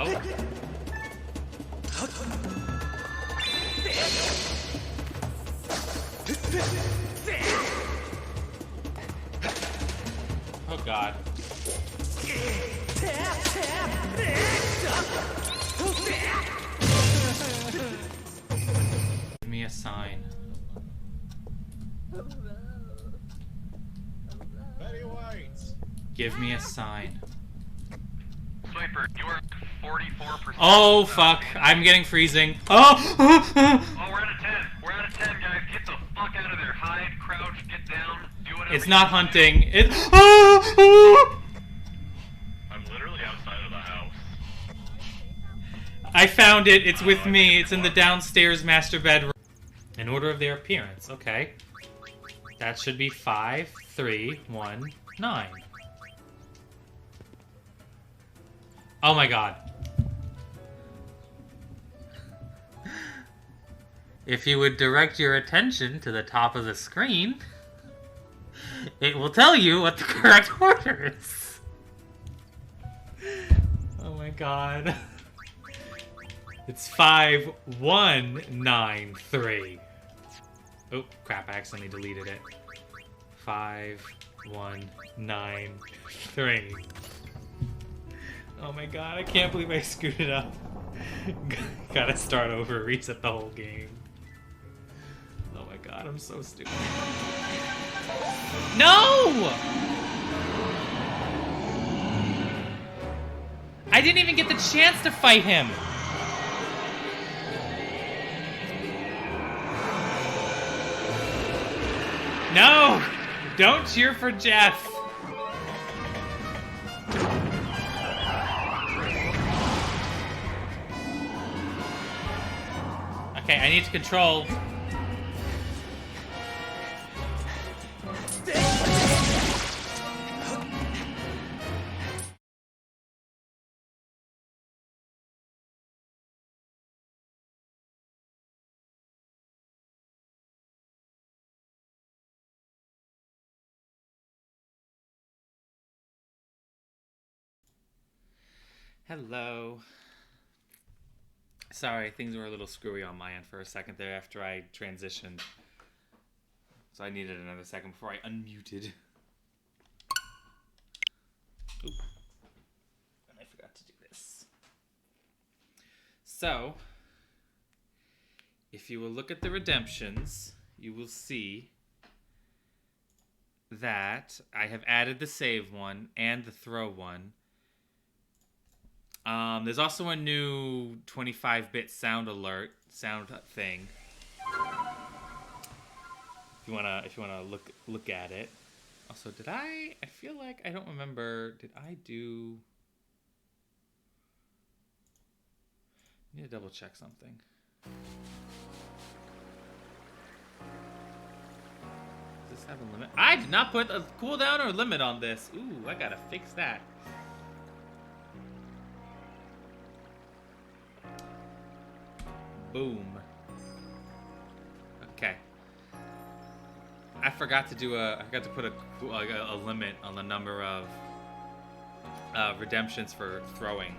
Uh-oh. Oh god. Give me a sign. Betty White. Give me a sign. Swiper, you are 44%. Oh fuck! I'm getting freezing. Oh! Oh, we're out of 10. We're out of 10, guys. Get the fuck out of there. Hide, crouch, get down. Do whatever. It's not hunting. It's. Oh! I'm literally outside of the house. I found it. It's with me. It's in the downstairs master bedroom. In order of their appearance. Okay. That should be 5, 3, 1, 9. Oh my god. If you would direct your attention to the top of the screen, it will tell you what the correct order is. Oh my god. It's 5, 1, 9, 3. Oh, crap, I accidentally deleted it. 5, 1, 9, 3. Oh my god, I can't believe I screwed it up. Gotta start over, reset the whole game. Oh my god, I'm so stupid. No! I didn't even get the chance to fight him! No! Don't cheer for Jeff! Okay, I need to control. Hello. Sorry, things were a little screwy on my end for a second there after I transitioned. So I needed another second before I unmuted. Oop. And I forgot to do this. So, if you will look at the redemptions, you will see that I have added the save one and the throw one. There's also a new 25-bit sound thing. If you wanna look at it. Also, I feel like I don't remember. Did I do? I need to double check something. Does this have a limit? I did not put a cooldown or limit on this. Ooh, I gotta fix that. Boom. Okay. I forgot to put a limit on the number of redemptions for throwing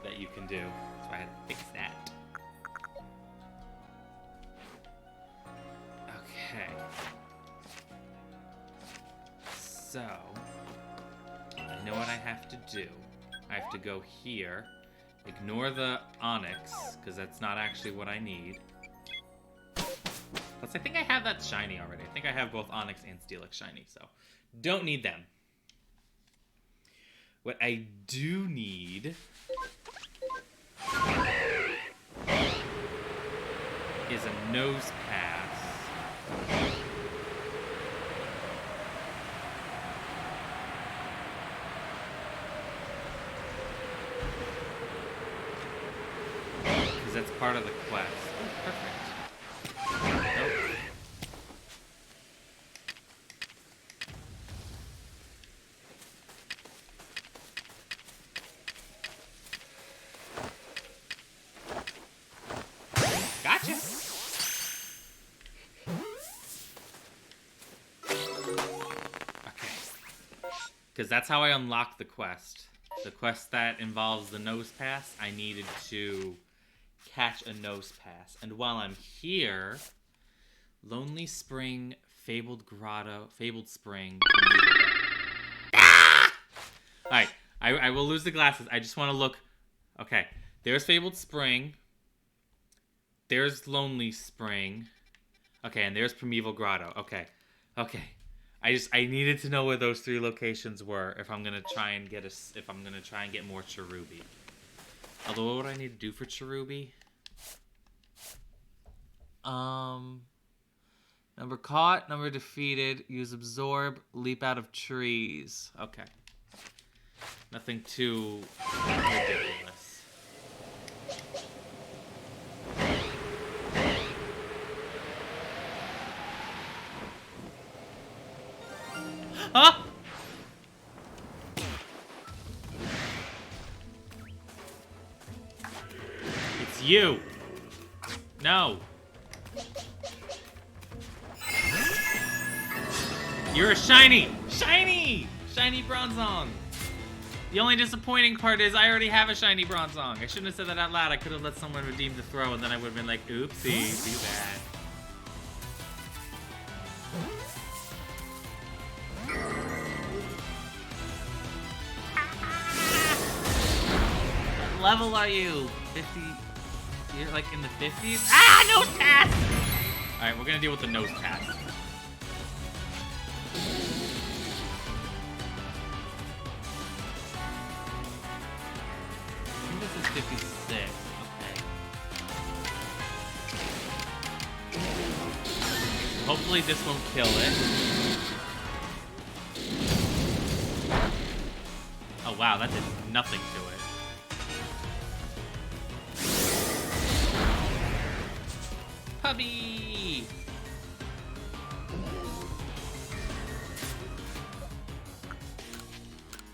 that you can do. So I had to fix that. Okay. So I know what I have to do. I have to go here. Ignore the onyx, because that's not actually what I need. Plus, I think I have that shiny already. I think I have both onyx and steelix shiny, so don't need them. What I do need is a nose pass. That's part of the quest. Oh, perfect. Nope. Gotcha. Okay. Because that's how I unlock the quest. The quest that involves the nose pass, I needed to catch a nose pass. And while I'm here, Lonely Spring, Fabled Grotto, Fabled Spring. Ah! Alright, I will lose the glasses. I just want to look. Okay, there's Fabled Spring. There's Lonely Spring. Okay, and there's Primeval Grotto. Okay. I needed to know where those 3 locations were if I'm gonna try and get more Cherubi. Although, what would I need to do for Cherubi? Number caught, number defeated. Use absorb, leap out of trees. Okay. Nothing too ridiculous. Huh? It's you. No. You're a shiny! Shiny! Shiny Bronzong! The only disappointing part is I already have a shiny Bronzong. I shouldn't have said that out loud. I could have let someone redeem the throw and then I would have been like, oopsie, too bad. What level are you? 50? You're like in the 50s? Ah, nose pass! Alright, we're gonna deal with the nose pass. I think this is 56. Okay. Hopefully this won't kill it. Oh wow, that did nothing to it. Puppy!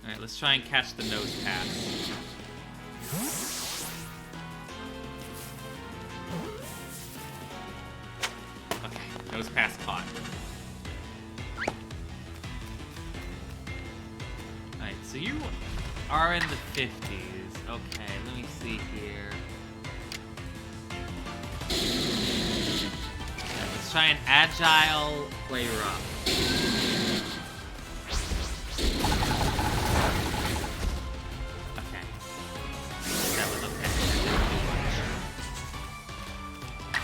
Alright, let's try and catch the nose pass. Okay, nose pass caught. Alright, so you are in the 50s. Okay, let me see here. Let's try an agile play rough. Okay. That was okay.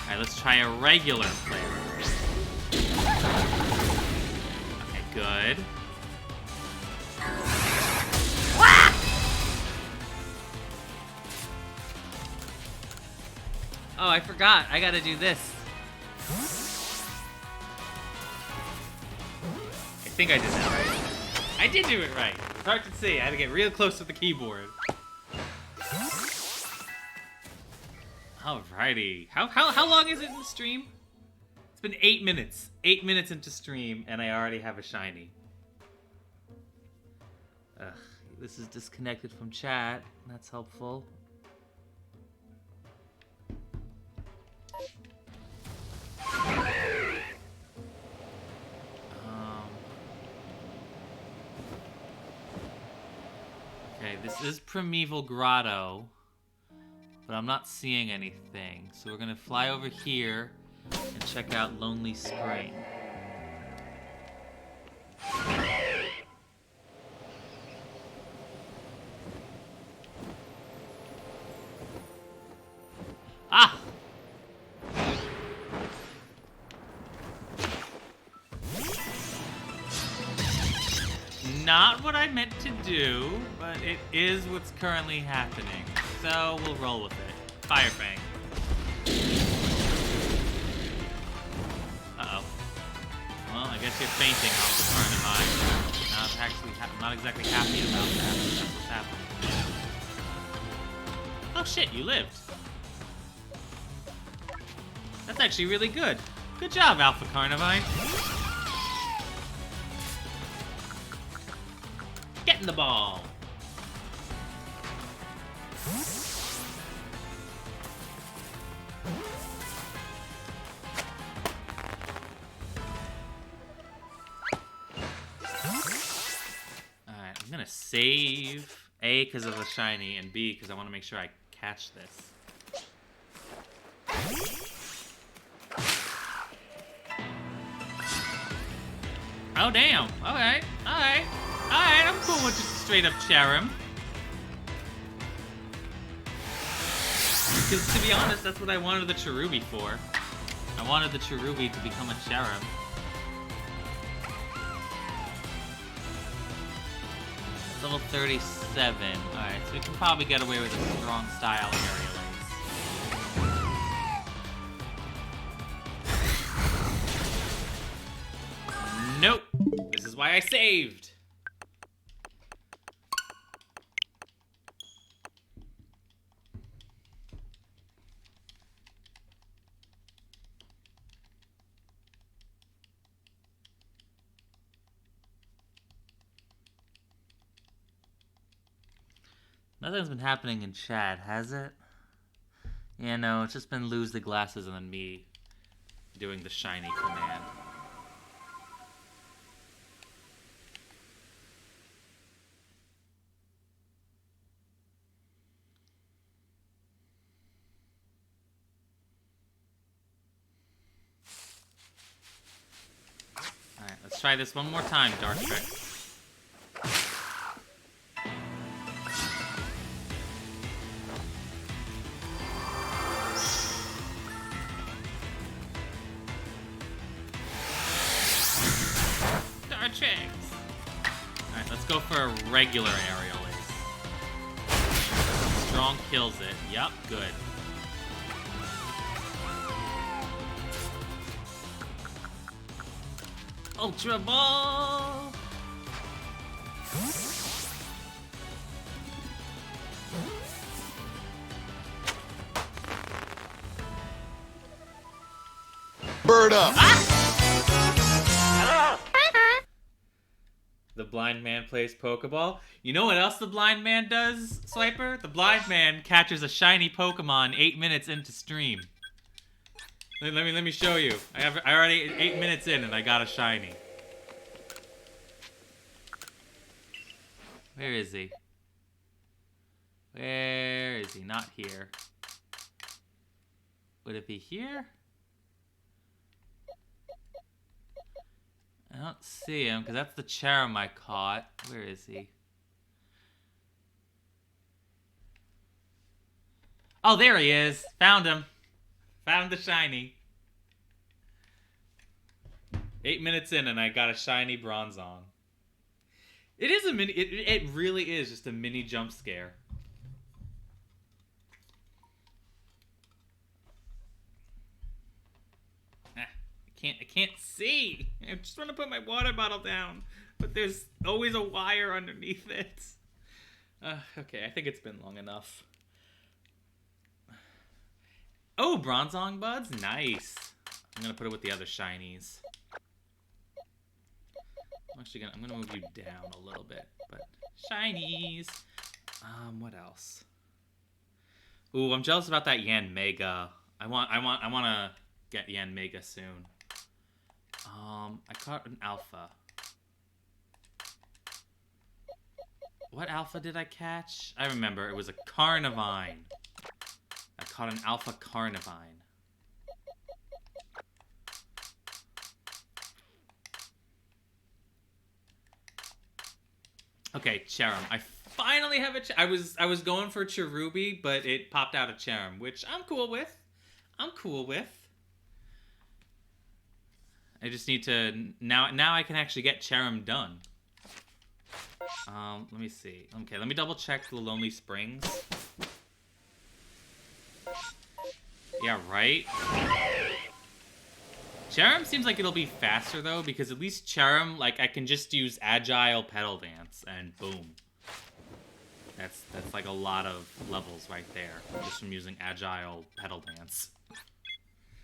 Alright, let's try a regular play rough. Okay, good. Oh, I forgot. I gotta do this. I think I did that right. I did do it right. It's hard to see. I had to get real close to the keyboard. Alrighty. How long is it in the stream? It's been 8 minutes. 8 minutes into stream, and I already have a shiny. Ugh. This is disconnected from chat. That's helpful. Okay, this is Primeval Grotto, but I'm not seeing anything. So we're gonna fly over here and check out Lonely Spring. Ah! Not what I meant to do, but it is what's currently happening. So we'll roll with it. Fire Fang. Uh-oh. Well, I guess you're fainting off the Carnivine. I'm not exactly happy about that, but that's what's happening. Oh shit, you lived. That's actually really good. Good job, Alpha Carnivine. Get in the ball. Alright, I'm gonna save A, because of the shiny, and B, because I want to make sure I catch this. Oh, damn. Alright. Alright. Alright, I'm cool with just a straight up Cherim. Because, to be honest, that's what I wanted the Cherubi for. I wanted the Cherubi to become a Cherim. It's level 37. Alright, so we can probably get away with a strong style Aerial Ace. Nope! This is why I saved! Nothing's been happening in chat, has it? Yeah, no, it's just been lose the glasses and then me doing the shiny command. Alright, let's try this one more time, Dark Trick. Alright, let's go for a regular Aerial Ace. Strong kills it. Yup, good. Ultra Ball! Bird up! The blind man plays Pokeball. You know what else the blind man does, Swiper? The blind man catches a shiny Pokemon 8 minutes into stream. Let me show you. I already 8 minutes in and I got a shiny. Where is he? Where is he? Not here. Would it be here? I don't see him, because that's the Cherim I caught. Where is he? Oh, there he is. Found him. Found the shiny. 8 minutes in, and I got a shiny Bronzong. It is a mini... It really is just a mini jump scare. I can't see. I just want to put my water bottle down, but there's always a wire underneath it. Okay, I think it's been long enough. Oh, Bronzong buds, nice. I'm gonna put it with the other shinies. I'm gonna move you down a little bit, but shinies. What else? Ooh, I'm jealous about that Yanmega. I wanna get Yanmega soon. I caught an alpha. What alpha did I catch? I remember, it was a Carnivine. I caught an alpha Carnivine. Okay, Cherim. I finally have a I was going for Cherubi, but it popped out a Cherim, which I'm cool with. I'm cool with. I just need to... Now I can actually get Cherim done. Let me see. Okay, let me double check the Lonely Springs. Yeah, right? Cherim seems like it'll be faster, though, because at least Cherim, like, I can just use Agile Petal Dance, and boom. That's like a lot of levels right there, just from using Agile Petal Dance.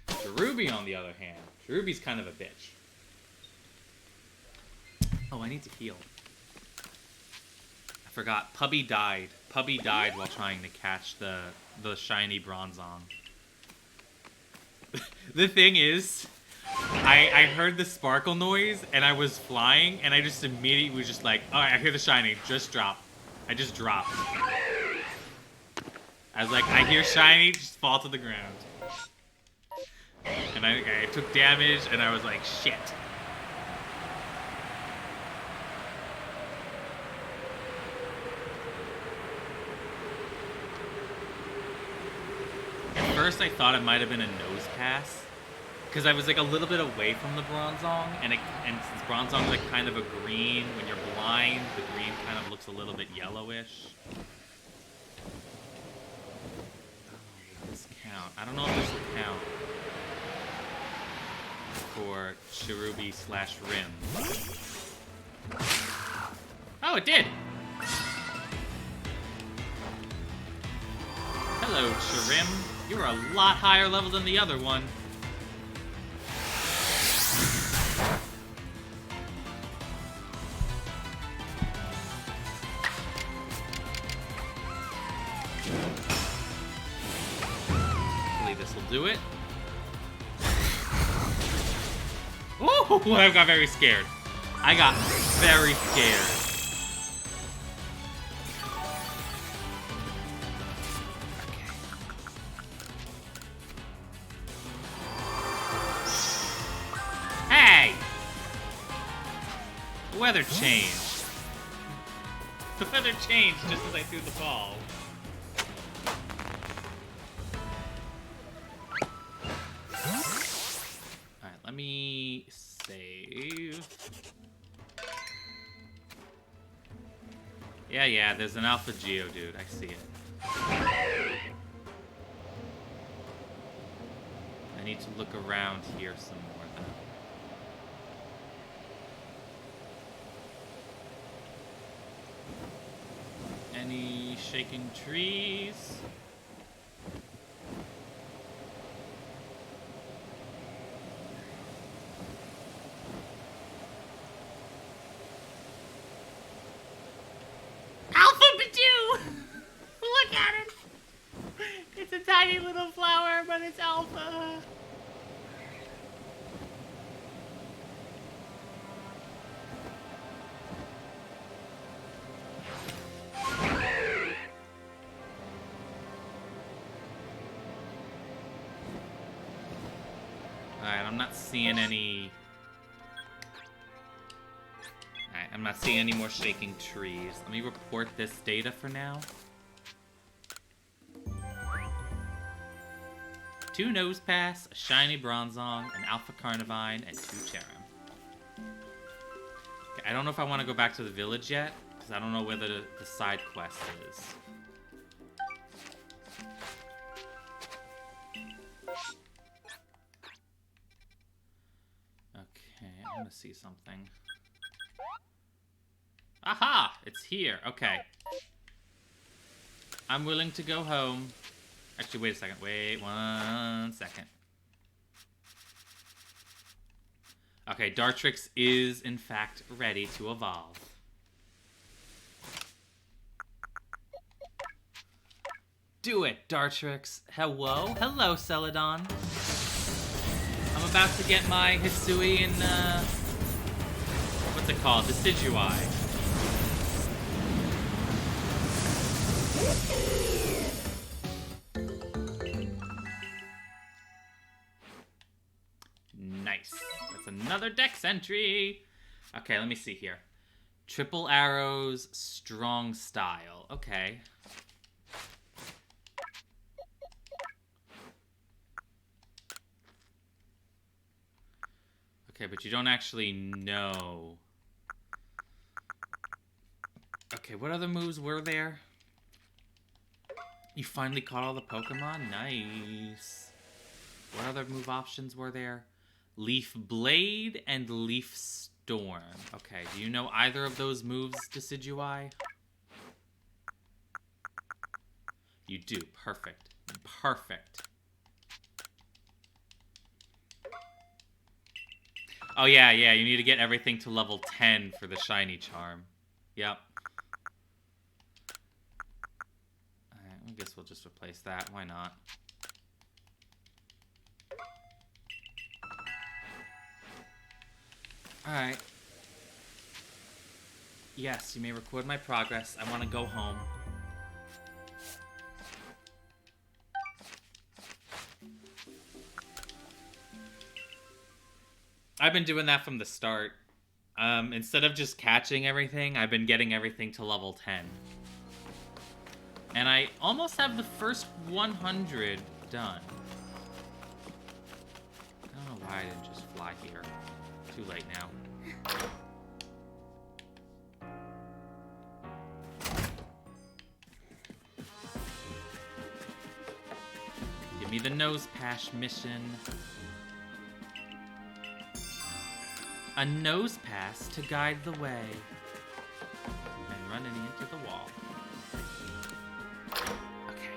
Cherubi, on the other hand. Cherubi's kind of a bitch. Oh, I need to heal. I forgot. Pubby died. Pubby died while trying to catch the shiny Bronzong. The thing is, I heard the sparkle noise, and I was flying, and I just immediately was just like, alright, I hear the shiny. Just drop. I just dropped. I was like, I hear shiny, just fall to the ground. And I took damage, and I was like, shit. At first, I thought it might have been a nose pass. Because I was like a little bit away from the Bronzong, and since Bronzong is like kind of a green, when you're blind, the green kind of looks a little bit yellowish. Oh, does this count? I don't know if this will count for Cherubi/Rim. Oh, it did! Hello, Cherim. You're a lot higher level than the other one. Hopefully this will do it. Ooh, I got very scared. I got very scared. The weather changed. The weather changed just as I threw the ball. Alright, let me save. Yeah, there's an Alpha Geodude. I see it. I need to look around here some more, though. Any shaking trees? Alpha Bidoo! Look at it! It's a tiny little flower, but it's alpha. Alright, I'm not seeing any... Alright, I'm not seeing any more shaking trees. Let me report this data for now. 2 Nosepass, a shiny Bronzong, an Alpha Carnivine, and 2 Cherim. Okay, I don't know if I want to go back to the village yet, because I don't know where the side quest is. Okay, I want to see something. Aha! It's here. Okay. I'm willing to go home. Actually, wait a second. Wait 1 second. Okay, Dartrix is, in fact, ready to evolve. Do it, Dartrix. Hello? Hello, Celadon. I'm about to get my Hisui and, what's it called? Decidueye. Nice. That's another Dex entry. Okay, let me see here. Triple arrows, strong style. Okay. Okay, but you don't actually know. Okay, what other moves were there? You finally caught all the Pokemon? Nice. What other move options were there? Leaf Blade and Leaf Storm. Okay, do you know either of those moves, Decidueye? You do. Perfect. Perfect. Oh, yeah, you need to get everything to level 10 for the shiny charm. Yep. Alright, I guess we'll just replace that. Why not? Alright. Yes, you may record my progress. I want to go home. I've been doing that from the start. Instead of just catching everything, I've been getting everything to level 10. And I almost have the first 100 done. I don't know why I didn't just fly here. Too late now. Give me the nose pass mission. A nose pass to guide the way. And running into the wall. Okay.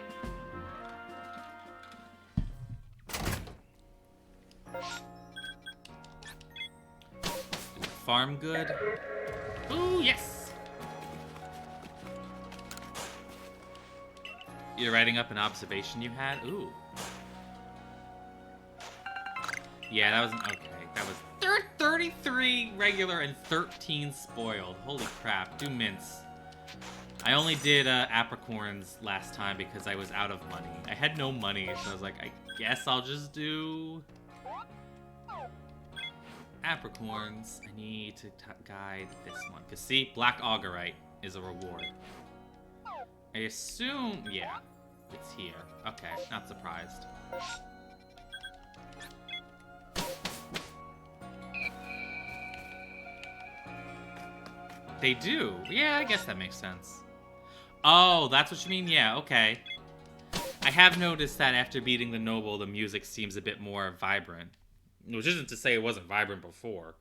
Is the farm good? Ooh, yes! You're writing up an observation you had? Ooh. Yeah, that wasn't okay. That was 33 regular and 13 spoiled. Holy crap. Do mints. I only did apricorns last time because I was out of money. I had no money, so I was like, I guess I'll just do apricorns. I need to guide this one. Because see, Black Augurite is a reward. I assume, yeah, it's here. Okay, not surprised. They do? Yeah, I guess that makes sense. Oh, that's what you mean? Yeah, okay. I have noticed that after beating the Noble, the music seems a bit more vibrant. Which isn't to say it wasn't vibrant before.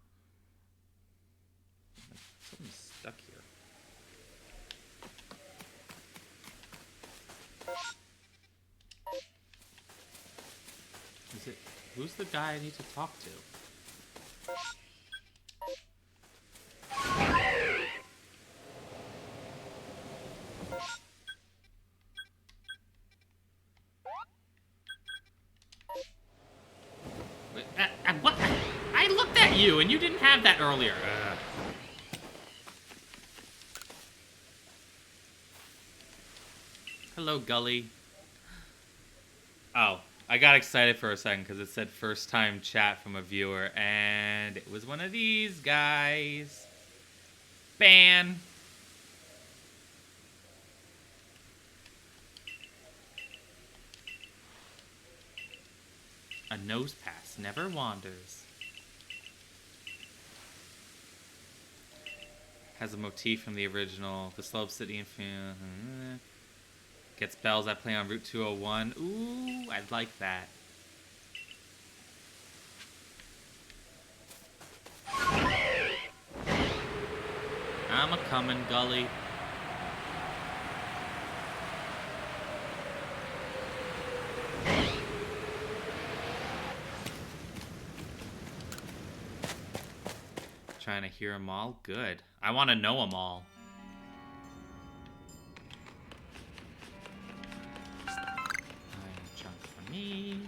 Something's stuck here. Is it... Who's the guy I need to talk to? What? I looked at you, and you didn't have that earlier. Hello, Gully. Oh, I got excited for a second because it said first time chat from a viewer, and it was one of these guys. Ban. A nose pass never wanders. Has a motif from the original. The slow obsidian gets bells that play on Route 201. Ooh, I'd like that. I'm a comin', Gully. Trying to hear them all? Good. I want to know them all. Chunk for me.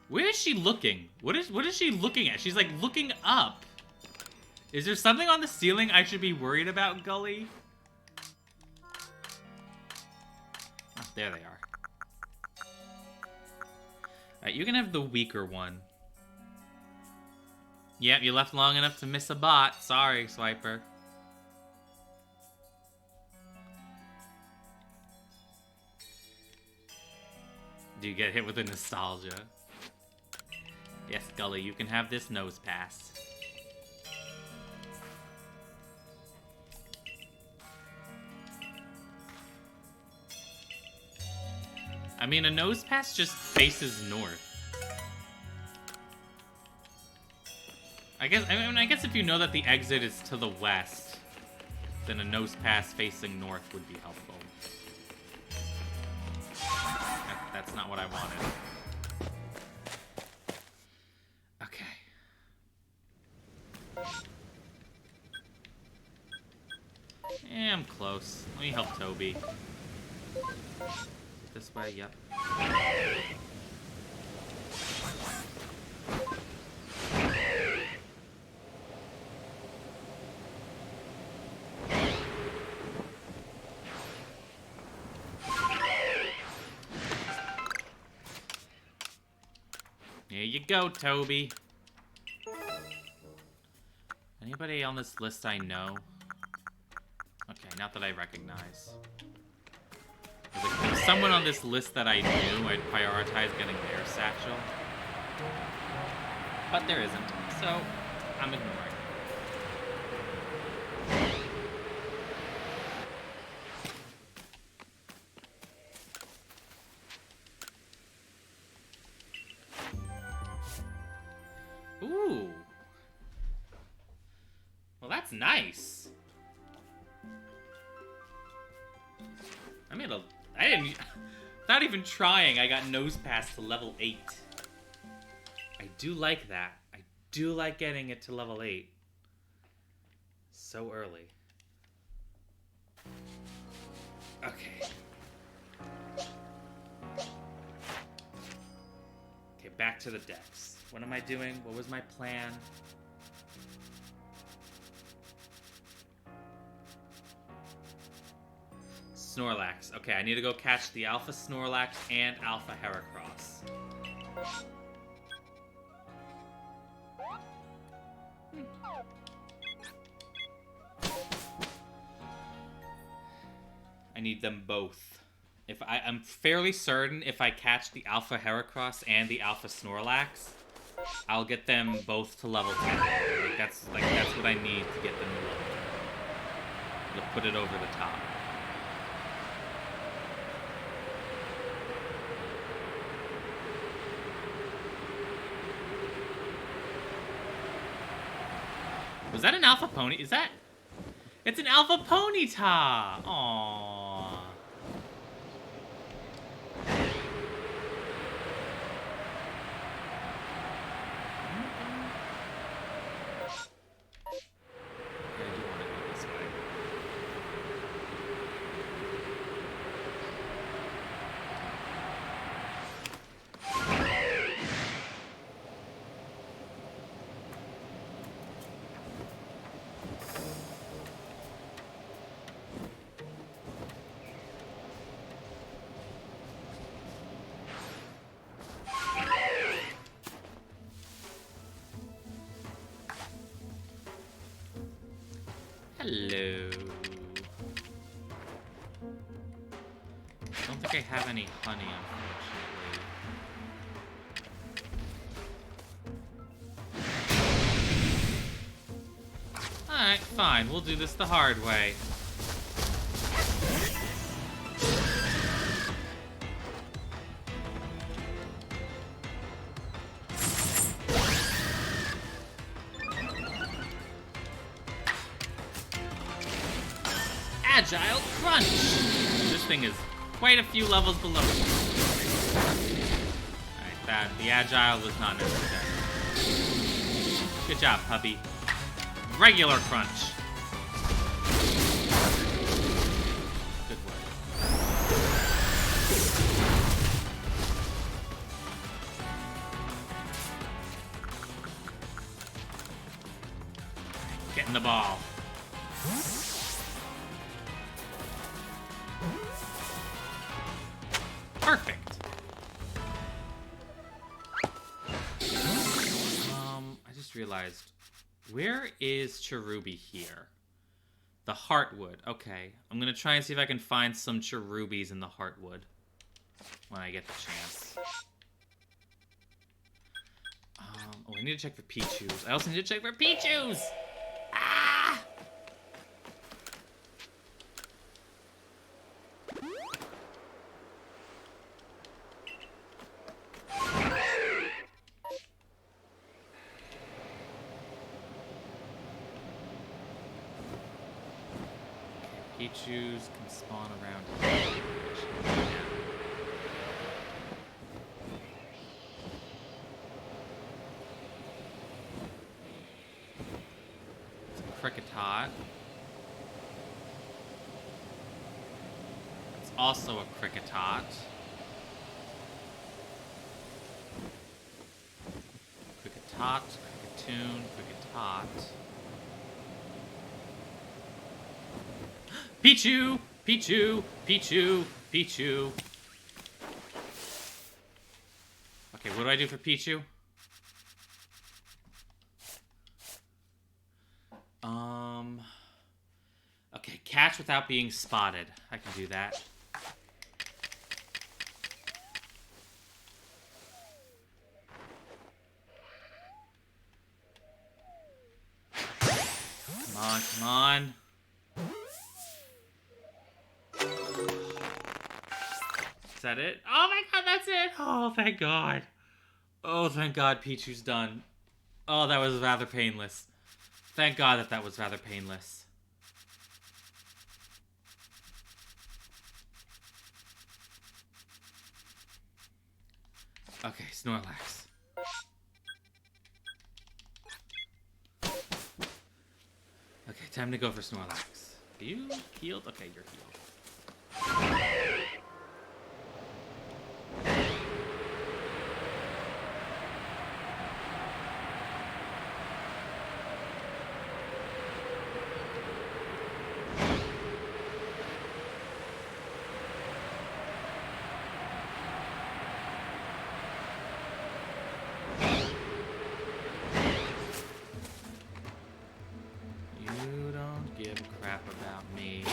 Where is she looking? What is she looking at? She's like looking up. Is there something on the ceiling I should be worried about, Gully? Oh, there they are. Alright, you can have the weaker one. Yep, you left long enough to miss a bot. Sorry, Swiper. Do you get hit with the nostalgia? Yes, Gully, you can have this nose pass. I mean, a nose pass just faces north. I guess if you know that the exit is to the west, then a nose pass facing north would be helpful. That's not what I wanted. Okay. Yeah, I'm close. Let me help Toby. This way, yep. you go, Toby. Anybody on this list I know? Okay, not that I recognize. If there was someone on this list that I knew, I'd prioritize getting their satchel. But there isn't, so I'm ignoring. Ooh. Well, that's nice. I didn't, not even trying, I got nose pass to level 8. I do like that. I do like getting it to level 8. So early. Okay. Okay, back to the decks. What am I doing? What was my plan? Snorlax. Okay, I need to go catch the Alpha Snorlax and Alpha Heracross. I need them both. I'm fairly certain if I catch the Alpha Heracross and the Alpha Snorlax, I'll get them both to level 10. That's what I need to get them to level 10. To put it over the top. Was that an Alpha Pony? Is that... It's an Alpha Ponyta! Aww. Hello. I don't think I have any honey, unfortunately. Alright, fine. We'll do this the hard way. Agile Crunch! This thing is quite a few levels below it. Alright, the Agile was not necessary. Good job, puppy. Regular Crunch. Good work. Getting the ball. Perfect. I just realized, where is Cherubi here? The Heartwood. Okay, I'm gonna try and see if I can find some Cherubis in the Heartwood when I get the chance. Oh, I need to check for Pichus. I also need to check for Pichus! Ah! Pichus can spawn around here. It's a Kricketot. It's also a Kricketot. Kricketot, Cricketoon, Kricketot. Pichu! Pichu! Pichu! Pichu! Okay, what do I do for Pichu? Okay, catch without being spotted. I can do that. Come on, come on. Is that it? Oh my god, that's it! Oh, thank god. Oh, thank god Pichu's done. Oh, that was rather painless. Thank god that was rather painless. Okay, Snorlax. Okay, time to go for Snorlax. Are you healed? Okay, you're healed. You don't give a crap about me.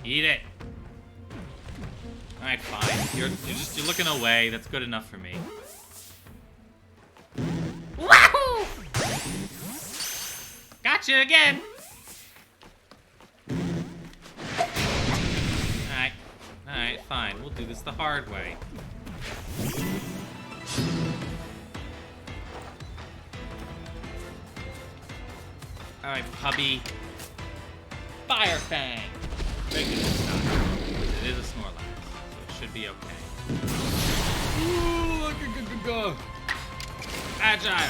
Eat it. Alright, fine. You're looking away. That's good enough for me. Wahoo! Gotcha again! Alright. Alright, fine. We'll do this the hard way. Alright, puppy. Fire Fang! Regular style. It is a Snorlax, so it should be okay. Ooh, go. Agile.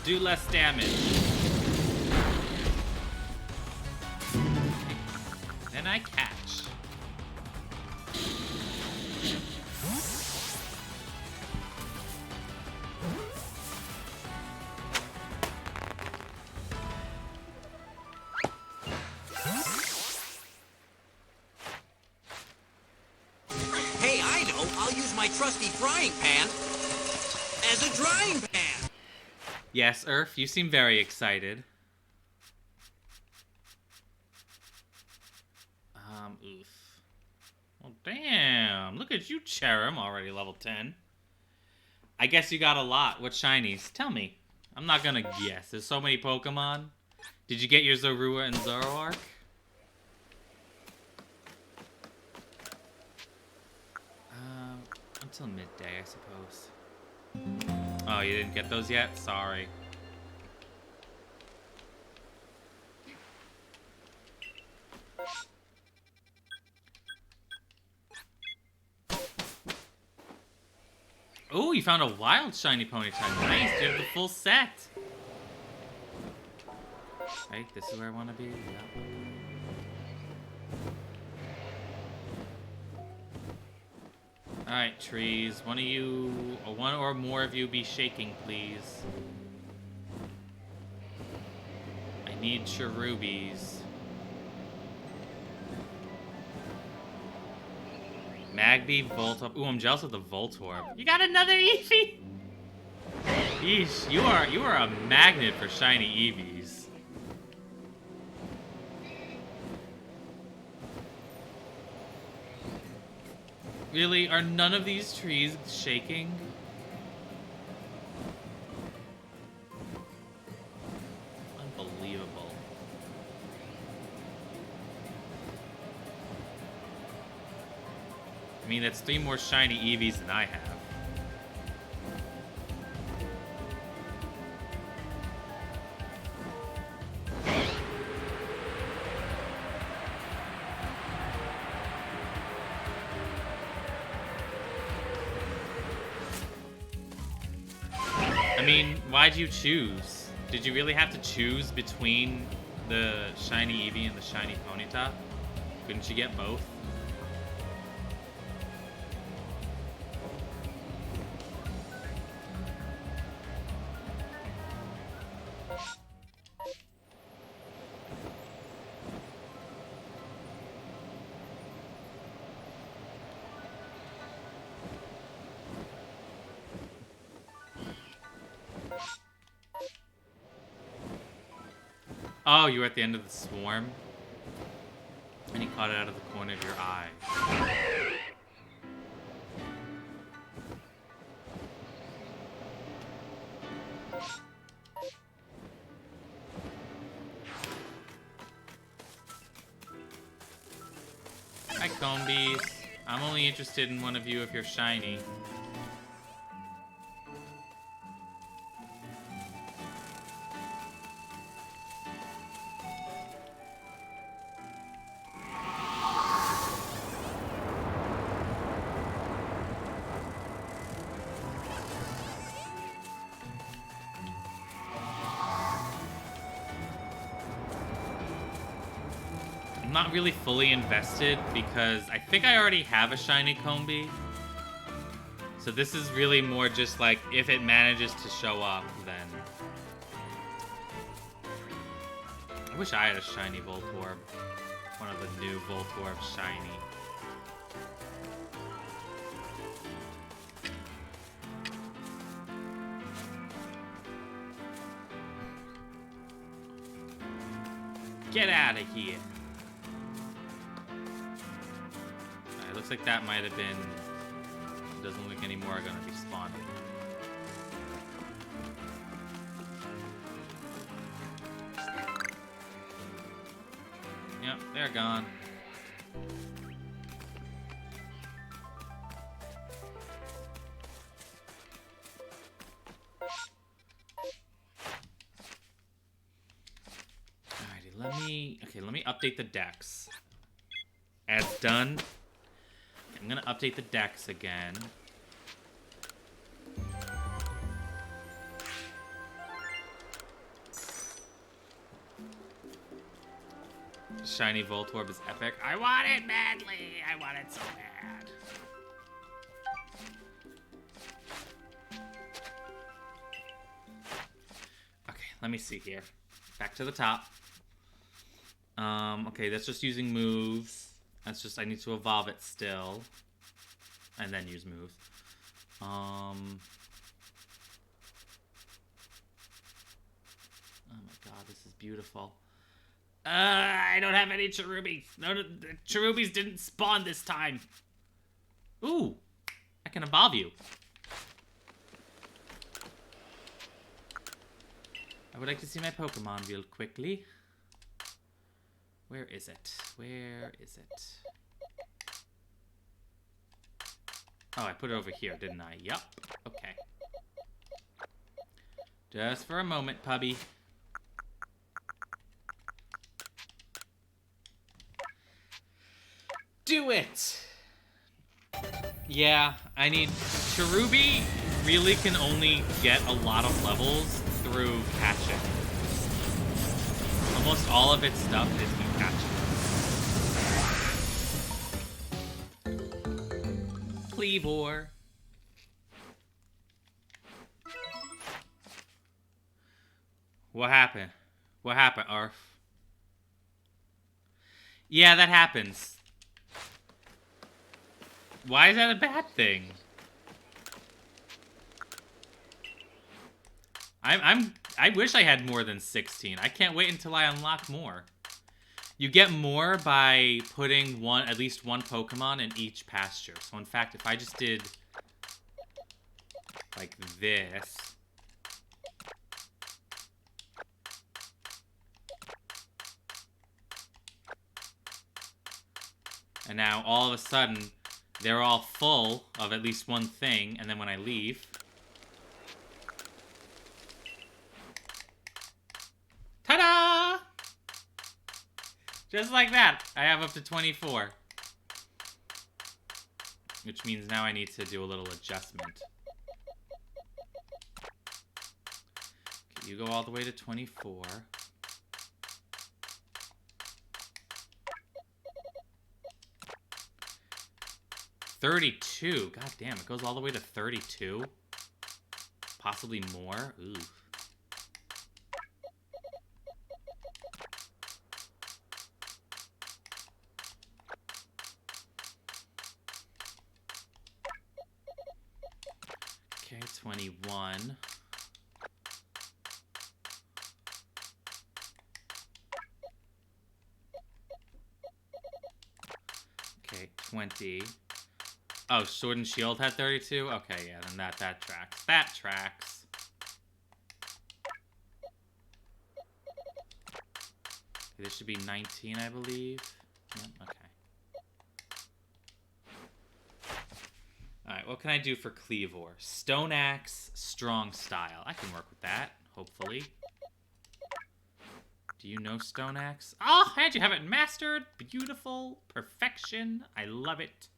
Do less damage. Then I catch. Hey, I know. I'll use my trusty frying pan as a drying pan. Yes, Urf, you seem very excited. Oof. Well, damn. Look at you, Cherim, already level 10. I guess you got a lot. What shinies? Tell me. I'm not gonna guess. There's so many Pokemon. Did you get your Zorua and Zoroark? Until midday, I suppose. Oh, you didn't get those yet? Sorry. Oh, you found a wild shiny Ponyta. Nice, you have the full set. Right, this is where I want to be. Yeah. Alright, trees. One of you, or one or more of you be shaking, please. I need cherubies. Magby, Voltorb. Ooh, I'm jealous of the Voltorb. You got another Eevee? Yeesh, you are a magnet for shiny Eevees. Really? Are none of these trees shaking? Unbelievable. I mean, that's 3 more shiny Eevees than I have. I mean, why'd you choose? Did you really have to choose between the shiny Eevee and the shiny Ponyta? Couldn't you get both? Oh, you were at the end of the swarm? And you caught it out of the corner of your eye. Hi, Combies. I'm only interested in one of you if you're shiny. I'm not really fully invested because I think I already have a shiny Combi. So this is really more just like if it manages to show up, then. I wish I had a shiny Voltorb. One of the new Voltorbs shiny. Get out of here. Alright, looks like that might have been... Doesn't look like any more are going to be spawning. Yep, they're gone. Let me update the decks. As done. I'm gonna update the decks again. Shiny Voltorb is epic. I want it badly! I want it so bad. Okay, let me see here. Back to the top. Okay, that's just using moves. That's just, I need to evolve it still. And then use moves. Oh my god, this is beautiful. I don't have any Cherubies. No, the Cherubies didn't spawn this time. Ooh, I can evolve you. I would like to see my Pokemon real quickly. Where is it? Where is it? Oh, I put it over here, didn't I? Yup. Okay. Just for a moment, Pubby. Do it! Yeah, I need... Cherubi really can only get a lot of levels through catching. Almost all of its stuff is through catching. Cleavor. What happened? What happened, Arf? Yeah, that happens. Why is that a bad thing? I wish I had more than 16. I can't wait until I unlock more. You get more by putting at least one Pokemon in each pasture. So in fact, if I just did like this. And now all of a sudden, they're all full of at least one thing, and then when I leave... Ta-da! Just like that, I have up to 24. Which means now I need to do a little adjustment. Okay, you go all the way to 24. 32. God damn, it goes all the way to 32. Possibly more. Ooh. Okay, 21. Okay, 20. Oh, Sword and Shield had 32? Okay, yeah, then that tracks. That tracks. Okay, this should be 19, I believe. Yep, okay. Alright, what can I do for Cleavor? Stone Axe, Strong Style. I can work with that, hopefully. Do you know Stone Axe? Oh, and you have it mastered. Beautiful. Perfection. I love it.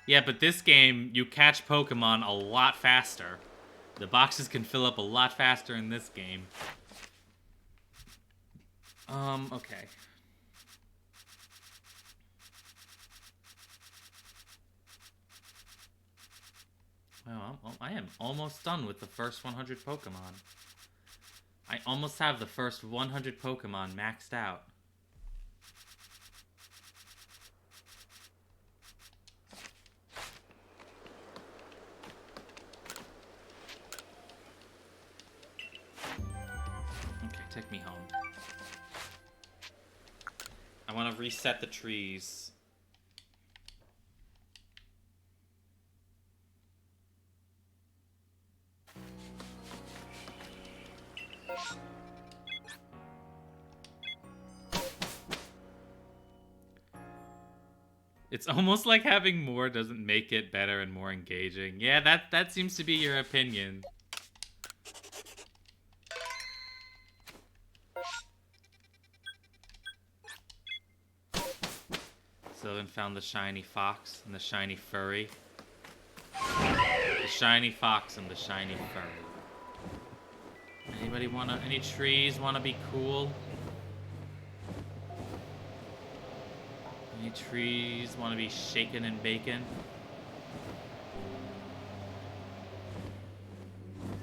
Yeah, but this game, you catch Pokemon a lot faster. The boxes can fill up a lot faster in this game. Okay. Well, I am almost done with the first 100 Pokemon. I almost have the first 100 Pokemon maxed out. Okay, take me home. I want to reset the trees. It's almost like having more doesn't make it better and more engaging. Yeah, that seems to be your opinion. So then found the shiny fox and the shiny furry. The shiny fox and the shiny furry. Anybody any trees wanna be cool? Any trees want to be shaken and bacon?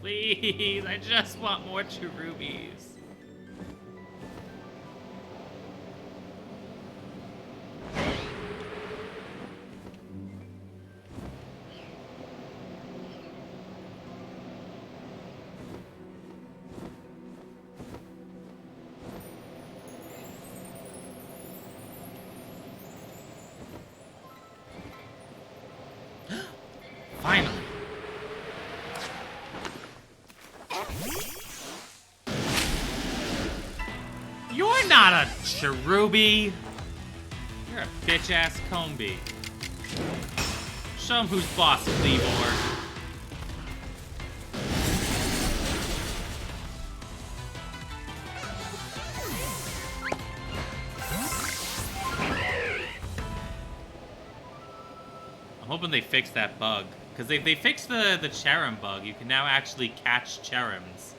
Please, I just want more Cherubies. Finally. You're not a Cherubi. You're a bitch-ass Combi. Show him who's boss, Cleavor. I'm hoping they fix that bug. Because they fixed the Cherim bug. You can now actually catch Cherims.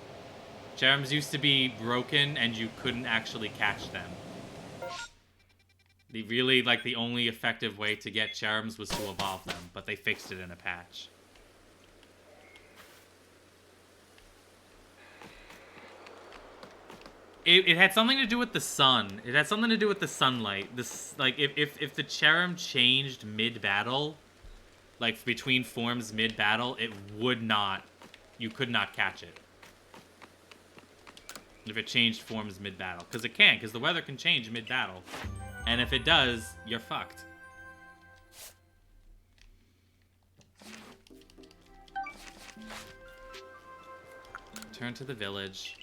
Cherims used to be broken and you couldn't actually catch them. The only effective way to get Cherims was to evolve them, but they fixed it in a patch. It had something to do with the sun. It had something to do with the sunlight. This, like, if the Cherim changed mid-battle, like, between forms mid-battle, it would not... You could not catch it. If it changed forms mid-battle. Because it can, because the weather can change mid-battle. And if it does, you're fucked. Turn to the village.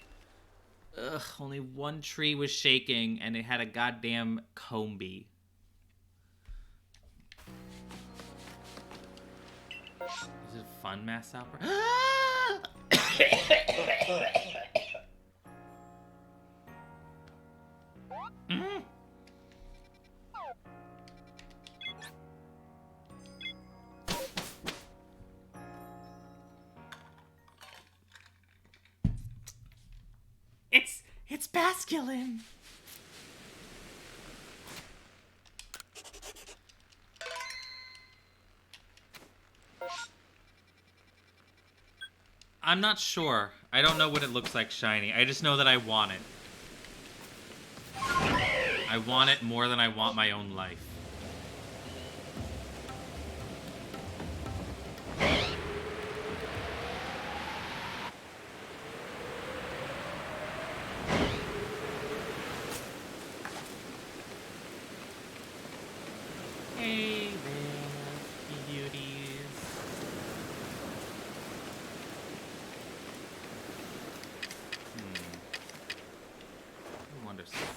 Ugh, only one tree was shaking, and it had a goddamn Combi. Is it fun, Mass Opera? Mm. It's Basculin. I'm not sure. I don't know what it looks like shiny. I just know that I want it. I want it more than I want my own life. Hey there, beauties. I wonder something.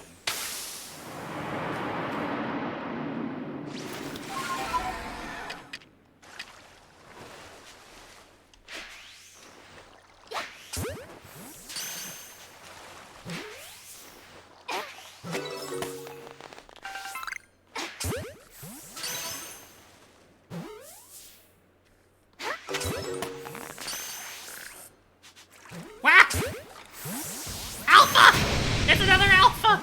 Whack! Alpha! It's another alpha!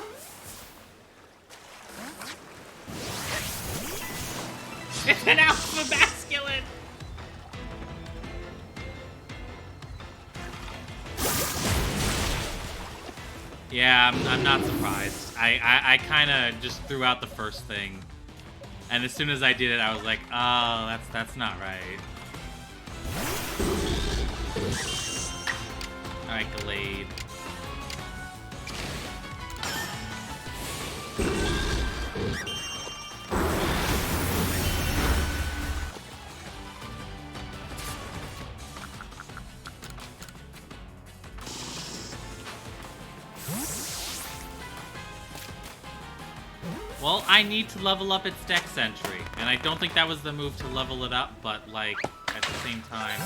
It's an alpha masculine! Yeah, I'm not surprised. I kind of just threw out the first thing. And as soon as I did it, I was like, oh, that's not right. Alright, Glade. Well, I need to level up its Dex entry, and I don't think that was the move to level it up, but, like, at the same time...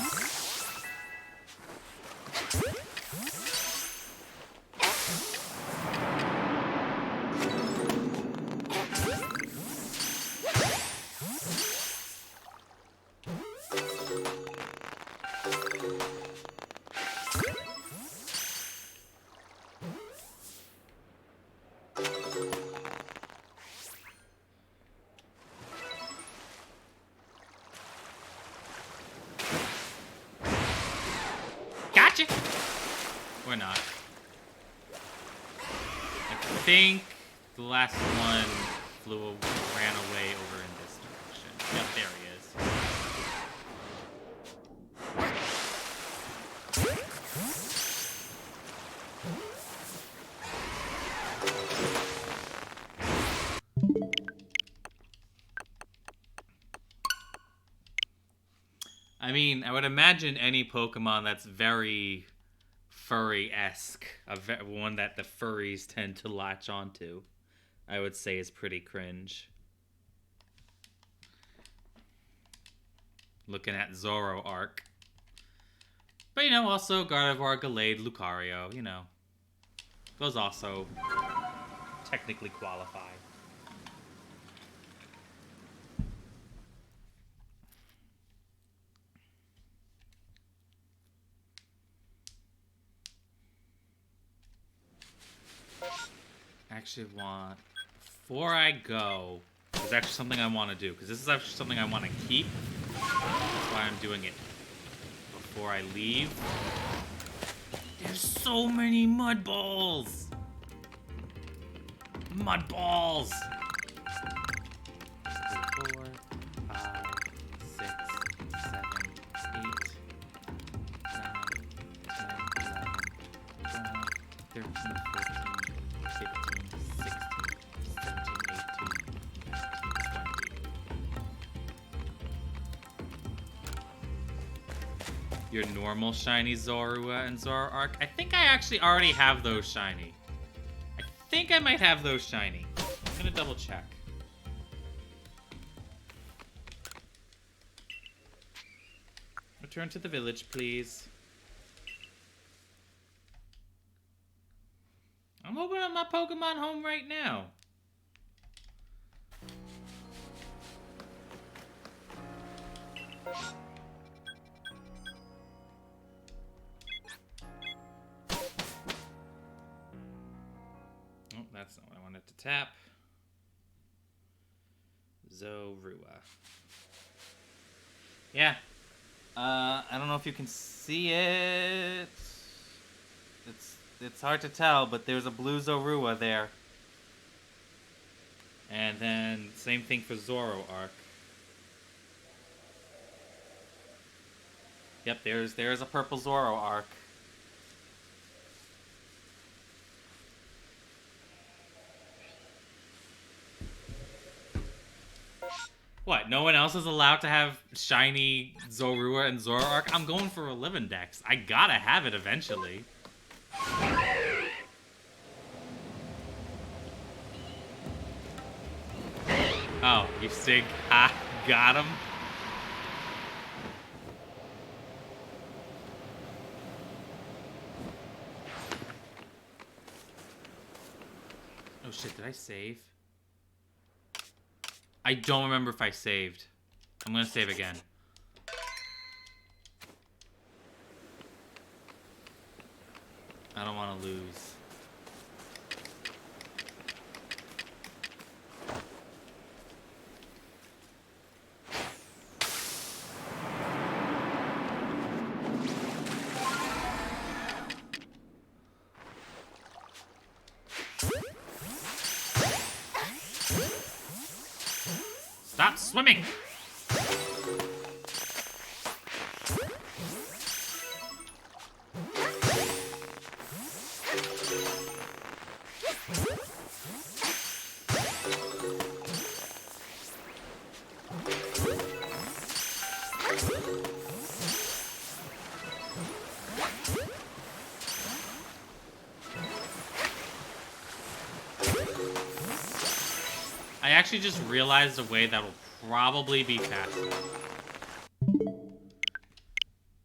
Gotcha! Or not. I think the last one ran away over in this direction. Yep, there he is. I mean, I would imagine any Pokemon that's very furry-esque, one that the furries tend to latch onto, I would say is pretty cringe. Looking at Zoroark. But, you know, also Gardevoir, Gallade, Lucario, you know. Those also technically qualify. Actually want, before I go, there's actually something I want to do, because this is actually something I want to keep. That's why I'm doing it before I leave. There's so many mud balls! Mud balls! 4, 5, 6, 7, 8, 9, 10, 11, 12, 13, 14, 15, 16, 17, 18, 19, 20. Your normal shiny Zorua and Zoroark? I think I actually already have those shiny. I think I might have those shiny. I'm gonna double check. Return to the village, please. I'm opening up my Pokemon home right now. Oh, that's not what I wanted to tap. Zorua. Yeah. I don't know if you can see it. It's hard to tell, but there's a blue Zorua there. And then same thing for Zoroark. Yep, there's a purple Zoroark. What, no one else is allowed to have shiny Zorua and Zoroark? I'm going for a Living Dex. I gotta have it eventually. Oh, you Sig. Ha, got him. Oh shit, did I save? I don't remember if I saved. I'm gonna save again. I don't want to lose. Stop swimming! I actually just realized a way that will probably be faster.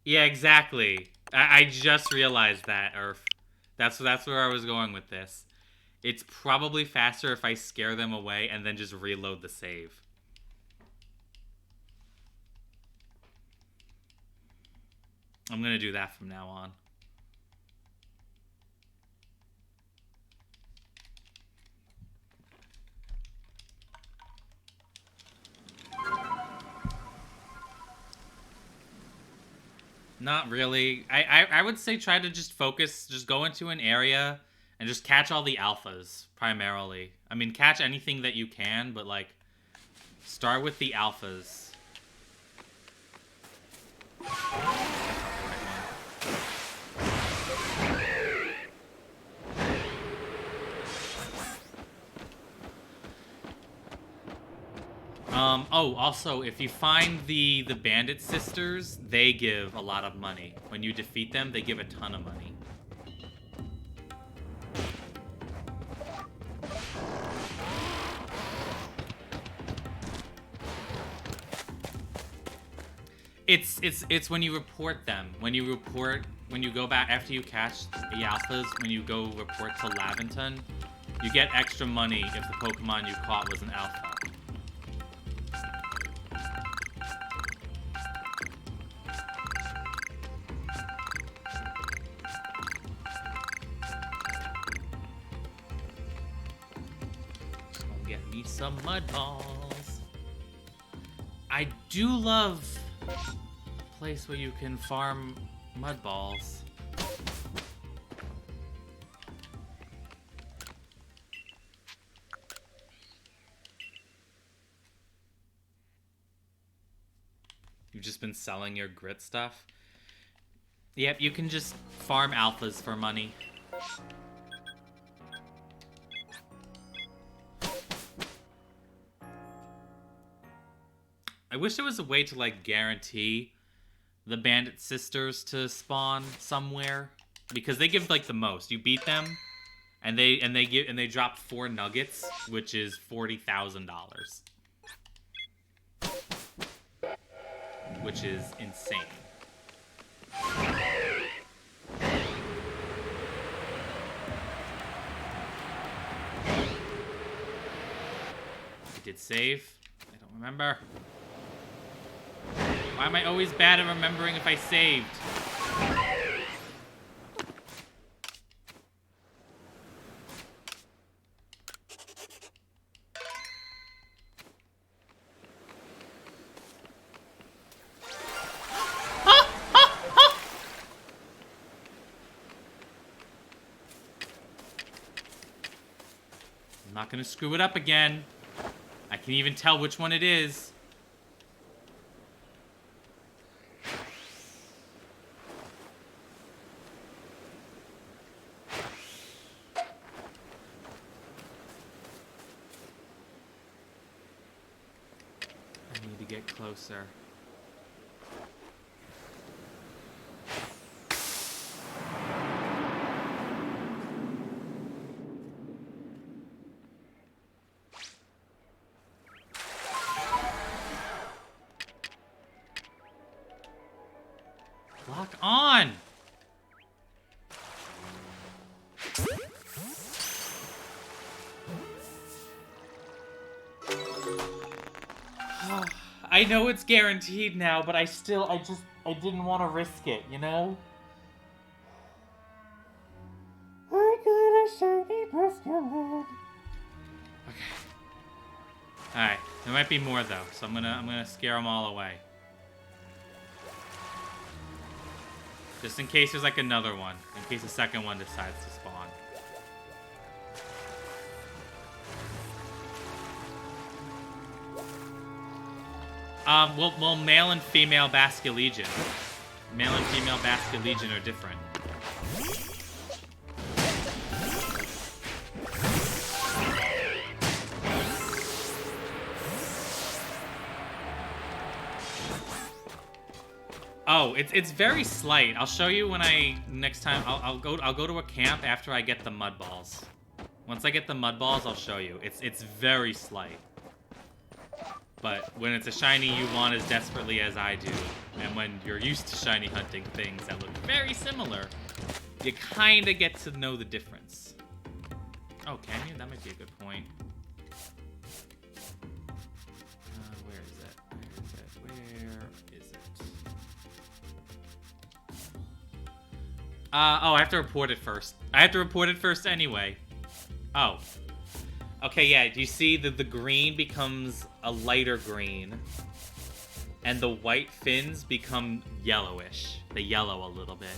Yeah, exactly. I just realized that, Earth. That's where I was going with this. It's probably faster if I scare them away and then just reload the save. I'm gonna do that from now on. Not really. I would say try to just focus, just go into an area and just catch all the alphas, primarily. I mean, catch anything that you can, but, like, start with the alphas. Oh, also, if you find the bandit sisters, they give a lot of money. When you defeat them, they give a ton of money. It's when you report them. When you go back after you catch the alphas, when you go report to Laventon, you get extra money if the Pokemon you caught was an alpha. Get me some mud balls. I do love a place where you can farm mud balls. You've just been selling your grit stuff? Yep, you can just farm alphas for money. I wish there was a way to, like, guarantee the bandit sisters to spawn somewhere, because they give, like, the most. You beat them, and they drop 4 nuggets, which is $40,000, which is insane. I did save. I don't remember. Why am I always bad at remembering if I saved? I'm not gonna screw it up again. I can even tell which one it is. I need to get closer. Lock on! I know it's guaranteed now, but I didn't want to risk it, you know? I got a shiny Basculin. Okay. Alright, there might be more though, so I'm gonna scare them all away. Just in case there's like another one. In case the second one decides to spawn. Well, male and female Basculegion. Male and female Basculegion are different. Oh, it's very slight. I'll show you when next time I'll go to a camp after I get the mud balls. Once I get the mud balls, I'll show you. It's very slight. But when it's a shiny you want as desperately as I do, and when you're used to shiny hunting things that look very similar, you kind of get to know the difference. Oh, can you? That might be a good point. Where is it? Where is it? Oh, I have to report it first. I have to report it first anyway. Oh. Okay, yeah, do you see that the green becomes a lighter green, and the white fins become yellowish. They yellow a little bit.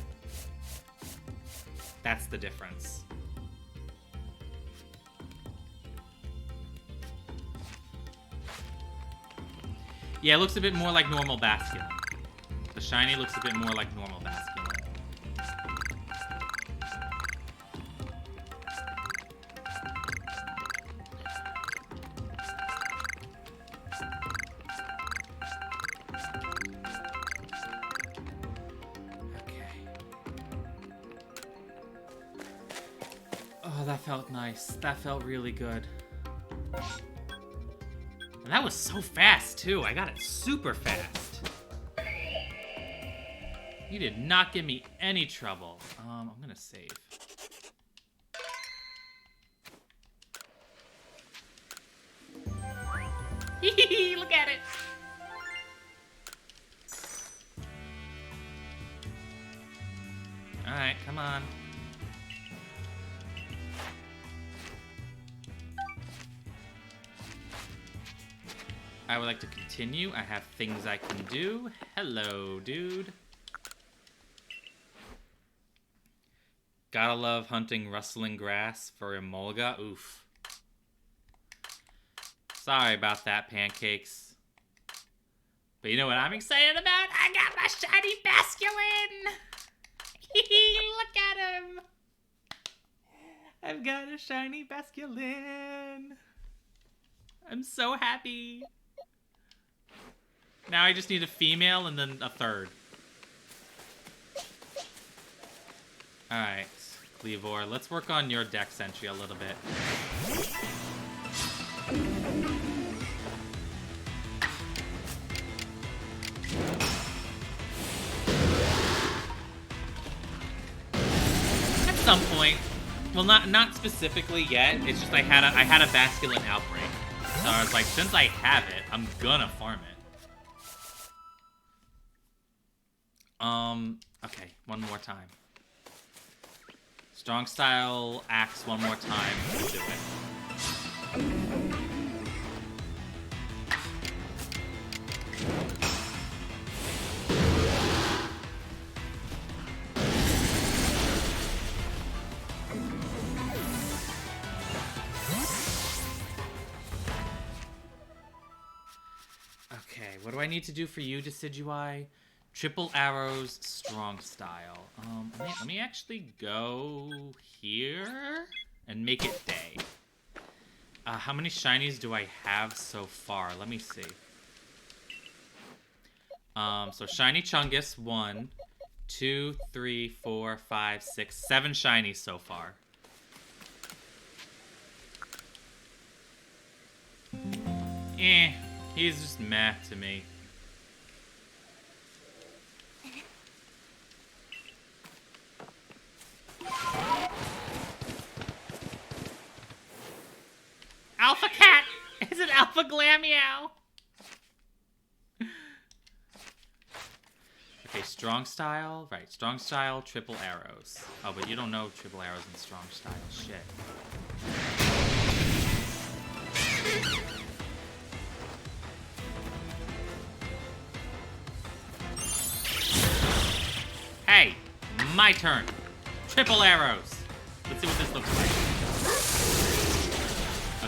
That's the difference. Yeah, it looks a bit more like normal Basculin. The shiny looks a bit more like normal Basculin. That felt nice. That felt really good. And that was so fast, too. I got it super fast. You did not give me any trouble. I'm gonna save. Look at it! Alright, come on. I would like to continue. I have things I can do. Hello, dude. Gotta love hunting rustling grass for Emolga. Oof. Sorry about that, Pancakes. But you know what I'm excited about? I got my shiny Basculin! Look at him! I've got a shiny Basculin! I'm so happy! Now I just need a female and then a third. Alright, Cleavor, let's work on your dex entry a little bit. At some point. Well, not specifically yet. It's just I had a Basculin outbreak. So I was like, since I have it, I'm gonna farm it. Okay, one more time. Strong style axe one more time. We'll do it. what do I need to do for you, Decidueye? Triple arrows, strong style. Let me actually go here and make it day. How many shinies do I have so far? Let me see. So shiny Chungus, 1, 2, 3, 4, 5, 6, 7 shinies so far. He's just meh to me. Alpha Cat! Is it Alpha Glameow? Okay, strong style. Right, strong style, triple arrows. Oh, but you don't know triple arrows in strong style. Shit. Hey, my turn. Triple arrows. Let's see what this looks like.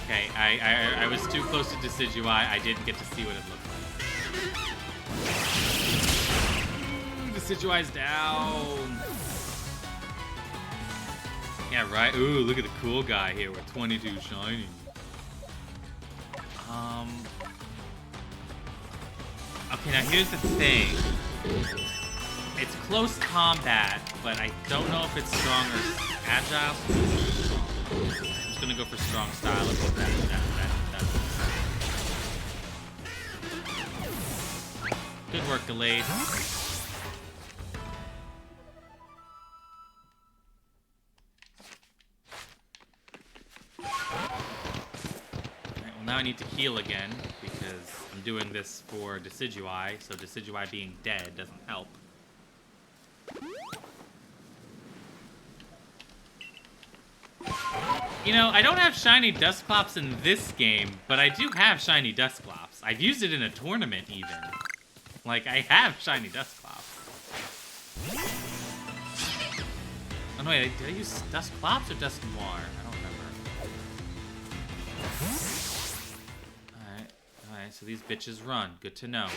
Okay, I was too close to Decidueye. I didn't get to see what it looked like. Decidueye's down. Yeah, right. Ooh, look at the cool guy here with 22 shiny. Okay, now here's the thing. It's close combat, but I don't know if it's strong or agile. I'm just gonna go for strong style and put that. Good work, Delayed. Now I need to heal again, because I'm doing this for Decidueye, so Decidueye being dead doesn't help. You know, I don't have shiny Dusclops in this game, but I do have shiny Dusclops. I've used it in a tournament, even. Like, I have shiny Dusclops. Oh, no, wait, did I use Dusclops or Dusknoir? I don't remember. Alright, so these bitches run. Good to know.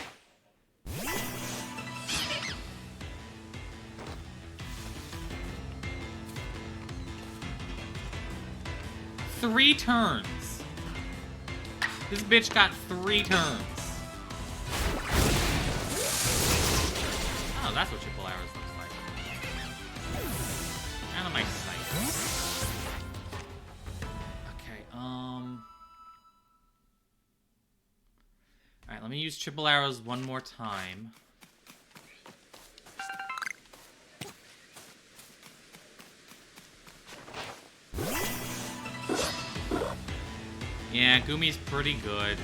Three turns. This bitch got 3 turns. Oh, that's what triple arrows looks like. Out of my sight. Okay, Alright, let me use triple arrows one more time. Yeah, Gumi's pretty good.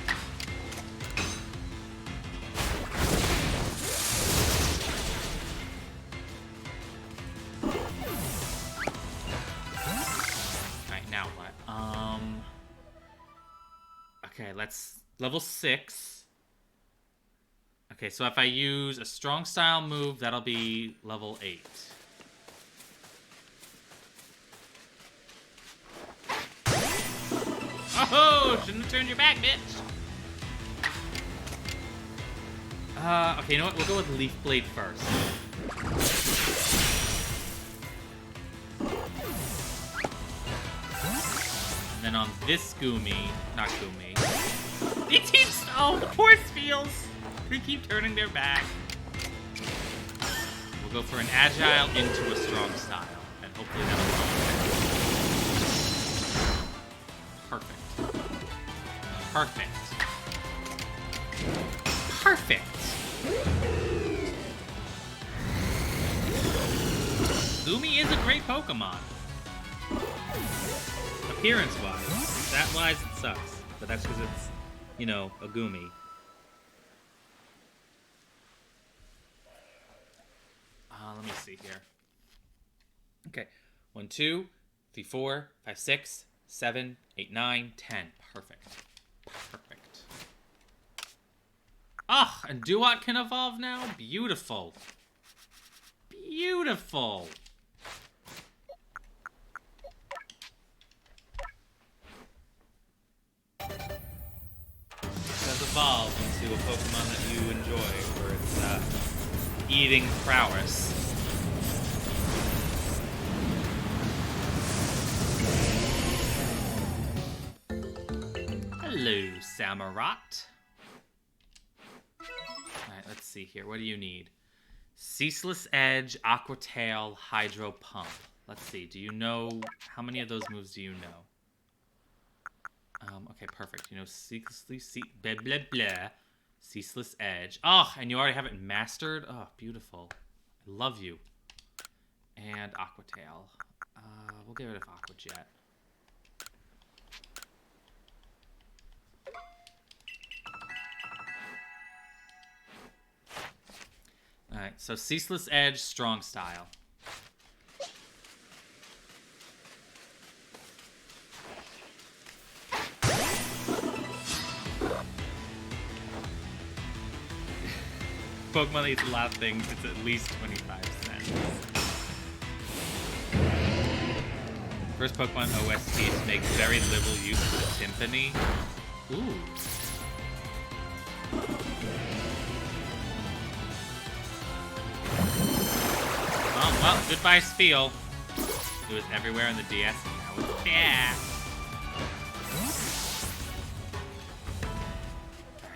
Alright, now what? Okay, let's... Level 6. Okay, so if I use a strong style move, that'll be level 8. Oh, shouldn't have turned your back, bitch. Okay, you know what? We'll go with Leaf Blade first. And then on this Gumi, not Gumi. It keeps, oh, the force fields. They keep turning their back. We'll go for an agile into a strong style, and hopefully that'll go. Perfect. Perfect. Perfect. Gumi is a great Pokemon. Appearance-wise. Stat-wise, it sucks. But that's because it's, you know, a Gumi. Let me see here. Okay. 1, 2, 3, 4, 5, 6, 7, 8, 9, 10. Perfect. Perfect. Ah, and Duat can evolve now? Beautiful. Beautiful. It does evolve into a Pokemon that you enjoy for its eating prowess. Hello, Samurott. Alright, let's see here. What do you need? Ceaseless Edge, Aqua Tail, Hydro Pump. Let's see. Do you know... How many of those moves do you know? Okay, perfect. You know, blah, blah, blah. Ceaseless Edge. Oh, and you already have it mastered? Oh, beautiful. I love you. And Aqua Tail. We'll get rid of Aqua Jet. Alright, so Ceaseless Edge, Strong Style. Pokemon eats a lot of things, it's at least 25 cents. First Pokemon OST to make very little use of the timpani. Ooh. Oh, well, goodbye Spiel. It was everywhere in the DS and now it's back.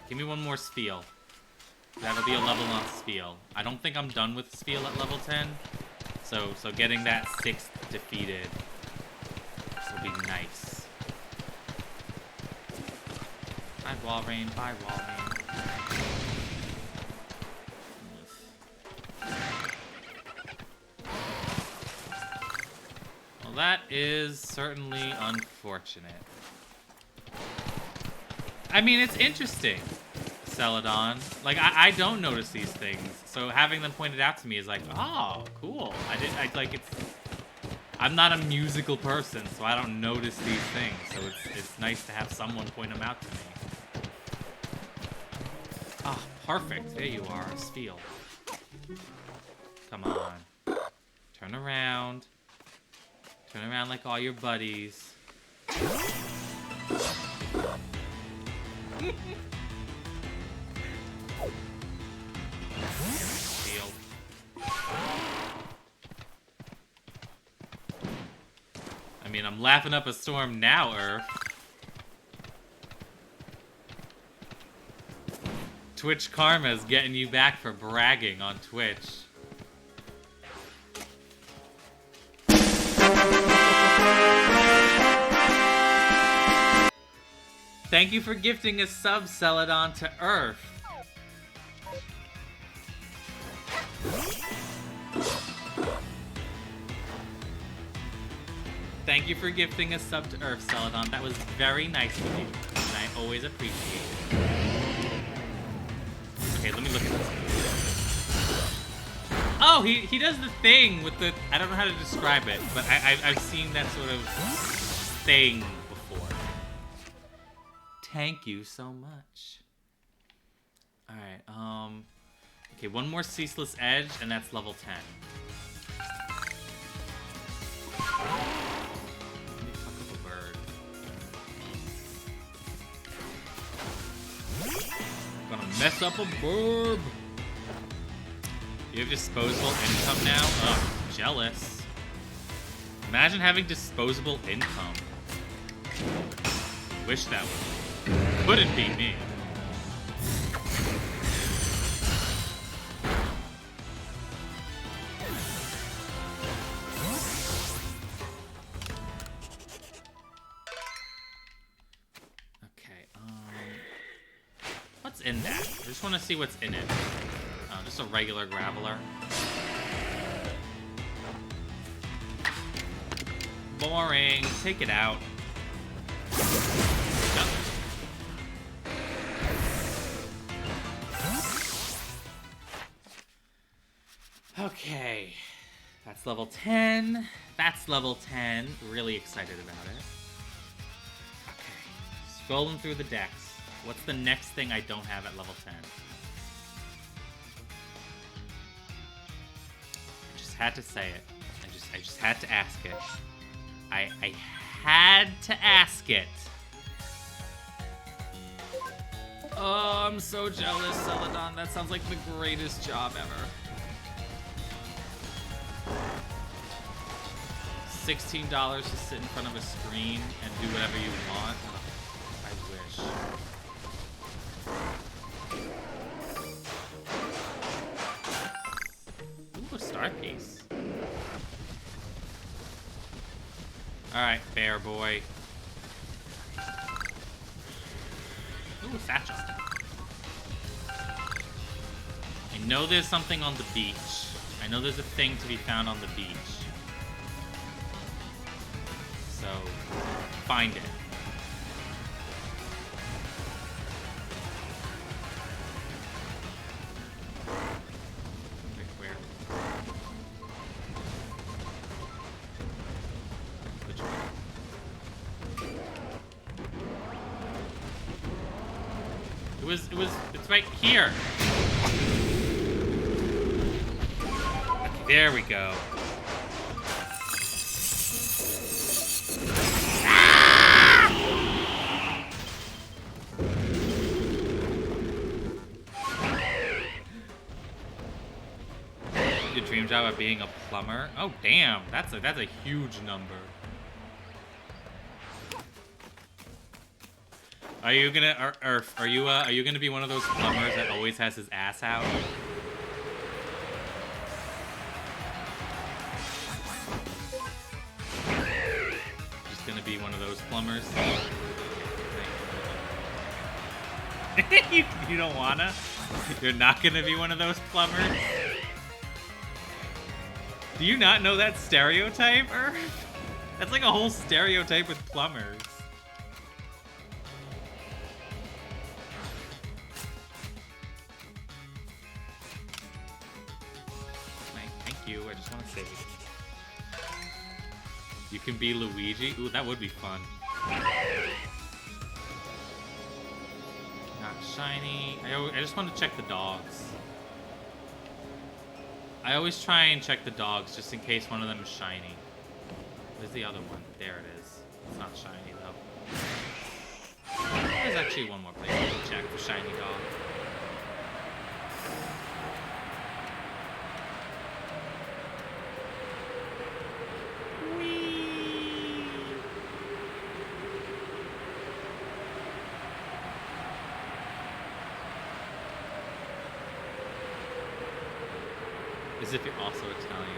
Give me one more Spiel. That'll be a level on Spiel. I don't think I'm done with Spiel at level 10. So getting that 6th defeated will be nice. Bye Walrein, bye Walrein. Well, that is certainly unfortunate. I mean, it's interesting. Celadon. Like, I don't notice these things, so having them pointed out to me is like, oh, cool. I'm not a musical person, so I don't notice these things, so it's nice to have someone point them out to me. Ah, oh, perfect. There you are, Spiel. Come on. Turn around. Turn around like all your buddies. Shield. I mean, I'm laughing up a storm now, Earth. Twitch Karma's getting you back for bragging on Twitch. Thank you for gifting a sub, Celadon, to Earth. Thank you for gifting a sub to Earth, Celadon. That was very nice of you, and I always appreciate it. Okay, let me look at this. Oh, he does the thing with the... I don't know how to describe it, but I've seen that sort of thing before. Thank you so much. Alright, okay, one more Ceaseless Edge, and that's level 10. Let me fuck up a bird. I'm gonna mess up a burb. You have disposable income now? Ugh, jealous. Imagine having disposable income. Wish that couldn't be me. Okay, what's in that? I just want to see what's in it. Just a regular Graveler. Boring. Take it out. No. Okay. That's level 10. That's level 10. Really excited about it. Okay. Scrolling through the decks. What's the next thing I don't have at level 10? Had to say it. I just had to ask it. I had to ask it. Oh, I'm so jealous, Celadon. That sounds like the greatest job ever. $16 to sit in front of a screen and do whatever you want. Oh, I wish. Ooh, a star piece. Alright, bear boy. Ooh, satchel. I know there's something on the beach. I know there's a thing to be found on the beach. So, find it. Wait, where? Which way? It's right here. Okay, there we go. Your dream job of being a plumber? Oh damn, that's a huge number. Are you gonna are you gonna be one of those plumbers that always has his ass out? Just gonna be one of those plumbers? you don't wanna? You're not gonna be one of those plumbers? Do you not know that stereotype, Irv? That's like a whole stereotype with plumbers. Thank you, I just want to save. You can be Luigi? Ooh, that would be fun. Not shiny. I just want to check the dogs. I always try and check the dogs just in case one of them is shiny. Where's the other one? There it is. It's not shiny though. There's actually one more place to check for shiny dog. Whee! As if you're also Italian.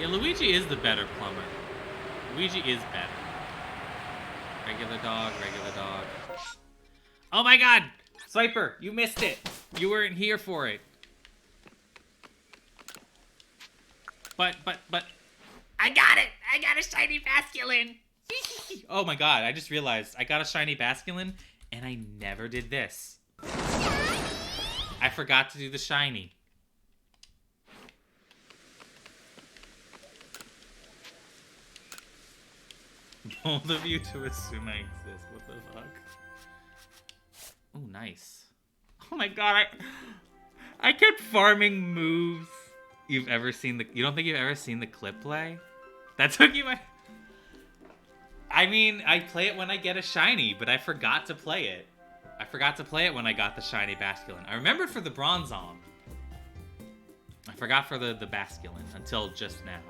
Yeah, Luigi is the better plumber. Luigi is better. Regular dog, regular dog. Oh my god! Swiper, you missed it! You weren't here for it. But, I got it! I got a shiny basculin! Oh my god, I just realized I got a shiny basculin and I never did this. I forgot to do the shiny. Bold of you to assume I exist. What the fuck? Oh, nice. Oh my god, I kept farming moves. You don't think you've ever seen the clip play? That took you I mean, I play it when I get a shiny, but I forgot to play it. I forgot to play it when I got the shiny basculin. I remembered for the Bronzong. I forgot for the basculin until just now.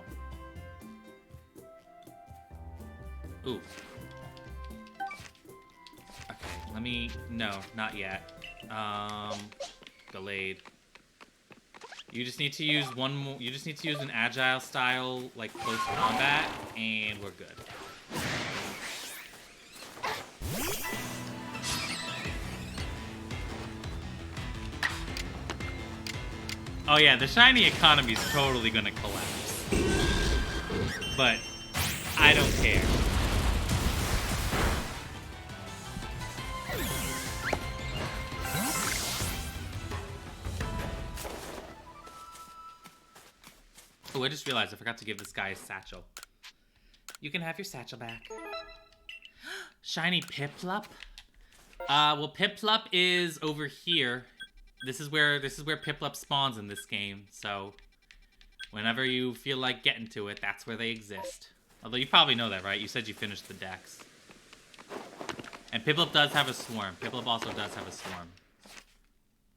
Ooh. Okay, no, not yet. Delayed. You just need to use an agile style, like, close combat, and we're good. Oh yeah, the shiny economy is totally gonna collapse. But I don't care. Oh, I just realized I forgot to give this guy a satchel. You can have your satchel back. Shiny Piplup? Well, Piplup is over here. This is where Piplup spawns in this game, so whenever you feel like getting to it, that's where they exist. Although you probably know that, right? You said you finished the Dex. And Piplup does have a swarm. Piplup also does have a swarm.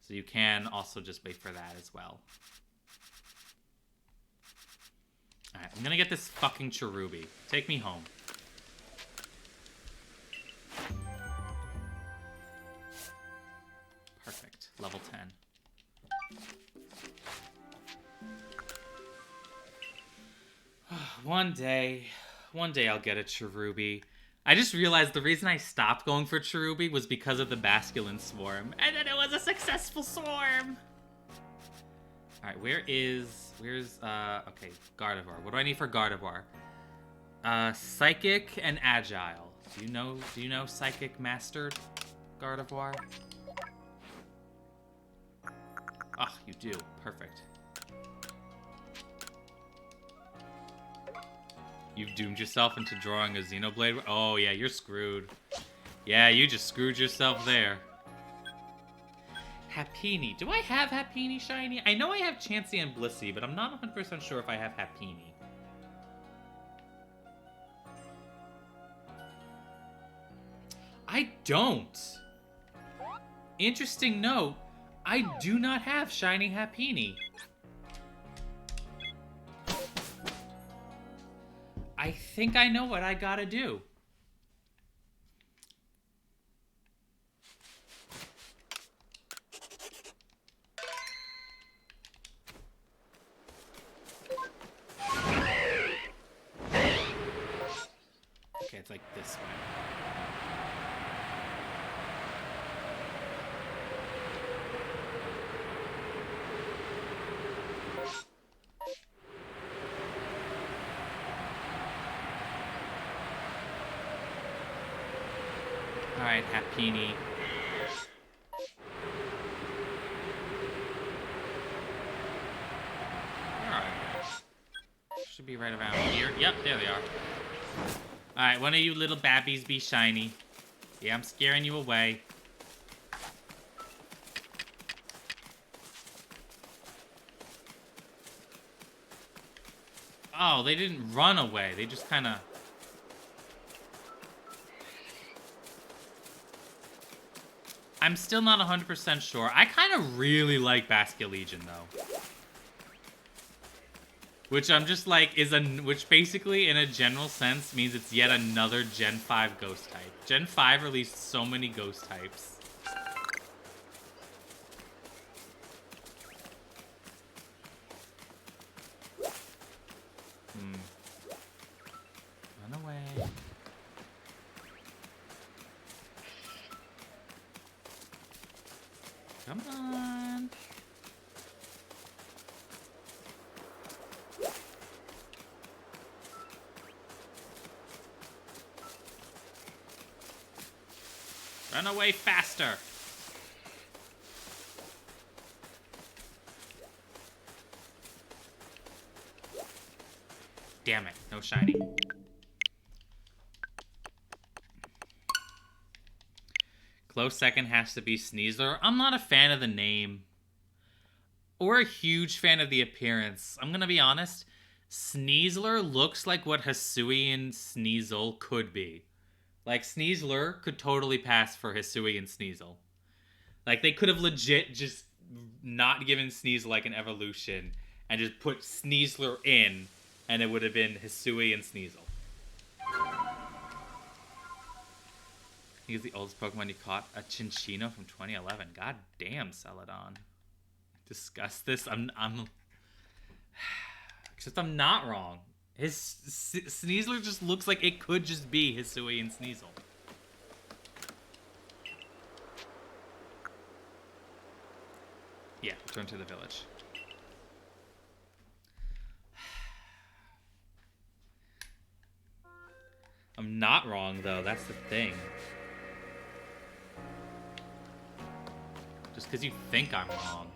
So you can also just wait for that as well. Alright, I'm gonna get this fucking Cherubi. Take me home. Perfect. Level 10. One day I'll get a Cherubi. I just realized the reason I stopped going for Cherubi was because of the Basculin Swarm. And then it was a successful swarm! Alright, where's, okay, Gardevoir. What do I need for Gardevoir? Psychic and Agile. Do you know Psychic Mastered Gardevoir? Oh, you do. Perfect. You've doomed yourself into drawing a Xenoblade? Oh, yeah, you're screwed. Yeah, you just screwed yourself there. Happiny. Do I have Happiny shiny? I know I have Chansey and Blissey, but I'm not 100% sure if I have Happiny. I don't. Interesting note, I do not have shiny Happiny. I think I know what I gotta do. Okay, it's like this way. Alright, Happiny. Alright. Should be right around here. Yep, there they are. Alright, one of you little babbies be shiny. Yeah, I'm scaring you away. Oh, they didn't run away. They just kind of... I'm still not 100% sure. I kind of really like Basculegion, though. Which I'm just like, which basically, in a general sense, means it's yet another Gen 5 ghost type. Gen 5 released so many ghost types. Run away. Come on. Run away faster. Damn it, no shiny. Close second has to be Sneasler. I'm not a fan of the name. Or a huge fan of the appearance. I'm gonna be honest. Sneasler looks like what Hisuian Sneasel could be. Like, Sneasler could totally pass for Hisuian Sneasel. Like, they could have legit just not given Sneasel, like, an evolution and just put Sneasler in, and it would have been Hisuian Sneasel. He's the oldest Pokemon you caught. A Chinchino from 2011. God damn, Celadon. Discuss this. Except I'm not wrong. His Sneasler just looks like it could just be Hisuian Sneasel. Yeah, return to the village. I'm not wrong, though. That's the thing. Just because you think I'm wrong.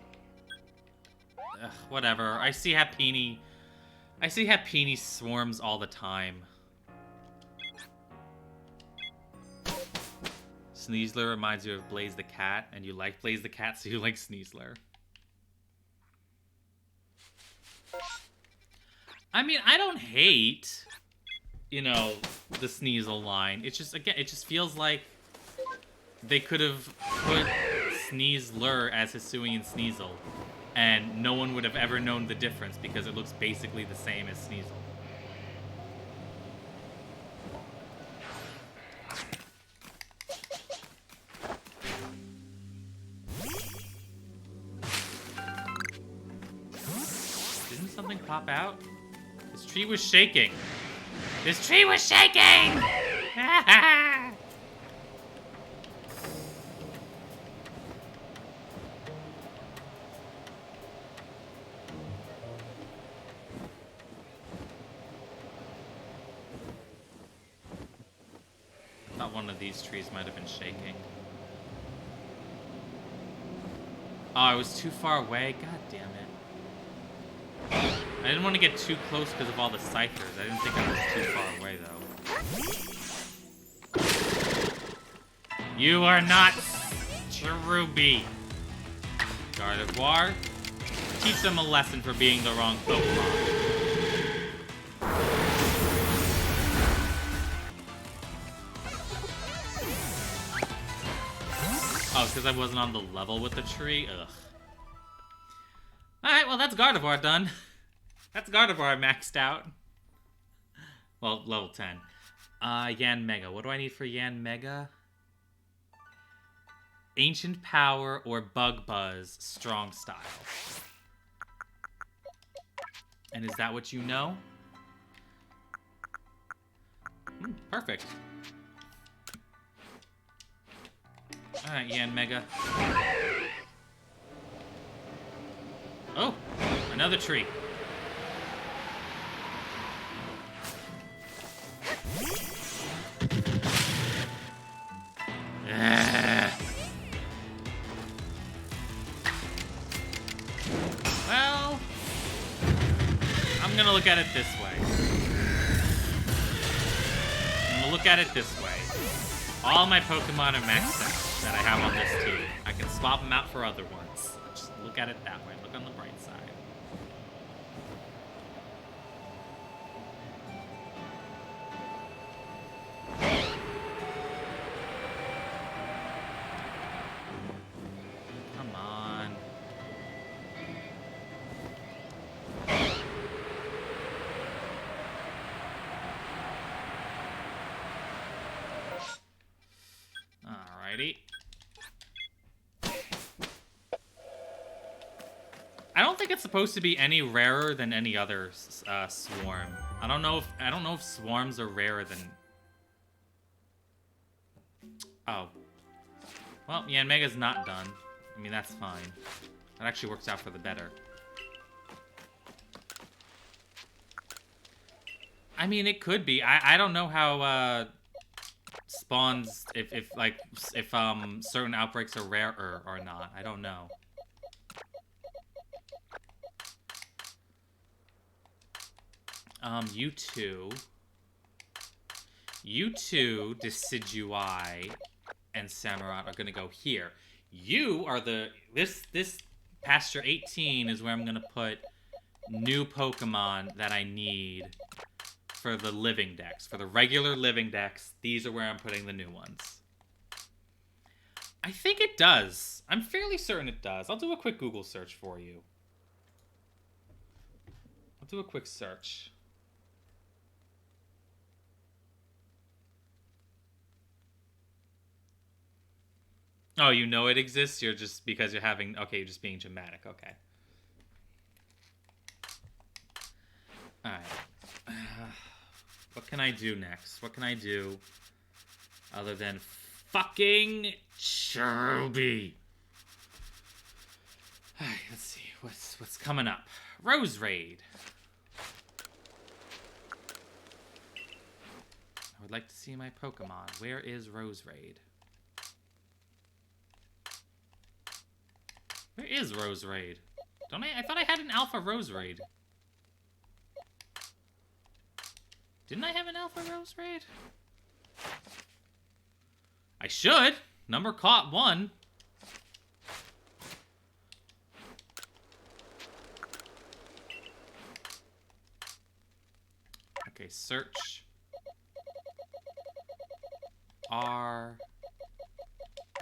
Ugh, whatever. I see Happiny swarms all the time. Sneasler reminds you of Blaze the Cat, and you like Blaze the Cat, so you like Sneasler. I mean, I don't hate, you know, the Sneasel line. It's just, again, it just feels like they could have put Sneaselure as Hisuian Sneasel, and no one would have ever known the difference because it looks basically the same as Sneasel. Didn't something pop out? This tree was shaking. This tree was shaking! Thought one of these trees might have been shaking. Oh, I was too far away? God damn it. I didn't want to get too close because of all the ciphers. I didn't think I was too far away, though. You are not Cherubi. Gardevoir. Teach them a lesson for being the wrong Pokemon. Oh, because I wasn't on the level with the tree? Ugh. Alright, well, that's Gardevoir done. That's Gardevoir maxed out. Well, level 10. Yan Mega. What do I need for Yan Mega? Ancient Power or Bug Buzz Strong Style. And is that what you know? Perfect. Alright, Yan Mega. Oh, another tree. Well, I'm gonna look at it this way. I'm gonna look at it this way. All my Pokemon are maxed out that I have on this team. I can swap them out for other ones. Just look at it that way. Look on the bright side. Come on. Alrighty. I don't think it's supposed to be any rarer than any other swarm. I don't know if swarms are rarer than. Oh. Well, yeah, Mega's not done. I mean, that's fine. That actually works out for the better. I mean, it could be. I don't know how spawns if certain outbreaks are rare or not. I don't know. You two, Decidueye, and Samurott are gonna go here. You are this pasture 18 is where I'm gonna put new Pokemon that I need for the living dex. For the regular living dex, these are where I'm putting the new ones. I think it does. I'm fairly certain it does. I'll do a quick Google search for you. I'll do a quick search. Oh, you know it exists? You're just, because you're having, okay, you're just being dramatic, okay. Alright. What can I do next? What can I do other than fucking Cherubi? Alright, let's see. What's coming up? Rose Raid. I would like to see my Pokemon. Where is Rose Raid? Where is Rose Raid? I thought I had an Alpha Rose Raid. Didn't I have an Alpha Rose Raid? I should. Number caught 1. Okay, search. R.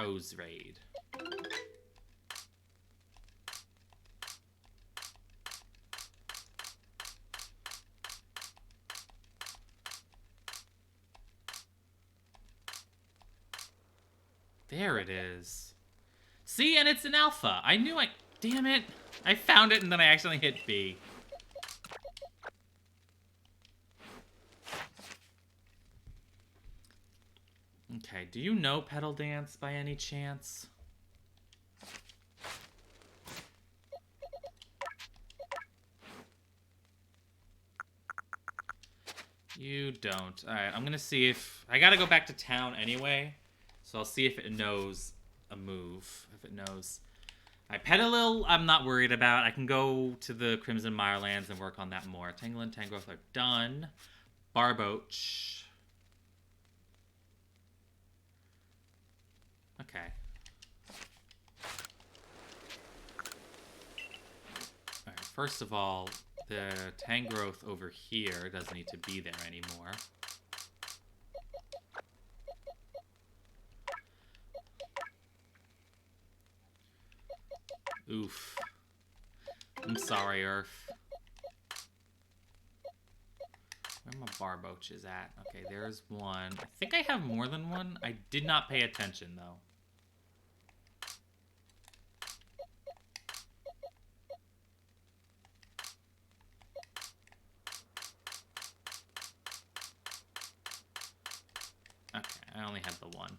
O's raid. There it is. See, and it's an alpha. I knew I... Damn it. I found it and then I accidentally hit B. Okay, do you know Pedal Dance by any chance? You don't. Alright, I'm gonna see if... I gotta go back to town anyway, so I'll see if it knows a move. If it knows... Alright, Petalil, I'm not worried about. I can go to the Crimson Mirelands and work on that more. Tangle and Tangrowth are done. Barboach. Okay. Alright, first of all, the Tangrowth over here doesn't need to be there anymore. Oof. I'm sorry, Earth. Where my Barboach is at. Okay, there's one. I think I have more than one. I did not pay attention, though. Okay, I only have the one.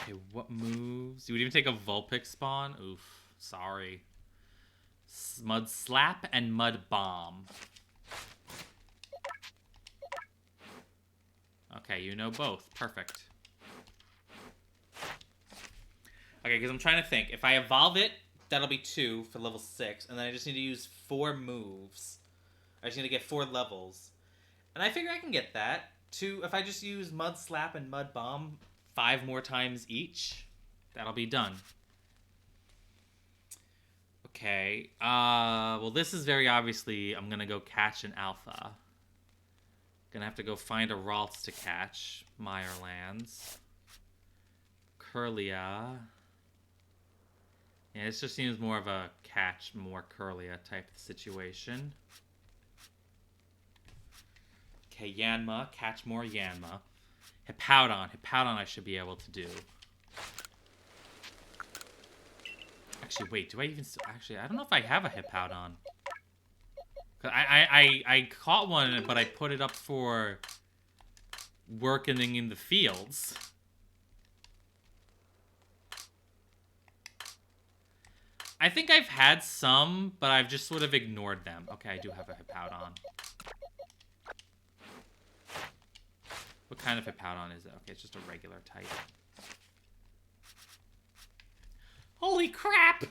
Okay, what moves? You would even take a Vulpix spawn? Oof, sorry. Mud Slap and Mud Bomb. Okay, you know both. Perfect. Okay, because I'm trying to think. If I evolve it, that'll be 2 for level 6, and then I just need to use 4 moves. I just need to get 4 levels. And I figure I can get that. If I just use Mud Slap and Mud Bomb 5 more times each, that'll be done. Okay, well this is very obviously, I'm gonna go catch an alpha. Gonna have to go find a Ralts to catch. Mirelands. Curlia. Yeah, this just seems more of a catch more Curlia type situation. Okay, Yanma, catch more Yanma. Hippowdon I should be able to do. Actually, wait, do I even still... Actually, I don't know if I have a Hippowdon. I caught one, but I put it up for working in the fields. I think I've had some, but I've just sort of ignored them. Okay, I do have a Hippowdon. What kind of Hippowdon is it? Okay, it's just a regular type. Holy crap!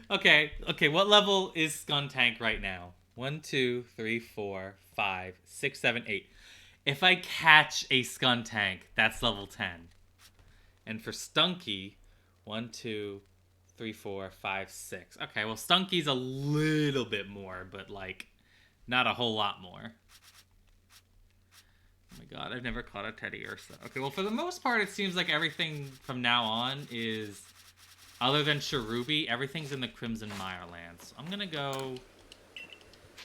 Okay, what level is Skuntank right now? 1, 2, 3, 4, 5, 6, 7, 8. If I catch a Skuntank, that's level 10. And for Stunky, 1, 2, 3, 4, 5, 6. Okay, well Stunky's a little bit more, but like, not a whole lot more. Oh my god, I've never caught a Teddy Ursa. Okay, well for the most part, it seems like everything from now on is, other than Cherubi, everything's in the Crimson Mirelands. So I'm gonna go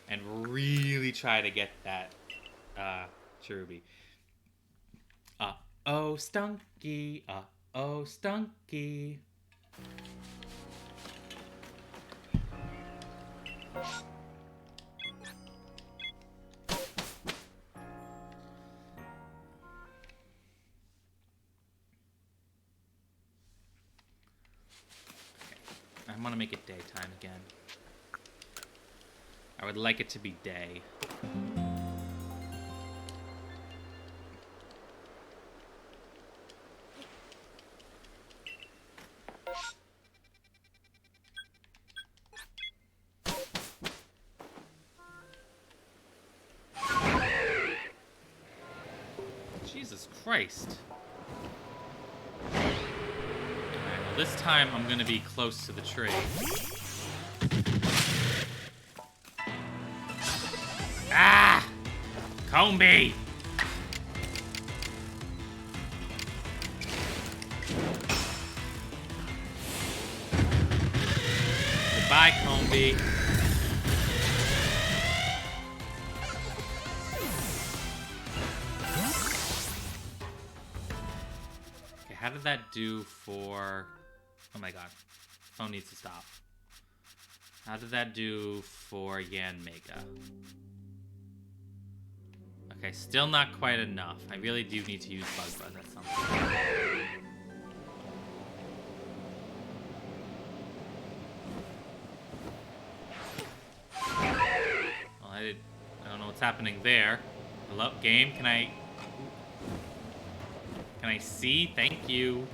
and really try to get that Cherubi. Uh-oh, Stunky. Uh-oh, Stunky. I want to make it daytime again. I would like it to be day. Jesus Christ. This time, I'm gonna be close to the tree. Ah! Combi! Cherubi. Okay, how did that do for... Oh my god. Phone needs to stop. How did that do for Yan Mega? Okay, still not quite enough. I really do need to use Bug Buzz at some point. Well, I don't know what's happening there. Hello, game? Can I see? Thank you.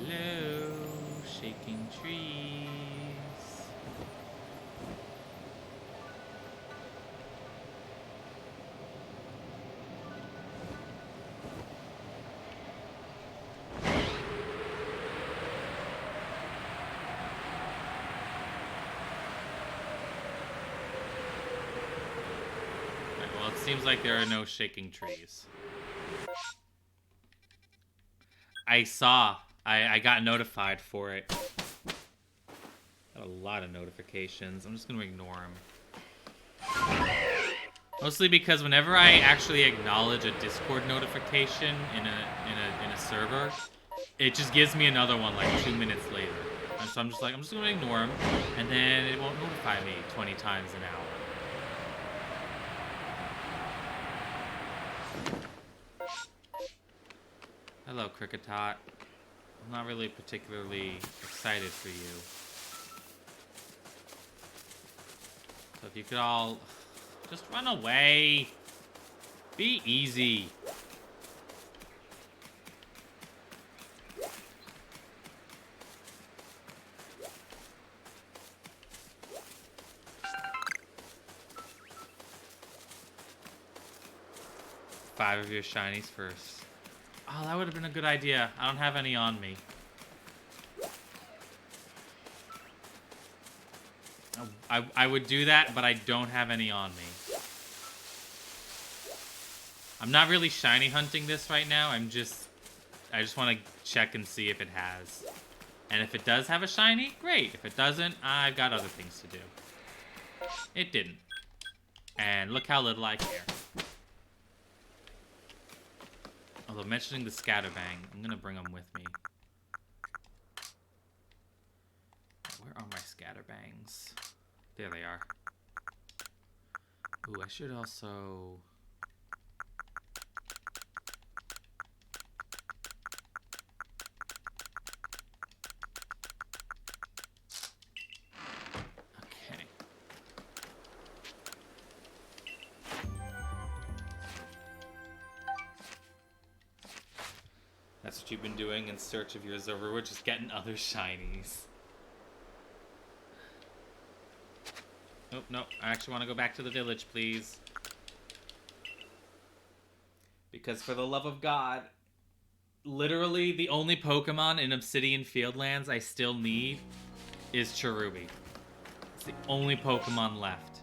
Hello, shaking trees. Right, well, it seems like there are no shaking trees. I got notified for it. Got a lot of notifications. I'm just gonna ignore them. Mostly because whenever I actually acknowledge a Discord notification in a server, it just gives me another one like 2 minutes later. And so I'm just gonna ignore them, and then it won't notify me 20 times an hour. Hello, Cricketot. I'm not really particularly excited for you. So if you could all just run away. Be easy. Five of your shinies first. Oh, that would have been a good idea. I don't have any on me. I would do that, but I don't have any on me. I'm not really shiny hunting this right now. I just want to check and see if it has. And if it does have a shiny, great. If it doesn't, I've got other things to do. It didn't. And look how little I care. Although mentioning the Scatterbang, I'm gonna bring them with me. Where are my Scatterbangs? There they are. Ooh, I should also... Okay. That's what you've been doing in search of your Zerber. We're just getting other shinies. Oh, no. I actually want to go back to the village, please. Because for the love of God, literally the only Pokemon in Obsidian Fieldlands I still need is Cherubi. It's the only Pokemon left.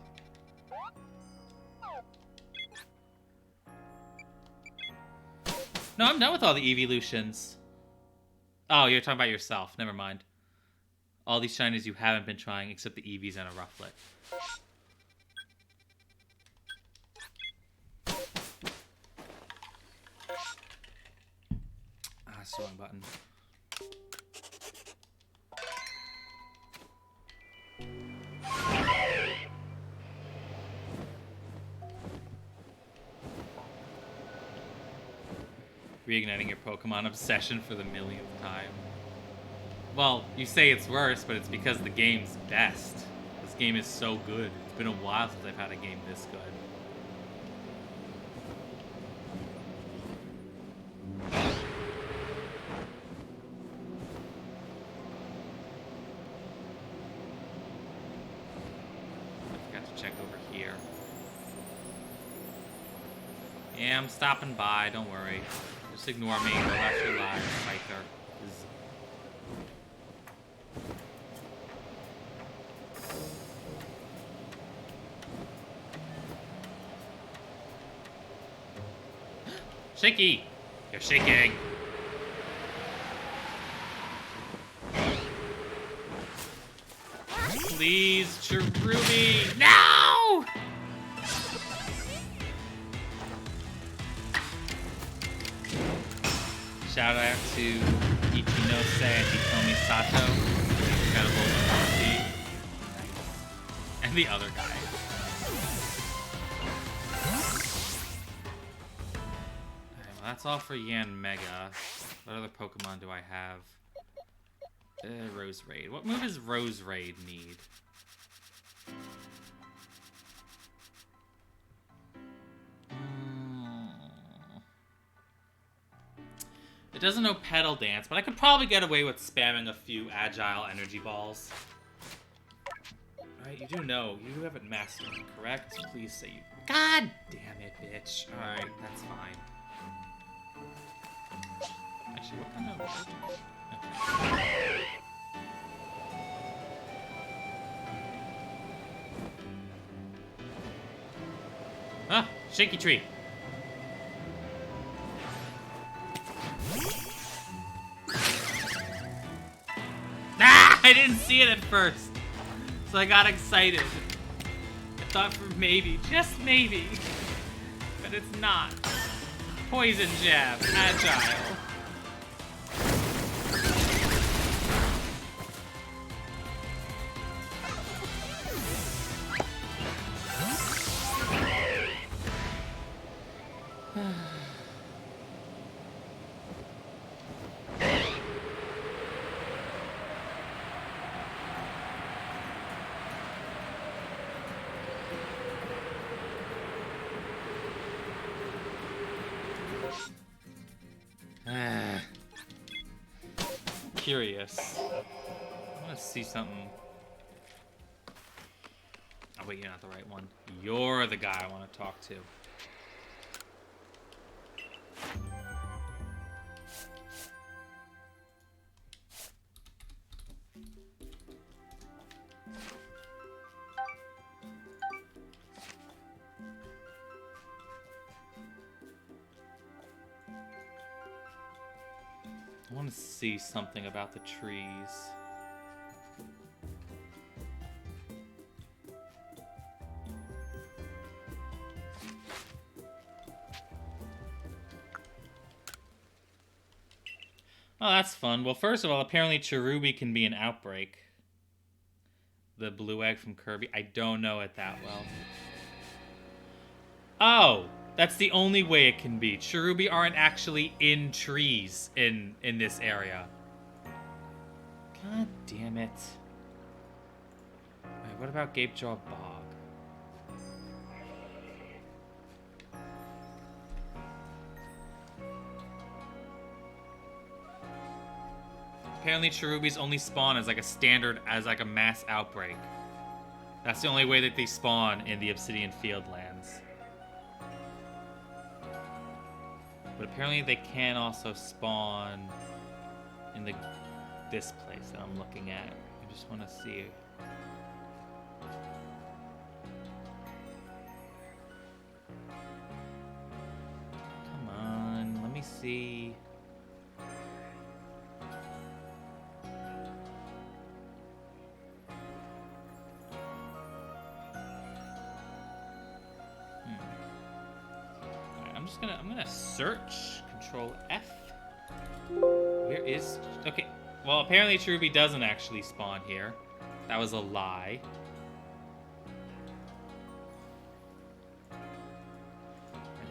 No, I'm done with all the evolutions. Oh, you're talking about yourself. Never mind. All these shinies you haven't been trying, except the Eevees and a Rufflet. Ah, it's the wrong button. Reigniting your Pokemon obsession for the millionth time. Well, you say it's worse, but it's because the game's best. This game is so good. It's been a while since I've had a game this good. I forgot to check over here. Yeah, I'm stopping by. Don't worry. Just ignore me. Go about your lives, Scyther. Shaky! You're shaking. Please, Cherubi! No! Shout out to Ichinose and Hitomi Sato, the incredible OC. Nice. And the other guy. Alright, well that's all for Yan Mega. What other Pokemon do I have? Rose Raid. What move does Rose Raid need? It doesn't know Pedal Dance, but I could probably get away with spamming a few Agile Energy Balls. Alright, you do know. You haven't mastered it, correct? Please say you... God damn it, bitch. Alright, that's fine. Actually, what kind of... Okay. Ah, Shaky Tree. Ah, I didn't see it at first, so I got excited. I thought for maybe, just maybe, but it's not. Poison Jab, Agile. Curious. I want to see something. Oh wait, you're not the right one. You're the guy I want to talk to. I want to see something about the trees. Oh, that's fun. Well, first of all, apparently Cherubi can be an outbreak. The blue egg from Kirby. I don't know it that well. Oh! That's the only way it can be. Cherubi aren't actually in trees in this area. God damn it. Alright, what about Gapejaw Bog? Apparently Cherubi's only spawn as like a standard, as like a mass outbreak. That's the only way that they spawn in the Obsidian Fieldlands. But apparently they can also spawn in this place that I'm looking at. I just want to see. Come on, let me see. I'm gonna search. Control F. Where is... Okay. Well, apparently Cherubi doesn't actually spawn here. That was a lie. Right,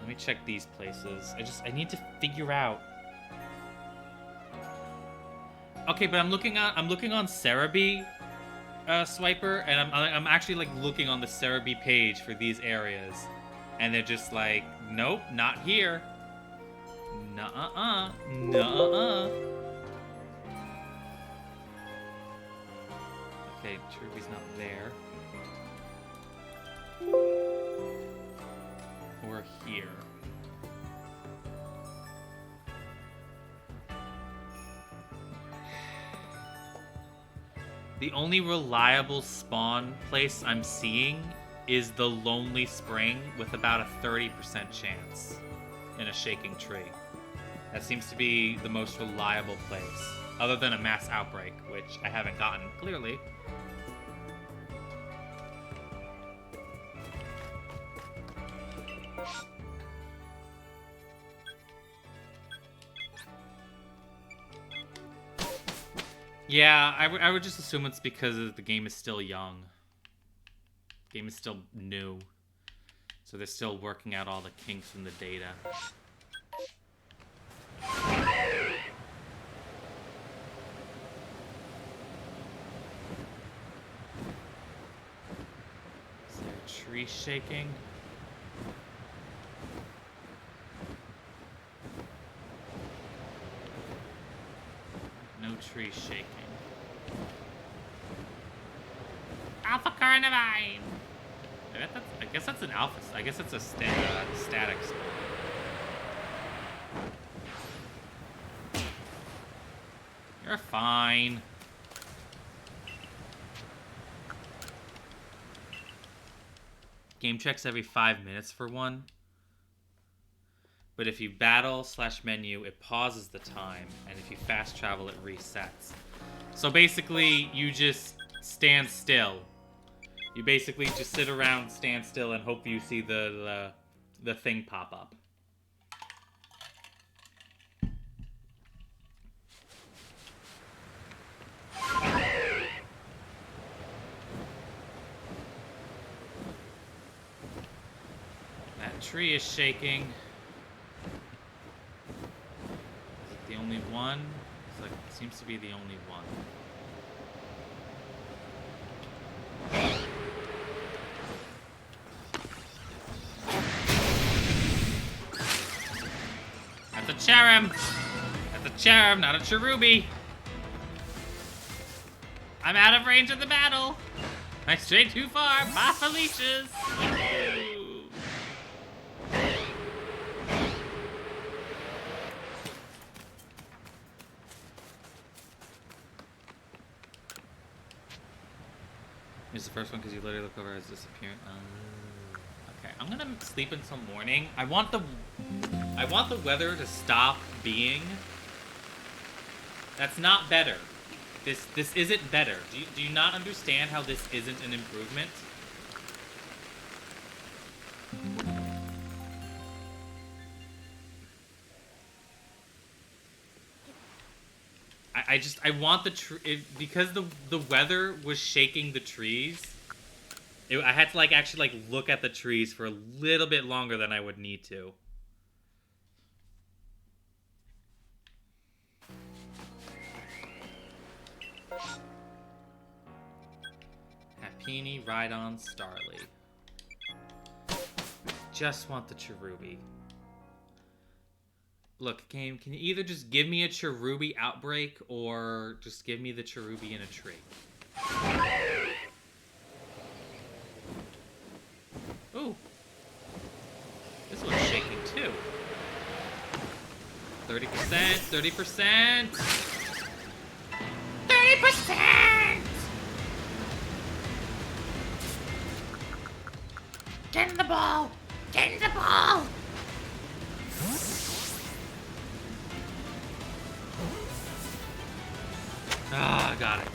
let me check these places. I need to figure out. Okay, but I'm looking on Cerebi, Swiper, and I'm actually like looking on the Cerebi page for these areas. And they're just like, nope, not here. Nuh-uh-uh. Nuh-uh-uh. Okay, Cherubi's not there. Or here. The only reliable spawn place I'm seeing is the Lonely Spring with about a 30% chance in a shaking tree. That seems to be the most reliable place, other than a mass outbreak, which I haven't gotten, clearly. Yeah, I would just assume it's because the game is still young. The game is still new. So they're still working out all the kinks in the data. Is there a tree shaking? No tree shaking. Alpha Carnivine! I guess that's an alpha. I guess it's a static spore. You're fine. Game checks every 5 minutes for one. But if you battle/menu, it pauses the time. And if you fast travel, it resets. So basically, you just stand still. You basically just sit around, stand still, and hope you see the thing pop up. That tree is shaking. Is it the only one? It seems to be the only one. That's a Cherim! That's a Cherim, not a Cherubi! I'm out of range of the battle! I strayed too far! Bye, Felicia's! Here's the first one because you literally look over as disappearing. Okay, I'm gonna sleep until morning. I want the weather to stop being. That's not better. This isn't better. Do you not understand how this isn't an improvement? I want because the weather was shaking the trees. I had to actually look at the trees for a little bit longer than I would need to. Happini, Rhydon, Starly. Just want the Cherubi. Look, game, can you either just give me a Cherubi outbreak or just give me the Cherubi in a tree? Ooh. This one's shaking too. 30%, 30%! 30%! Get in the ball! Get in the ball! Ah, got it.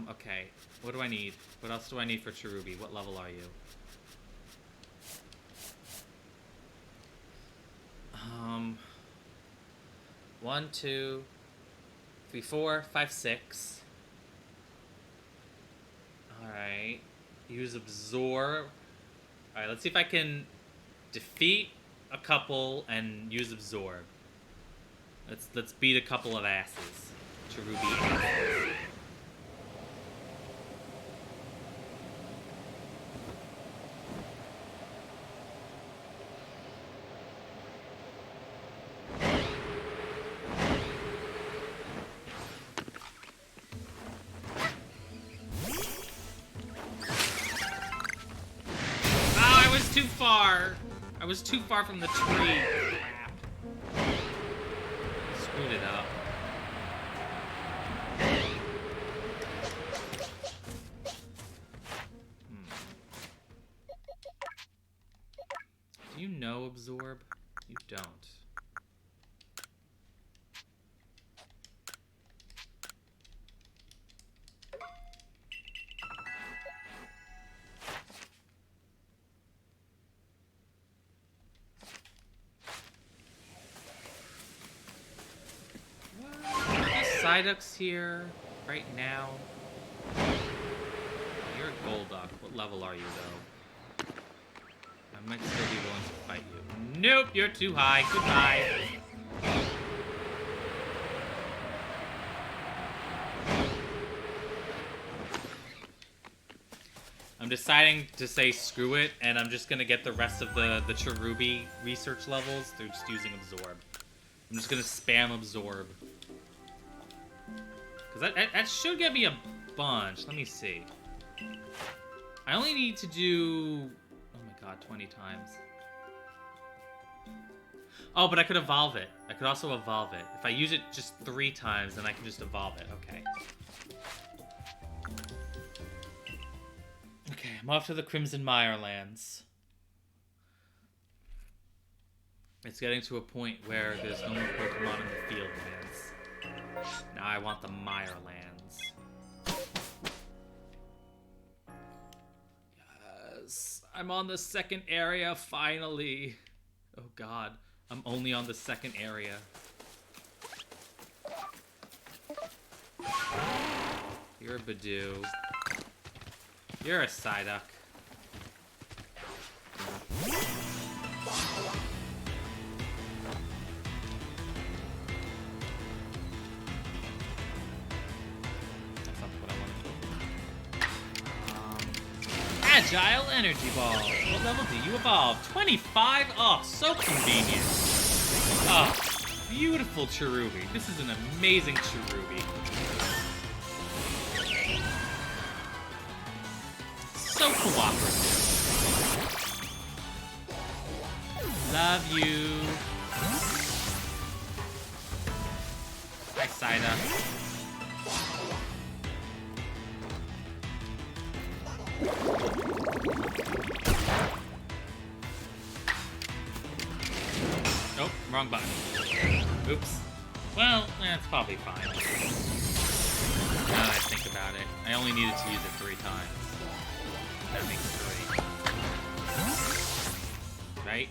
Okay. What do I need? What else do I need for Cherubi? What level are you? 1, 2, 3, 4, 5, 6. Alright. Use Absorb. Alright, let's see if I can defeat a couple and use Absorb. Let's beat a couple of asses. Cherubi asses. I was too far from the tree. Crap. Screwed it up. no absorb? You don't. Psyduck's here right now. You're a Golduck. What level are you, though? I might still be willing to fight you. Nope, you're too high. Goodbye. I'm deciding to say screw it, and I'm just gonna get the rest of the Cherubi research levels through just using Absorb. I'm just gonna spam Absorb. Because that should get me a bunch. Let me see. I only need to do... Oh my god, 20 times. Oh, but I could evolve it. I could also evolve it. If I use it just 3 times, then I can just evolve it. Okay. Okay, I'm off to the Crimson Mire lands. It's getting to a point where there's no more Pokemon in the field lands. Now I want the Mire lands. Yes, I'm on the second area finally. Oh god, I'm only on the second area. You're a Badoo. You're a Psyduck. Agile Energy Ball. What level do you evolve? 25? Oh, so convenient. Oh, beautiful Cherubi. This is an amazing Cherubi. So cooperative. Love you. Hi, Psyduck. Oh, wrong button. Oops. Well, that's probably fine. Now that I think about it, I only needed to use it 3 times. That makes 3. Right?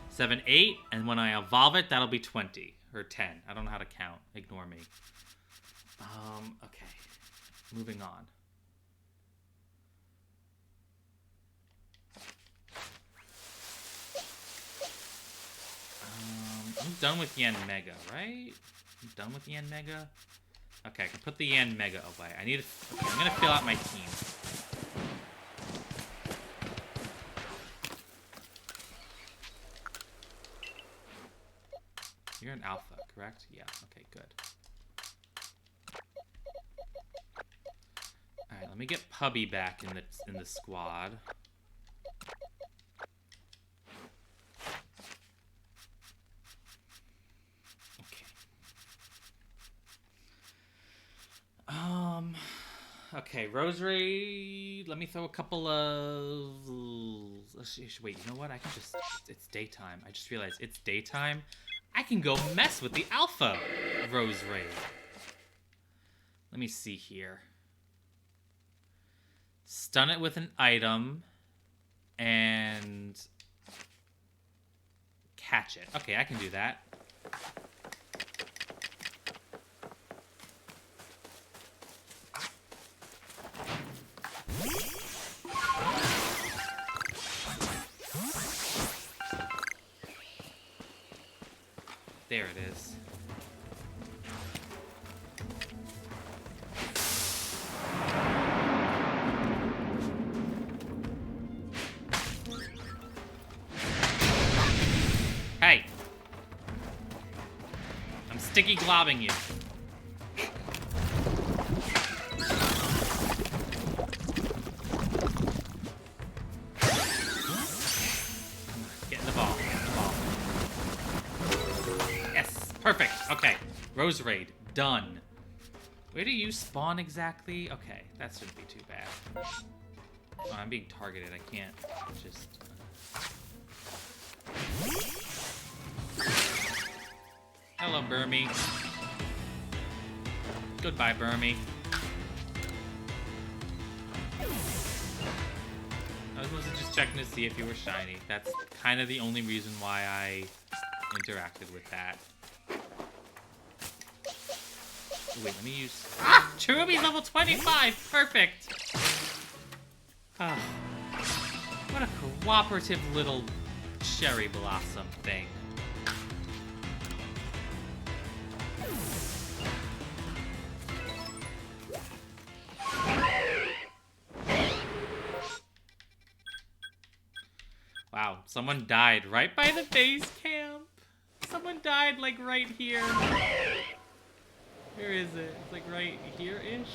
7, 8, and when I evolve it, that'll be 20. Or 10. I don't know how to count. Ignore me. Okay. Moving on. I'm done with Yen Mega, right? I'm done with Yen Mega? Okay, I can put the Yen Mega away. I need to... Okay, I'm gonna fill out my team. You're an alpha, correct? Yeah, okay, good. Alright, let me get Pubby back in the squad. Okay, Rosary, let me throw a couple of... Wait, you know what? I can just... It's daytime. I just realized it's daytime. I can go mess with the Alpha Rosary. Let me see here. Stun it with an item. And... catch it. Okay, I can do that. There it is. Hey! I'm sticky globbing you. Get in the ball. Perfect. Okay. Rose Raid. Done. Where do you spawn exactly? Okay. That shouldn't be too bad. Oh, I'm being targeted. I can't just... Hello, Burmy. Goodbye, Burmy. I was mostly just checking to see if you were shiny. That's kind of the only reason why I interacted with that. Wait, let me use... Ah! Cherubi's level 25! Perfect! Ah. What a cooperative little cherry blossom thing. Wow, someone died right by the base camp. Someone died, like, right here. Where is it? It's like right here-ish?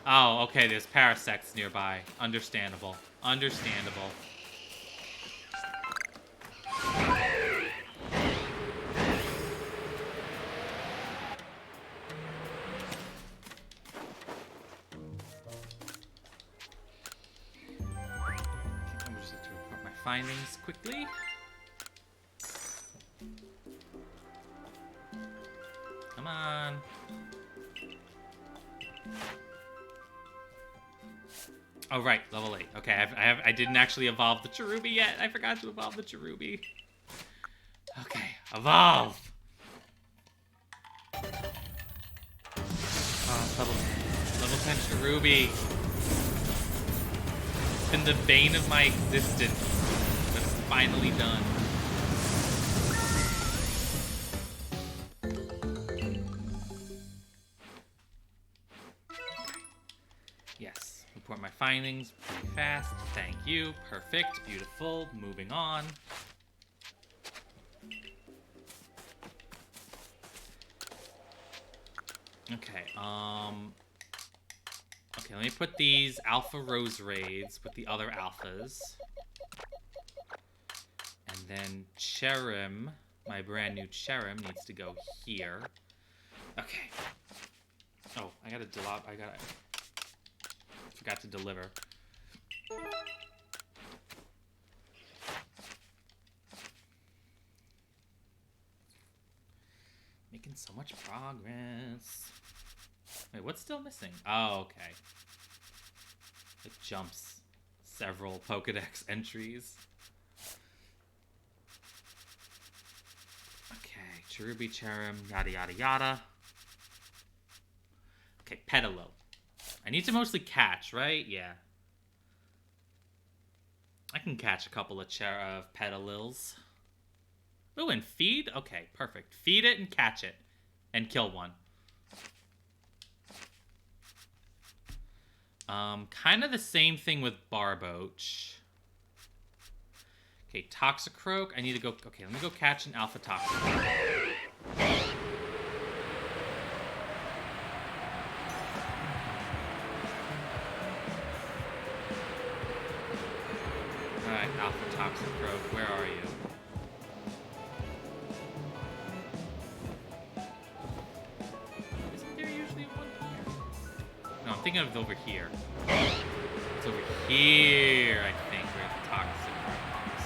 Oh, okay, there's parasects nearby. Understandable. Understandable. I'm just going to report my findings quickly. Come on. Oh, right, level 8. Okay, I didn't actually evolve the Cherubi yet. I forgot to evolve the Cherubi. Okay, evolve! Oh, level 10 Cherubi. It's been the bane of my existence, but it's finally done. Yes, report my findings pretty fast. Thank you. Perfect. Beautiful. Moving on. Okay, okay, let me put these Alpha Rose Raids with the other Alphas. And then Cherim, my brand new Cherim, needs to go here. Okay. Oh, forgot to deliver. Making so much progress. Wait, what's still missing? Oh, okay. It jumps several Pokedex entries. Okay, Cherubi, Cherim, yada yada yada. Okay, Petalil. I need to mostly catch, right? Yeah. I can catch a couple of Petalils. Ooh, and feed? Okay, perfect. Feed it and catch it. And kill one. Kind of the same thing with Barboach. Okay, Toxicroak. I need to go... Okay, let me go catch an Alpha Toxicroak. Alright, Alpha Toxicroak, where are you? Isn't there usually one here? No, I'm thinking of over here. It's over here, I think, where the Toxicroak is.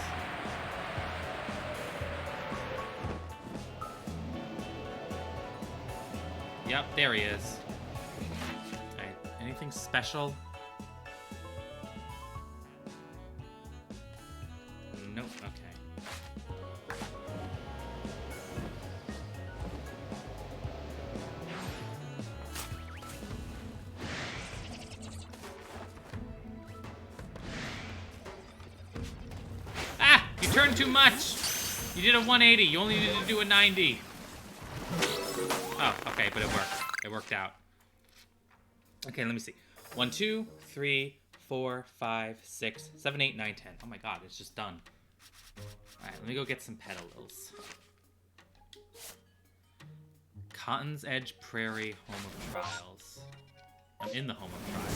Yep, there he is. Alright, anything special? Nope, okay. Ah! You turned too much! You did a 180, you only needed to do a 90. Oh, okay, but it worked. It worked out. Okay, let me see. 1, 2, 3, 4, 5, 6, 7, 8, 9, 10. Oh my god, it's just done. Alright, let me go get some Petalils. Cotton's Edge Prairie, Home of Trials. I'm in the Home of Trials.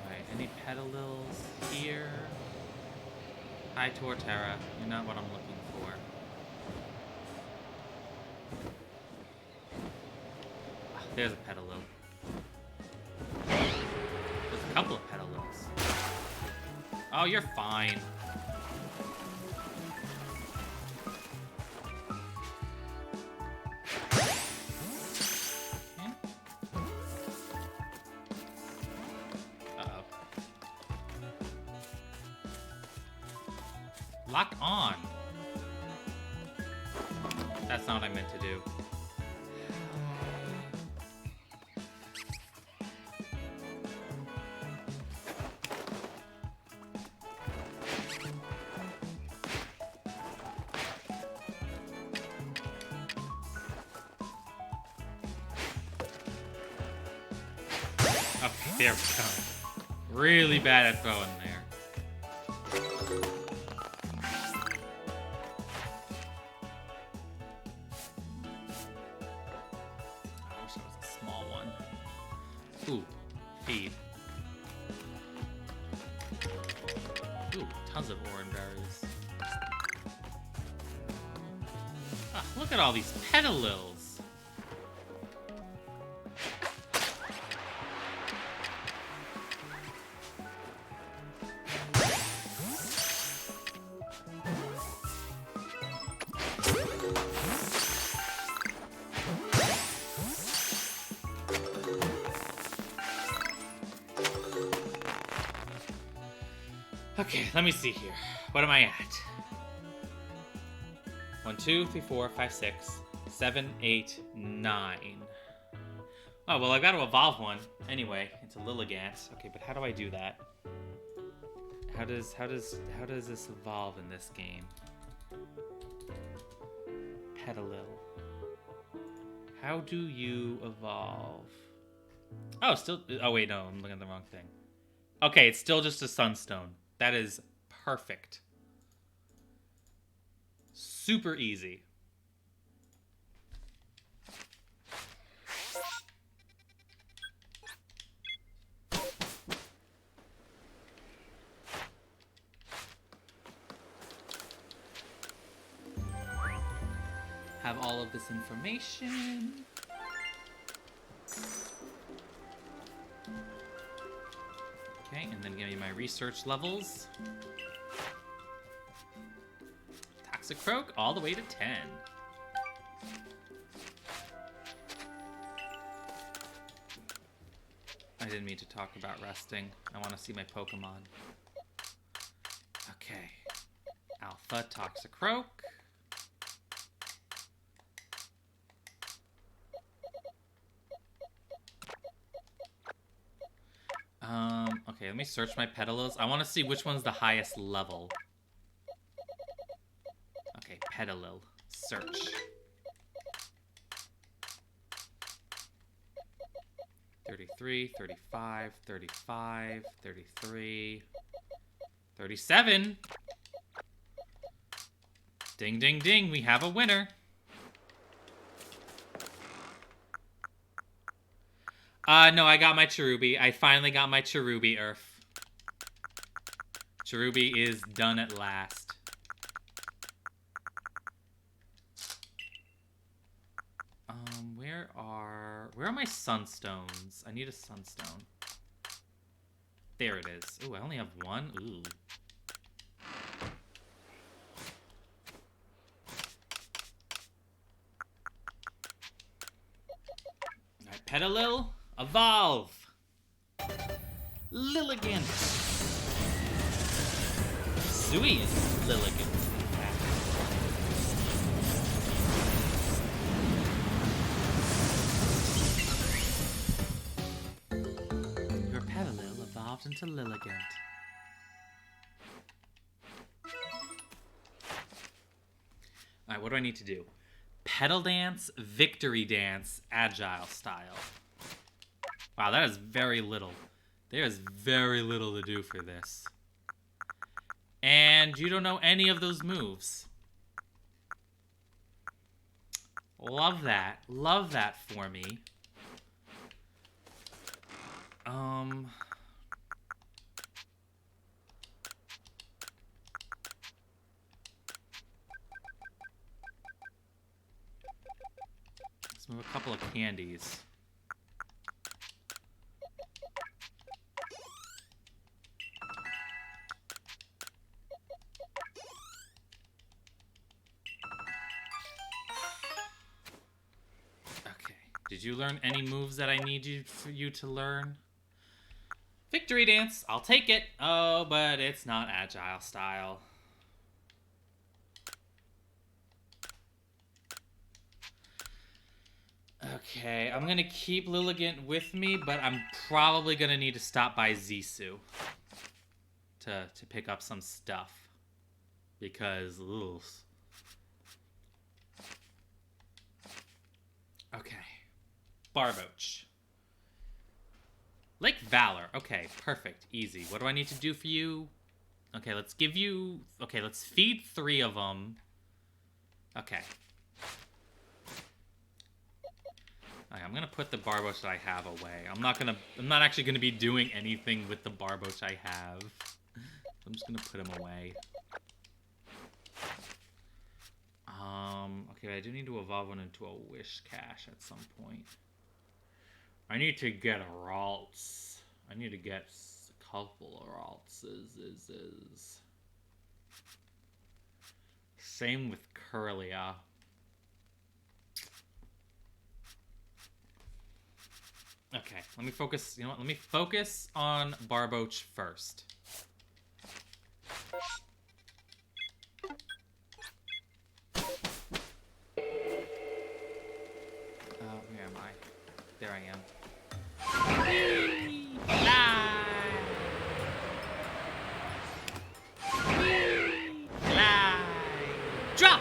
Alright, any Petalils here? Hi, Torterra. You're not what I'm looking for. Ah, there's a Petalil. Oh, you're fine. Lock on. That's not what I meant to do. Okay, there we go. Really bad at throwing there. Ooh, feed. Ooh, tons of orange berries. Ah, look at all these petalils. Okay, let me see here. What am I at? 1, 2, 3, 4, 5, 6, 7, 8, 9. Oh, well, I've got to evolve one. Anyway, it's a Lilligant. Okay, but how do I do that? How does this evolve in this game? Petalil. How do you evolve? Oh, still... Oh, wait, no. I'm looking at the wrong thing. Okay, it's still just a Sunstone. That is perfect. Super easy. Have all of this information. Okay, and then give me my research levels. Toxicroak all the way to 10. I didn't mean to talk about resting. I want to see my Pokemon. Okay. Alpha Toxicroak. Okay, let me search my Petalils. I want to see which one's the highest level. Okay, Petalil. Search. 33, 35, 35, 33, 37. Ding, ding, ding. We have a winner. No, I got my Cherubi. I finally got my Cherubi, Earth. Cherubi is done at last. Where are my Sunstones? I need a Sunstone. There it is. Ooh, I only have one? Ooh. Alright, Petalil. Evolve! Lilligant! Sui is Lilligant. Your Petalil evolved into Lilligant. Alright, what do I need to do? Petal Dance, Victory Dance, Agile Style. Wow, that is very little. There is very little to do for this. And you don't know any of those moves. Love that. Love that for me. Let's move a couple of candies. Did you learn any moves that I need for you to learn? Victory dance. I'll take it. Oh, but it's not agile style. Okay, I'm gonna keep Lilligant with me, but I'm probably gonna need to stop by Zisu to pick up some stuff. Because, ugh. Okay. Barboach. Lake Valor. Okay, perfect. Easy. What do I need to do for you? Okay, let's give you... Okay, let's feed 3 of them. Okay. Okay, I'm gonna put the Barboach that I have away. I'm not actually gonna be doing anything with the Barboach I have. I'm just gonna put him away. Okay, I do need to evolve one into a Wish Cache at some point. I need to get a Ralts. I need to get a couple of Raltses. Same with Curlia. Okay, let me focus. You know what? Let me focus on Barboach first. Where am I? There I am. Fly! Drop!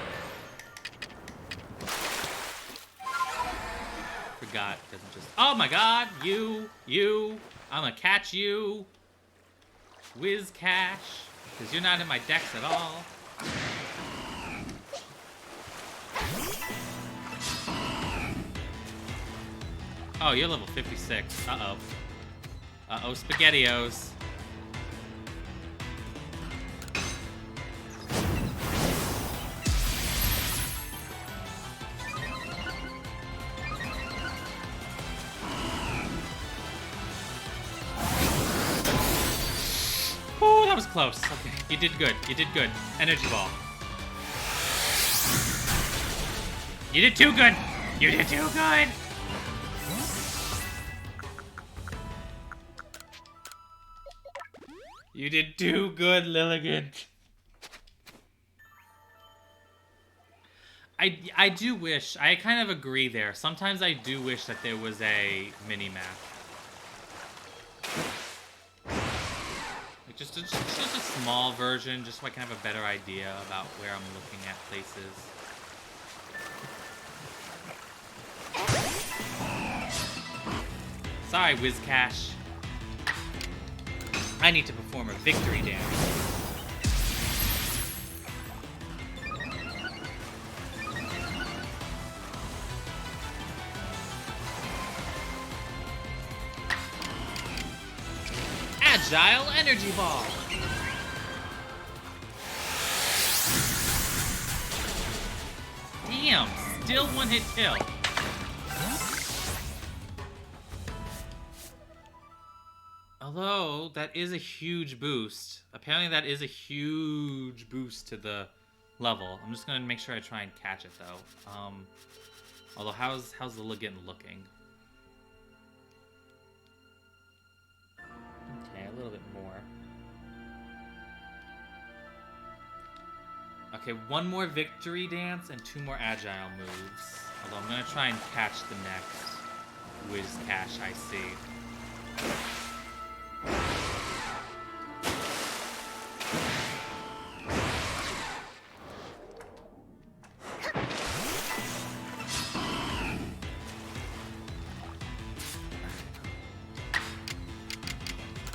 Forgot. Doesn't just. Oh my god! You! I'm gonna catch you! Whiz Cash! Because you're not in my decks at all. Oh, you're level 56. Uh-oh. Uh-oh, SpaghettiOs. Oh, that was close. Okay, you did good. You did good. Energy ball. You did too good. You did too good. You did too good, Lilligant. I do wish, I kind of agree there. Sometimes I do wish that there was a mini-map. Like just a small version, just so I can have a better idea about where I'm looking at places. Sorry, Wizcash. I need to perform a victory dance. Agile Energy Ball. Damn, still one-hit kill. Although, that is a huge boost. Apparently that is a huge boost to the level. I'm just gonna make sure I try and catch it, though. Although, how's the Lilligant looking? Okay, a little bit more. Okay, one more victory dance and 2 more agile moves. Although I'm gonna try and catch the next Wizcash I see.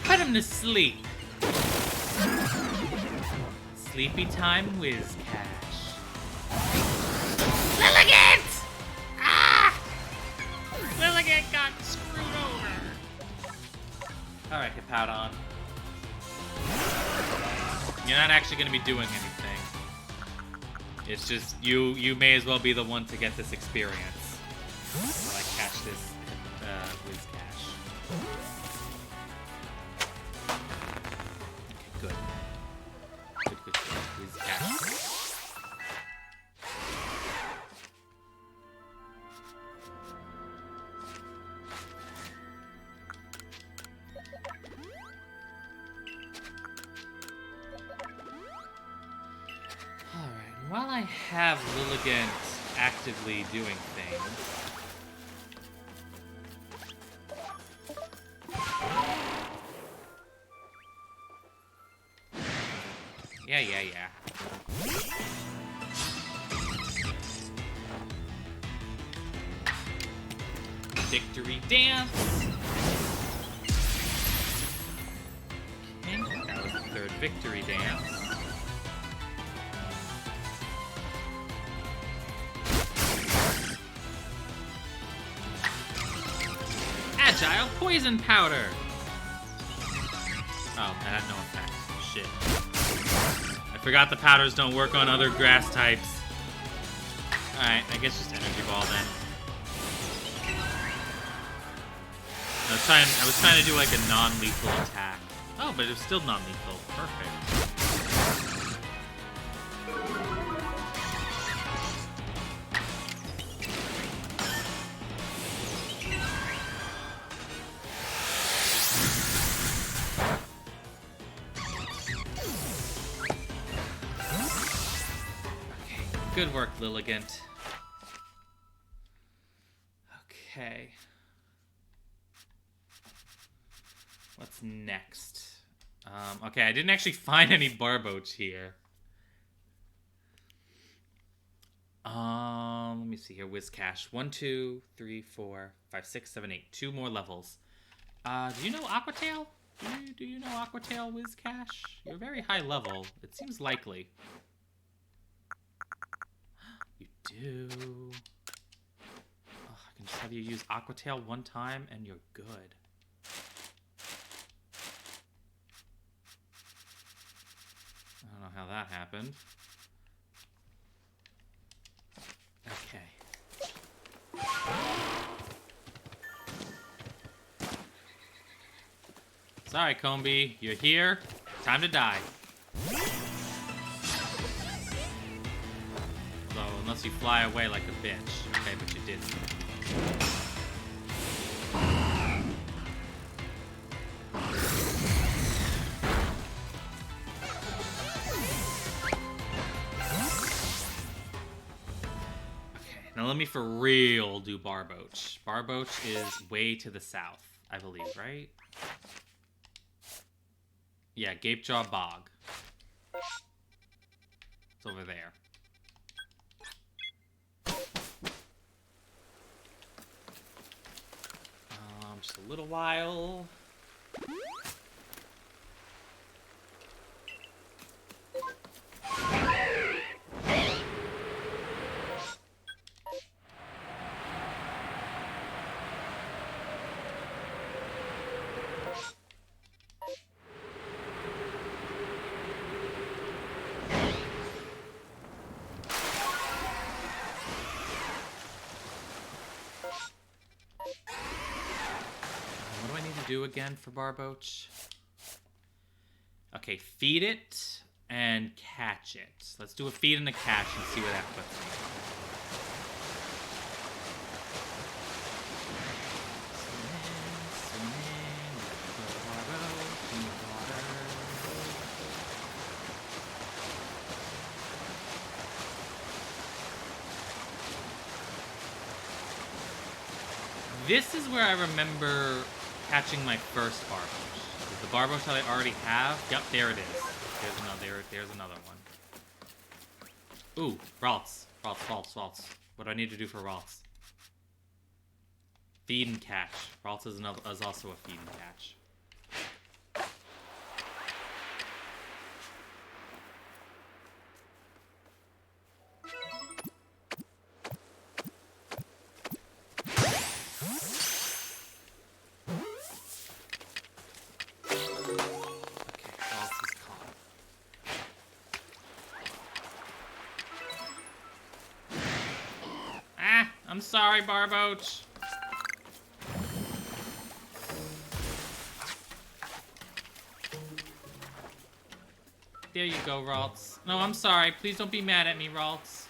Put him to sleep. Sleepy time, Wizcash. Lilligant! Ah! Lilligant got screwed over. Alright, Hippowdon. You're not actually going to be doing anything. It's just, you may as well be the one to get this experience. While I catch this Wizcash. Okay, good. Good. Wizcash. While I have Lilligant actively doing things... Yeah. Victory dance! Okay, that was the third victory dance. Agile poison powder! Oh, that had no effect. Shit. I forgot the powders don't work on other grass types. Alright, I guess just energy ball then. I was trying to do like a non-lethal attack. Oh, but it was still non-lethal. Perfect. Good work, Lilligant. Okay. What's next? Okay, I didn't actually find any Barboach here. Let me see here. Wizcash. 1, 2, 3, 4, 5, 6, 7, 8. 2 more levels. Do you know Aquatail? Do you know Aquatail, Wizcash? You're very high level. It seems likely. You do. Oh, I can just have you use Aquatail one time and you're good. I don't know how that happened. Okay. Sorry, Combi. You're here. Time to die. So, unless you fly away like a bitch. Okay, but you didn't. Now let me for real do Barboach. Barboach is way to the south, I believe, right? Yeah, Gapejaw Bog. It's over there. Just a little while. Do again for Barboach. Okay, feed it and catch it. Let's do a feed and a catch and see where that puts me. This is where I remember catching my first Barboach. Is the Barboach that I already have? Yep, there it is. There's another one. Ooh, Ralts. Ralts. What do I need to do for Ralts? Feed and catch. Ralts is also a feed and catch. I'm sorry, Barboach. There you go, Ralts. No, I'm sorry. Please don't be mad at me, Ralts.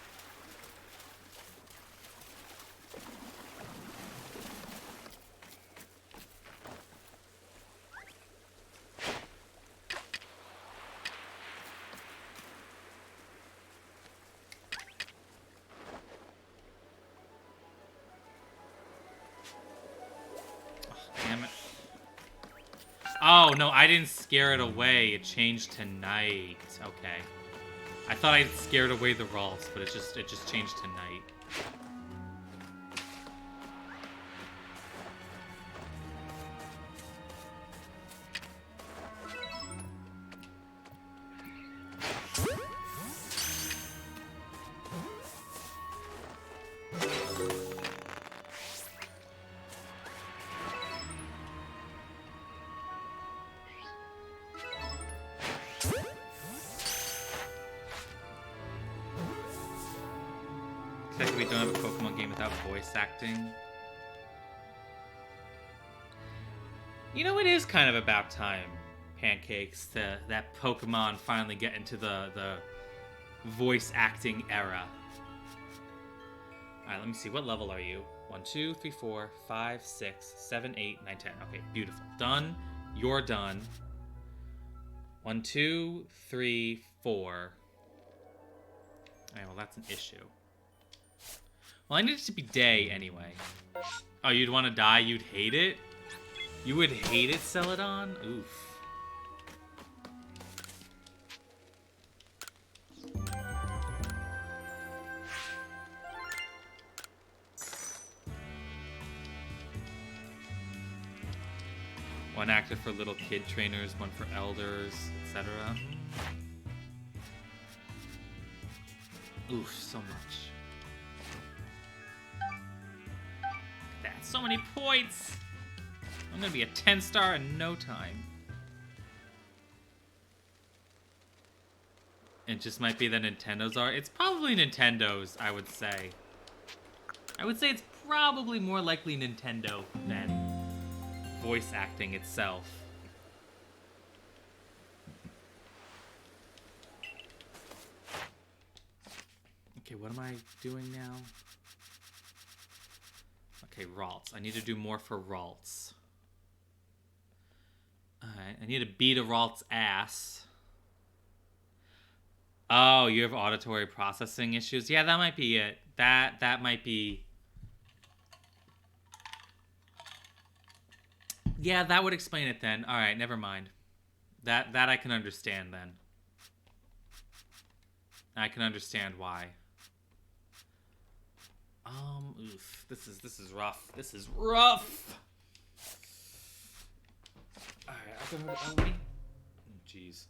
Oh, no, I didn't scare it away. It changed to night. Okay. I thought I scared away the Ralts, but it just changed to night. We don't have a Pokemon game without voice acting. You know, it is kind of about time, Pancakes, that Pokemon finally get into the voice acting era. Alright, let me see. What level are you? 1, 2, 3, 4, 5, 6, 7, 8, 9, 10. Okay, beautiful. Done. You're done. 1, 2, 3, 4. Alright, well, that's an issue. Well, I need it to be day anyway. Oh, you'd want to die? You'd hate it? You would hate it, Celadon? Oof. One active for little kid trainers, one for elders, etc. Oof, so much. So many points! I'm gonna be a 10-star in no time. It just might be that Nintendo's are. It's probably Nintendo's, I would say. I would say it's probably more likely Nintendo than voice acting itself. Okay, what am I doing now? Okay, Ralts. I need to do more for Ralts. Alright, I need to beat a Ralt's ass. Oh, you have auditory processing issues? Yeah, that might be it. That might be... Yeah, that would explain it then. Alright, never mind. That I can understand then. I can understand why. Oof. This is rough. This is rough. Alright, I'll go to Ellie. Jeez.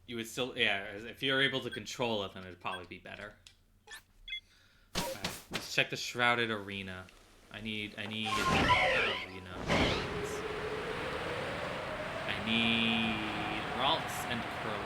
You would still, yeah, if you're able to control it, then it'd probably be better. Alright, let's check the Shrouded Arena. I need arena. I need Ralts and Curly.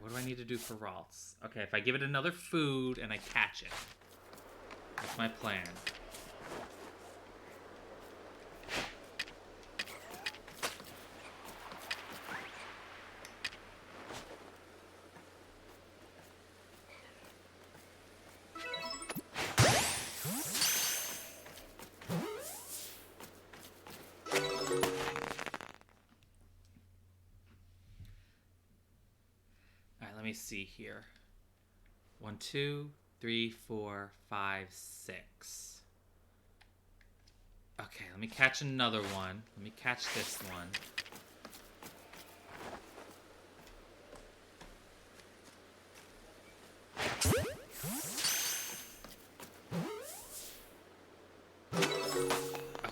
What do I need to do for Ralts? Okay, if I give it another food and I catch it. That's my plan. Let me see here. 1, 2, 3, 4, 5, 6. Okay, let me catch another one. Let me catch this one.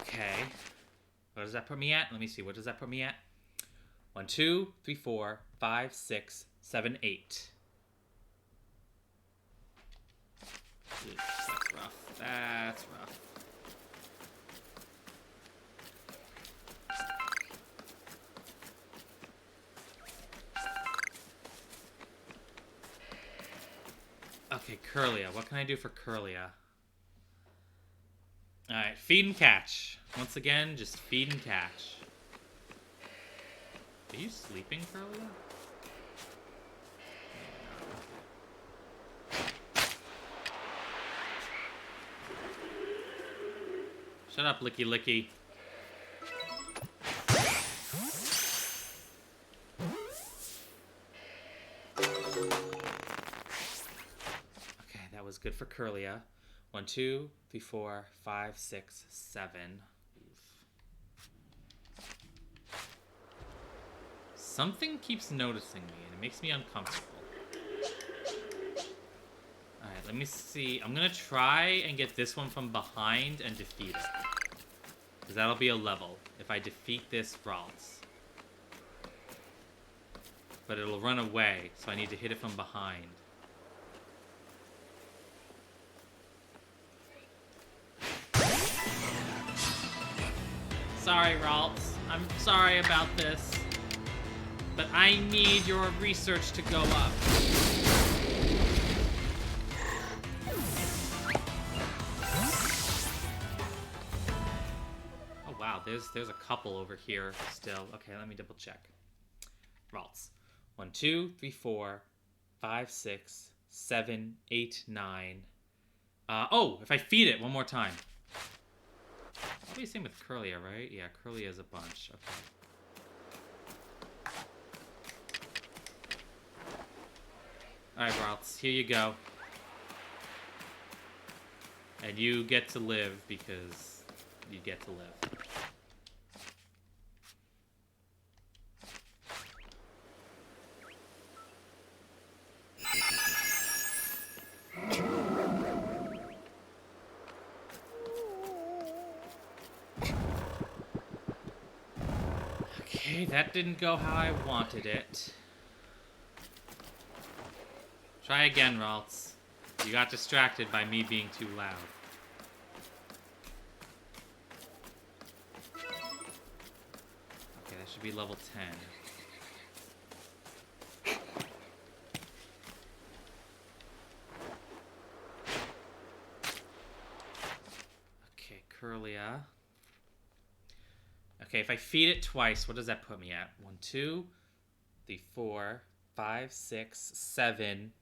Okay. What does that put me at? Let me see. What does that put me at? 1, 2, 3, 4, 5, 6, 7, 8. Oops, that's rough. That's rough. Okay, Curlia. What can I do for Curlia? Alright, feed and catch. Once again, just feed and catch. Are you sleeping, Curlia? Shut up, Licky Licky. Okay, that was good for Curlia. 1, 2, 3, 4, 5, 6, 7. Something keeps noticing me, and it makes me uncomfortable. Alright, let me see. I'm gonna try and get this one from behind and defeat it. Because that'll be a level, if I defeat this Ralts. But it'll run away, so I need to hit it from behind. Sorry, Ralts. I'm sorry about this. But I need your research to go up. Oh wow, there's a couple over here still. Okay, let me double check. Ralts. 1, 2, 3, 4, 5, 6, 7, 8, 9. Oh, if I feed it one more time. Probably the same with Curlia, right? Yeah, Curlia is a bunch. Okay. Alright, Ralts, here you go. And you get to live because you get to live. Okay, that didn't go how I wanted it. Try again, Ralts. You got distracted by me being too loud. Okay, that should be level 10. Okay, Curlia. Okay, if I feed it twice, what does that put me at? 1, 2, 3, 4, 5, 6, 7,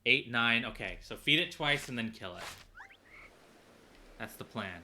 8, 9. Okay, so feed it twice and then kill it. That's the plan.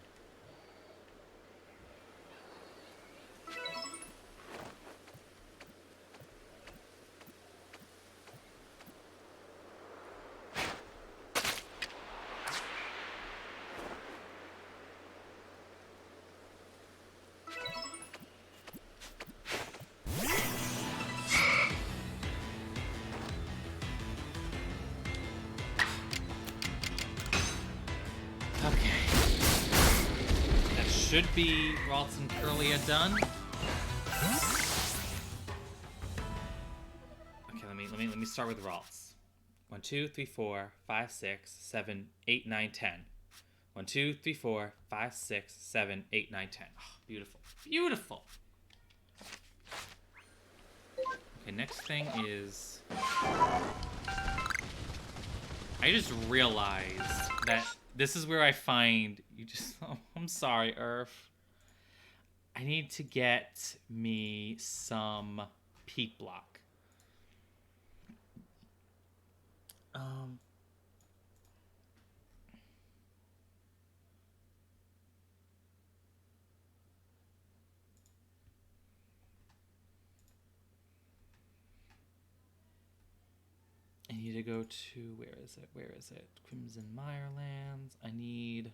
Should be Ralts and Curlia done. Okay, let me start with Ralts. 1, 2, 3, 4, 5, 6, 7, 8, 9, 10. 1, 2, 3, 4, 5, 6, 7, 8, 9, 10. Oh, beautiful. Beautiful. Okay, next thing is I just realized that this is where I find you just... Oh, I'm sorry, Earth. I need to get me some peak block. I need to go to, where is it? Crimson Mirelands. I need...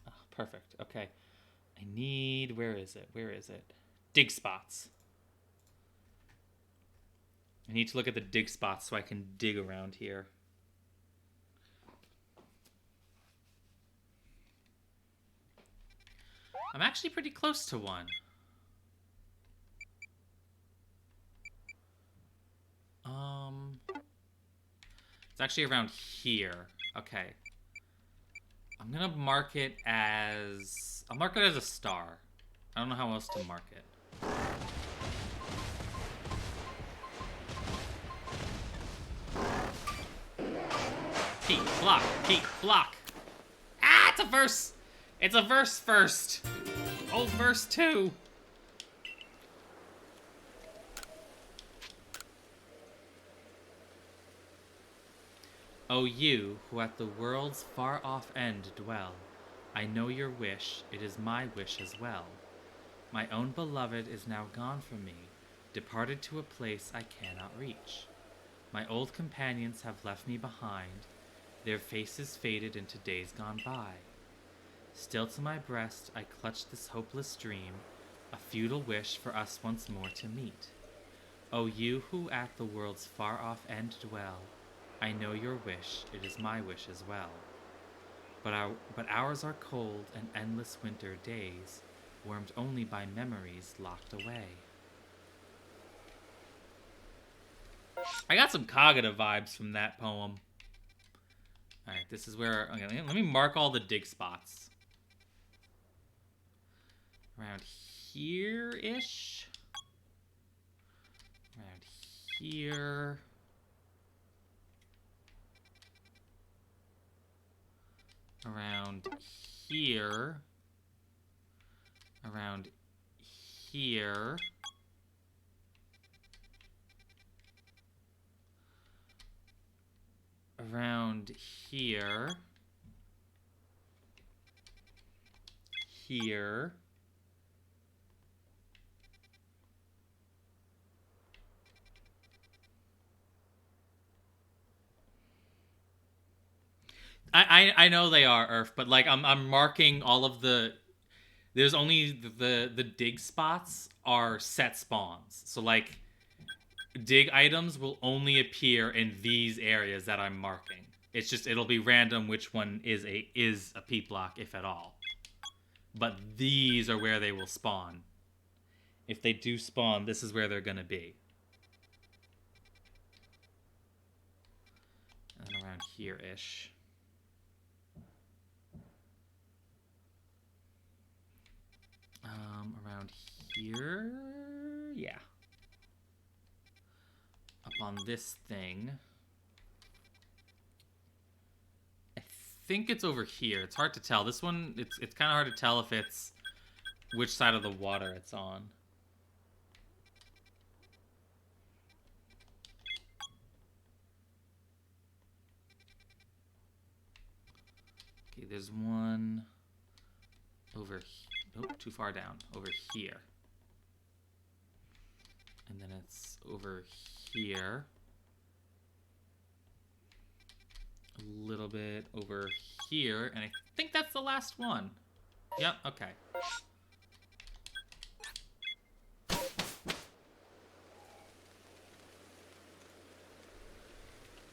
Oh, perfect, okay. I need, where is it? Dig spots. I need to look at the dig spots so I can dig around here. I'm actually pretty close to one. It's actually around here. Okay. I'm gonna mark it as... I'll mark it as a star. I don't know how else to mark it. Peek, block, peek, block. Ah, it's a verse! It's a verse first. Oh, verse 2. O you, who at the world's far-off end dwell, I know your wish, it is my wish as well. My own beloved is now gone from me, departed to a place I cannot reach. My old companions have left me behind, their faces faded into days gone by. Still to my breast I clutch this hopeless dream, a futile wish for us once more to meet. O you who at the world's far-off end dwell, I know your wish, it is my wish as well. But ours are cold and endless winter days, warmed only by memories locked away. I got some Kagura vibes from that poem. Alright, this is where... Okay, let me mark all the dig spots. Around here-ish. Around here. Around here. Around here. Around here. Here. I know they are Earth, but like I'm marking all of the. There's only the dig spots are set spawns, so like dig items will only appear in these areas that I'm marking. It's just it'll be random which one is a peat block, if at all. But these are where they will spawn. If they do spawn, this is where they're gonna be. And then around here-ish. Around here, yeah. Up on this thing. I think it's over here. It's hard to tell. This one, it's kind of hard to tell if it's which side of the water it's on. Okay, there's one over here. Nope, too far down. Over here. And then it's over here. A little bit over here. And I think that's the last one. Yep, okay.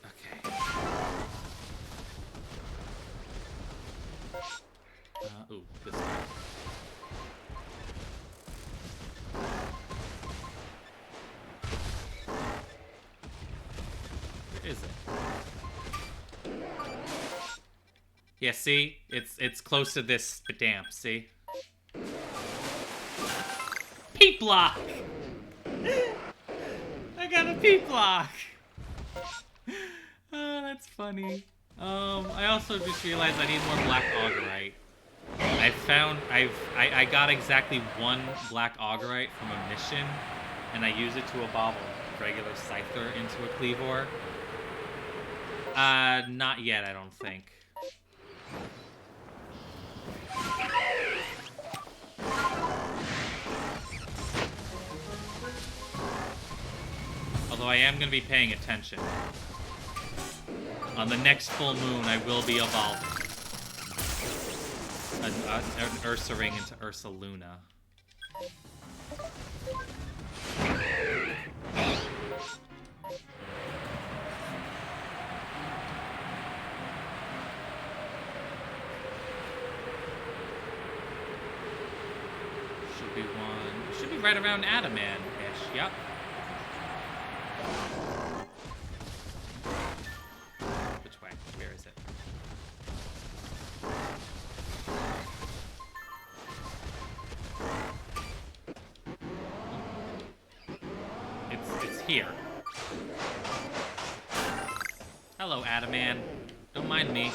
Okay. Ooh, this one. Is it? Yeah, see? It's close to this damp, see? Peat block! I got a peat block! Oh, that's funny. I also just realized I need more black augurite. I got exactly one black augurite from a mission, and I use it to evolve a regular Scyther into a Cleavor. Not yet, I don't think. Although I am going to be paying attention. On the next full moon, I will be evolving an Ursa Ring into Ursa Luna. Should be right around Adaman-ish, yep. Which way? Where is it? It's here. Hello, Adaman. Don't mind me.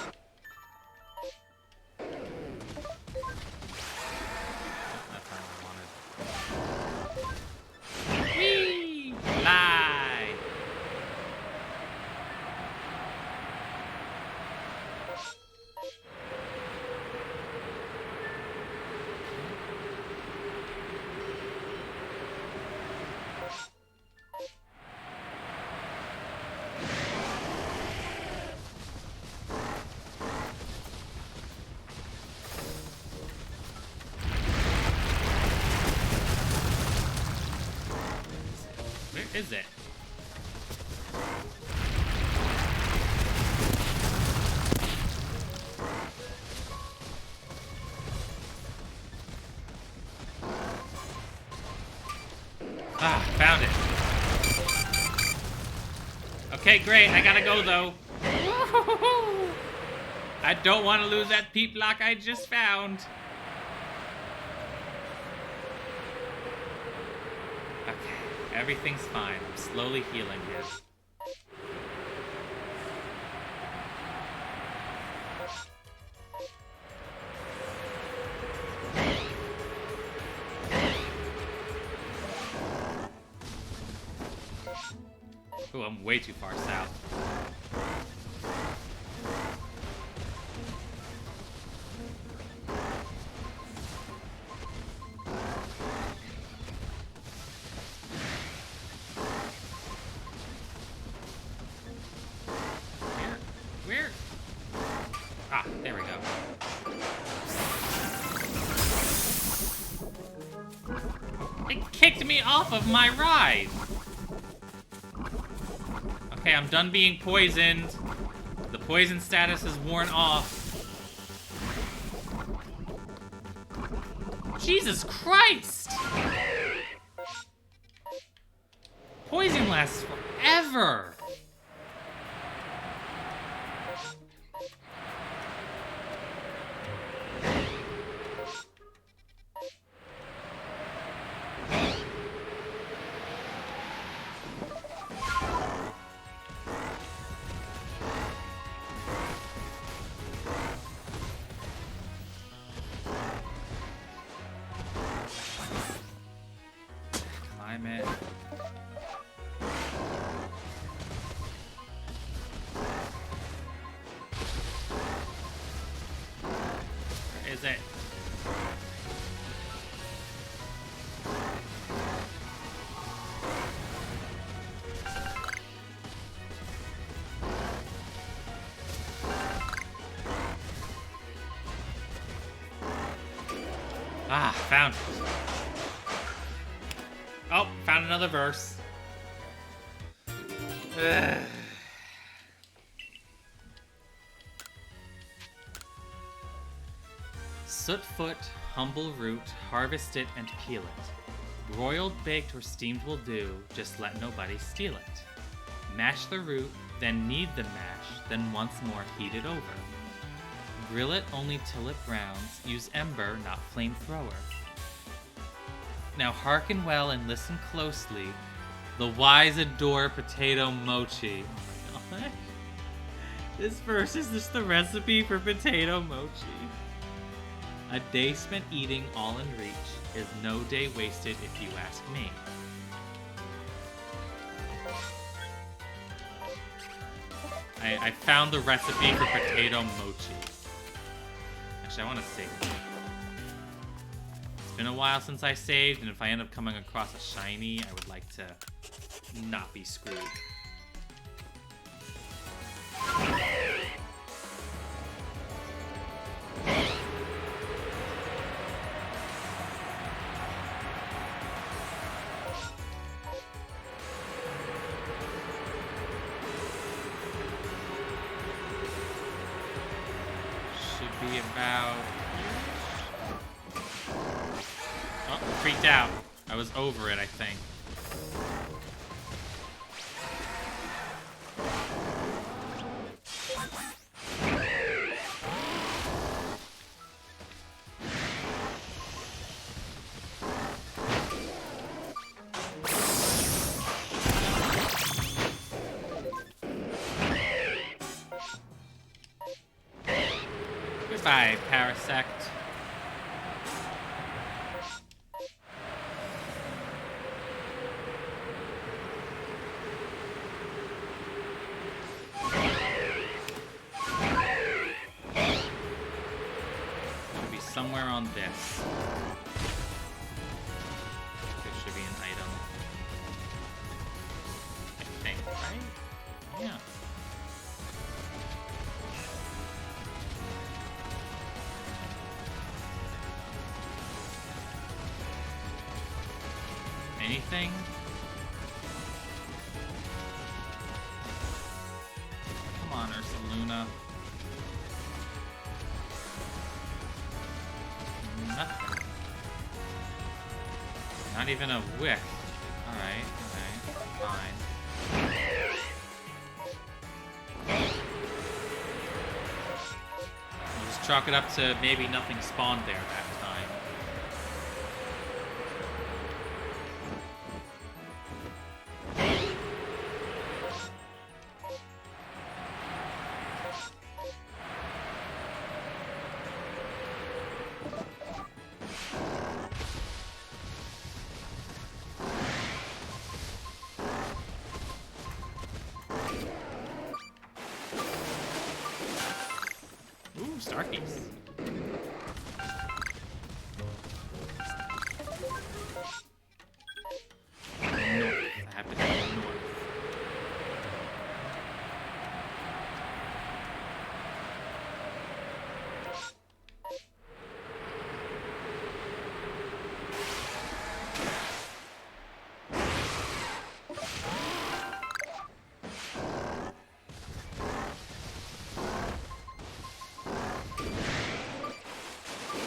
is it? Ah, found it. Okay, great. I gotta go, though. I don't want to lose that peep block I just found. Okay, everything's fine. I'm slowly healing here. Oh, I'm way too far south. Where? Ah, there we go. It kicked me off of my ride. Okay, I'm done being poisoned. The poison status is worn off. Jesus Christ! Poison lasts forever. Climb it. Where is it? Ah, found it. Oh, found another verse. Ugh. Sootfoot, humble root, harvest it and peel it. Broiled, baked, or steamed will do, just let nobody steal it. Mash the root, then knead the mash, then once more heat it over. Grill it only till it browns, use ember, not flamethrower. Now hearken well and listen closely. The wise adore potato mochi. Oh my god. This verse is just the recipe for potato mochi. A day spent eating all in reach is no day wasted if you ask me. I found the recipe for potato mochi. Actually, I want to save it. It's been a while since I saved, and if I end up coming across a shiny, I would like to not be screwed. Should be about... Oh, freaked out. I was over it, I think. Goodbye, Parasect. Should be somewhere on this. There should be an item. I think, right? Yeah. Anything? Not even a whiff. Alright, fine. We'll just chalk it up to maybe nothing spawned there that time. Ooh, Starkeys. North. I have to go north.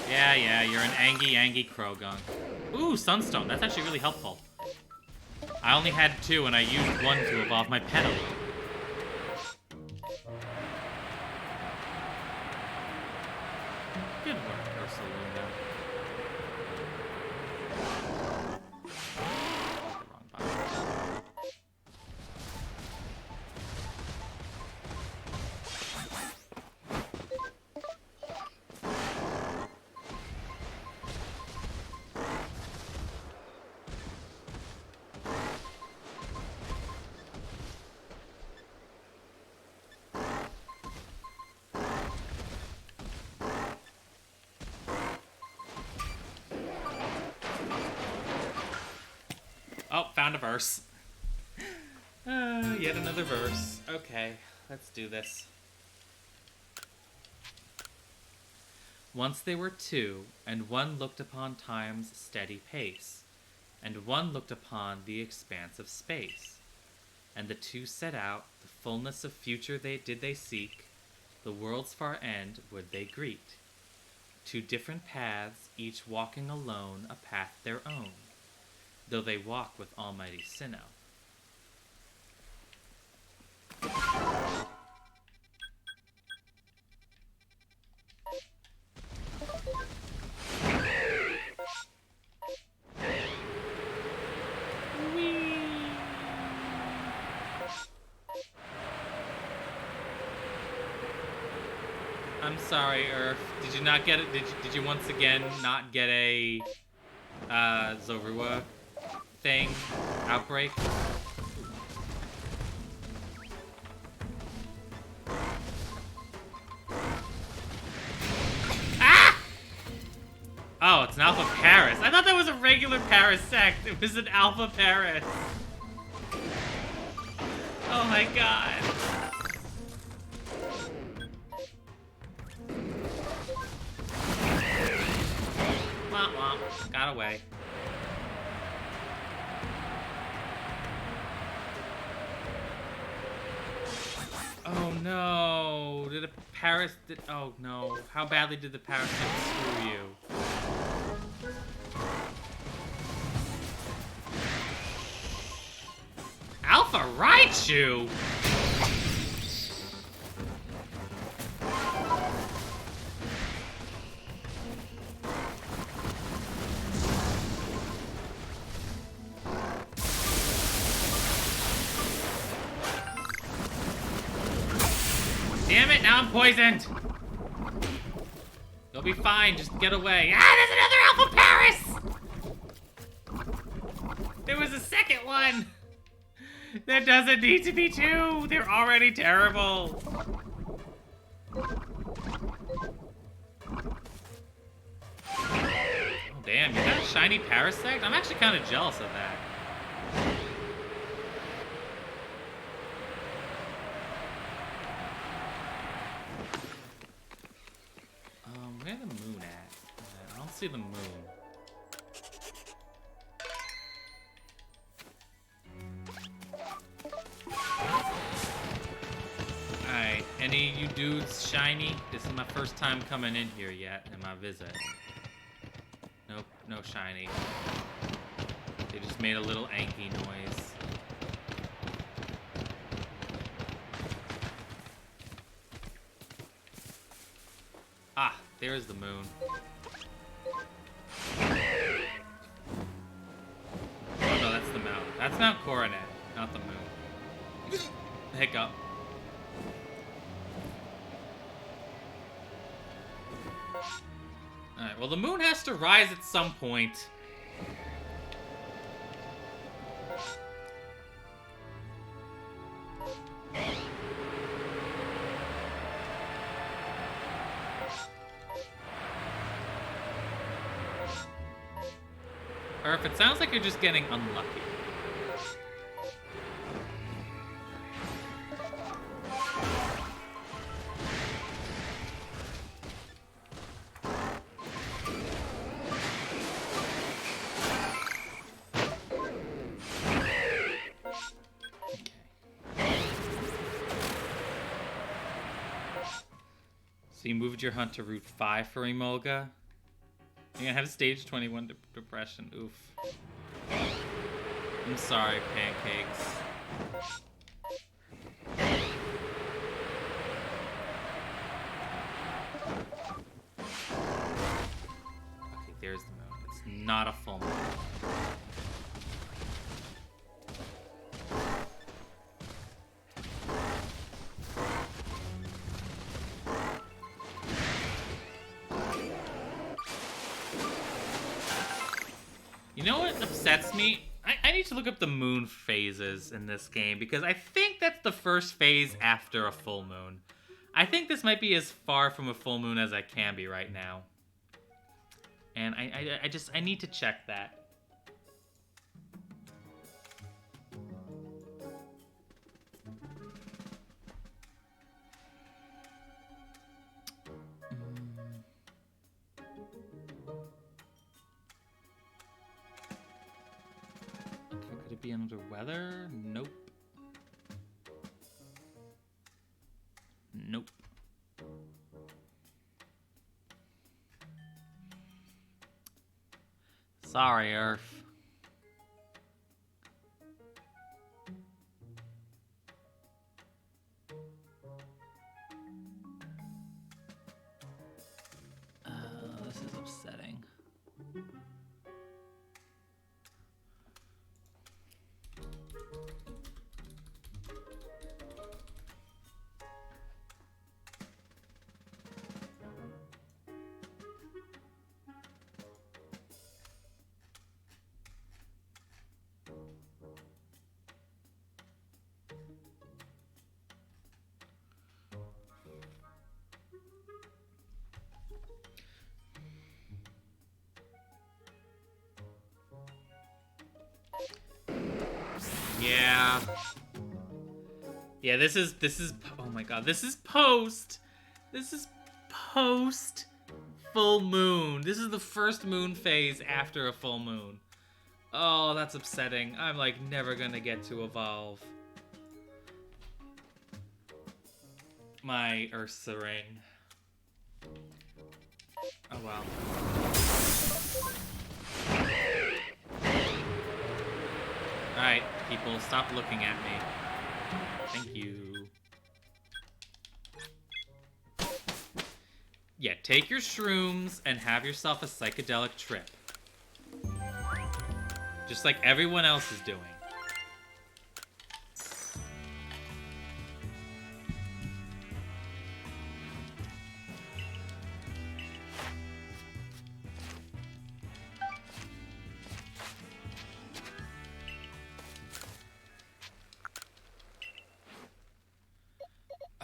Yeah, you're an Angie Krogunk. Ooh, Sunstone. That's actually really helpful. I only had 2, and I used 1 to evolve my Petal. Good work, Ursaluna. Wrong button. Oh, found a verse. Yet another verse. Okay, let's do this. Once they were 2, and one looked upon time's steady pace, and one looked upon the expanse of space. And the 2 set out, the fullness of future did they seek, the world's far end would they greet. 2 different paths, each walking alone, a path their own, though they walk with almighty Sinnoh. I'm sorry, Earth. Did you not get it? Did you once again not get a Zorua thing outbreak? Ah! Oh, it's an Alpha Paris. I thought that was a regular Parasect. It was an Alpha Paris. Oh my god. Womp womp. Got away. Oh no. Did a Paris oh no. How badly did the Paris screw you? Alpha Raichu! Damn it, now I'm poisoned! You'll be fine, just get away. Ah, there's another Alpha Paris! There was a second one! There doesn't need to be 2! They're already terrible! Oh damn, you got a shiny Parasect? I'm actually kind of jealous of that. Where's the moon at? I don't see the moon. Alright, any of you dudes shiny? This is my first time coming in here yet in my visit. Nope, no shiny. They just made a little Anki noise. Ah, there's the moon. Oh no, that's the mountain. That's Mount Coronet, not the moon. Hiccup. Alright, well the moon has to rise at some point. Or if it sounds like you're just getting unlucky. So you moved your hunt to Route 5 for Emolga? You're gonna have stage 21 depression. Oof. I'm sorry, pancakes. Okay, there's the moon. It's not a full moon. You know what upsets me? I need to look up the moon phases in this game because I think that's the first phase after a full moon. I think this might be as far from a full moon as I can be right now. And I need to check that. Could it be under weather? Nope. Nope. Sorry, Earth. This is upsetting. Yeah. Yeah, this is oh my god, this is post full moon. This is the first moon phase after a full moon. Oh, that's upsetting. I'm like never gonna get to evolve my Ursa ring. Oh well. Alright, people, stop looking at me. Thank you. Yeah, take your shrooms and have yourself a psychedelic trip. Just like everyone else is doing.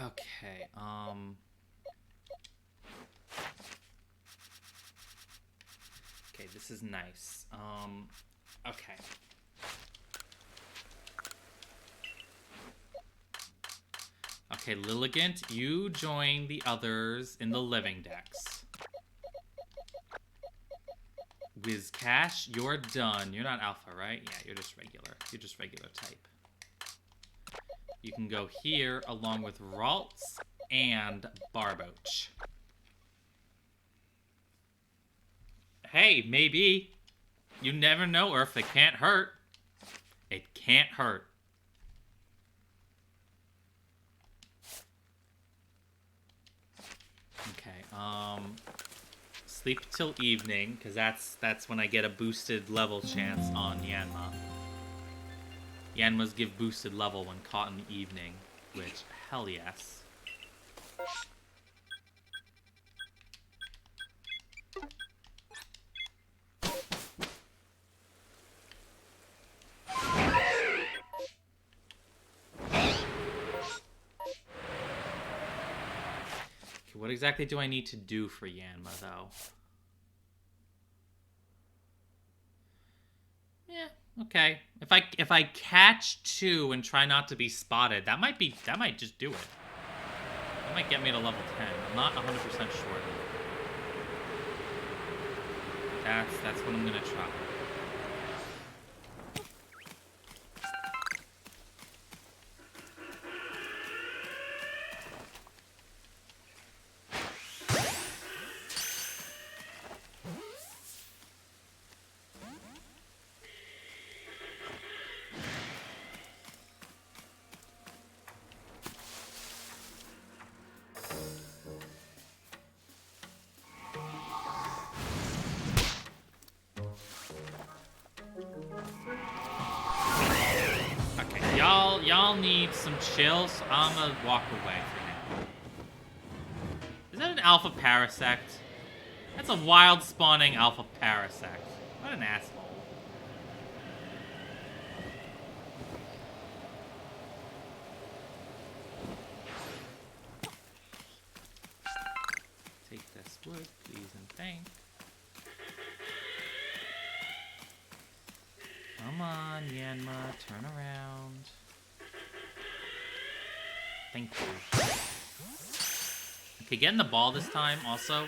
Okay, okay, this is nice. Okay. Okay, Lilligant, you join the others in the living decks. Wizcash, you're done. You're not alpha, right? Yeah, you're just regular. You're just regular type. You can go here along with Ralts and Barboach. Hey, maybe. You never know, Earth. It can't hurt. It can't hurt. Okay, sleep till evening, because that's when I get a boosted level chance on Yanma. Yanmas give boosted level when caught in the evening, which, hell yes. What exactly do I need to do for Yanma, though? Yeah, okay. If I catch 2 and try not to be spotted, that might just do it. That might get me to level 10. I'm not 100% sure. That's what I'm gonna try. Y'all need some chill, so I'm gonna walk away for now. Is that an alpha parasect? That's a wild spawning alpha parasect. What an asshole. Take this wood, please and thank. Come on, Yanma, turn around. Thank you. Okay, getting the ball this time, also.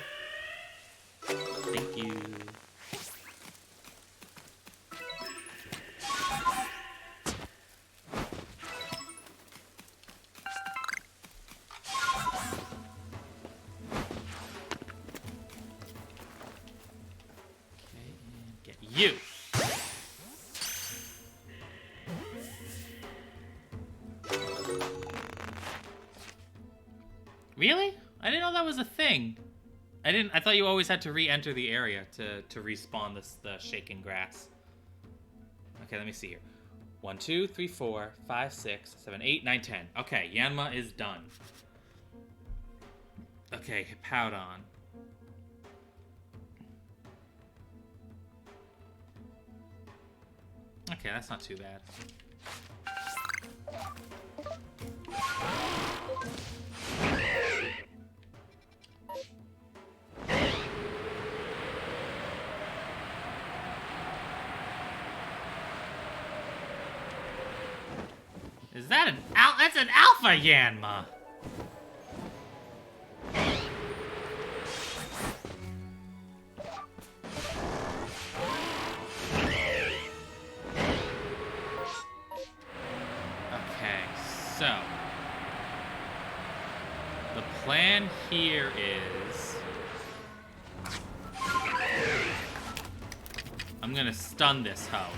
Thank you. Okay, and get you. Really? I didn't know that was a thing. I thought you always had to re-enter the area to respawn the shaking grass. Okay, let me see here. 1, 2, 3, 4, 5, 6, 7, 8, 9, 10. Okay, Yanma is done. Okay, Hippowdon. Okay, that's not too bad. Is that that's an alpha Yanma! Okay, so the plan here is I'm gonna stun this hoe.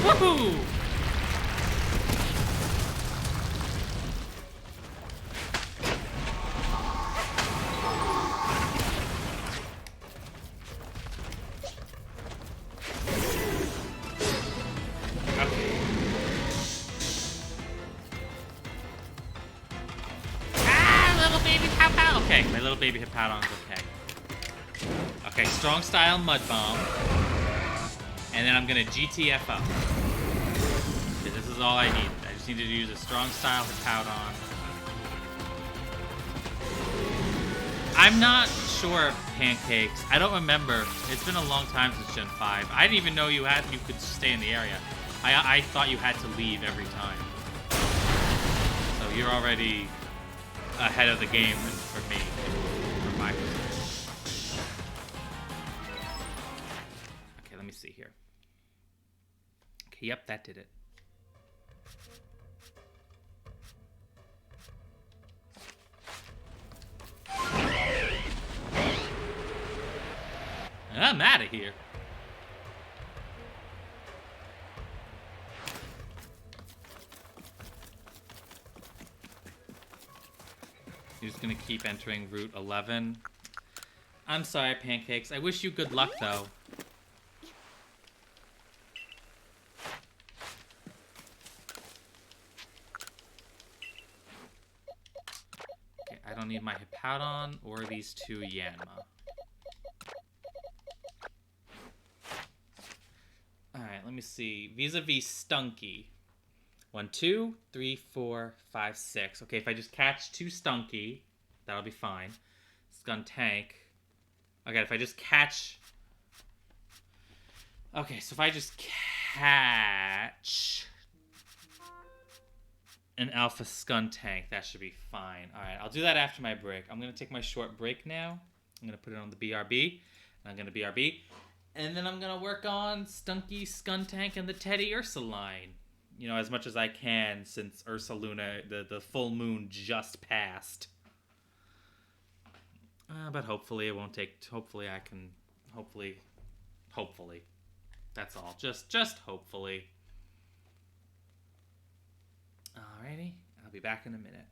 Woohoo! Okay, my little baby Hippowdon's okay. Okay, strong style mud bomb. And then I'm gonna GTFO. Okay, this is all I need. I just need to use a strong style Hippowdon. I'm not sure, Pancakes. I don't remember. It's been a long time since Gen 5. I didn't even know you could stay in the area. I thought you had to leave every time. So you're already ahead of the game for me, from my perspective. Okay, let me see here. Okay, yep, that did it. I'm out of here. You're just gonna keep entering Route 11. I'm sorry, Pancakes. I wish you good luck, though. Okay, I don't need my Hippowdon or these two Yanma. Alright, let me see. Vis-a-vis Stunky. 1, 2, 3, 4, 5, 6. Okay, if I just catch 2 Stunky, that'll be fine. Skuntank. Okay, if I just catch... Okay, so if I just catch an Alpha Skuntank, that should be fine. Alright, I'll do that after my break. I'm going to take my short break now. I'm going to put it on the BRB. And I'm going to BRB. And then I'm going to work on Stunky, Skuntank, and the Teddy Ursaline. You know, as much as I can, since Ursa Luna, the full moon just passed. But hopefully it won't take... Hopefully I can... Hopefully. That's all. Just hopefully. Alrighty. I'll be back in a minute.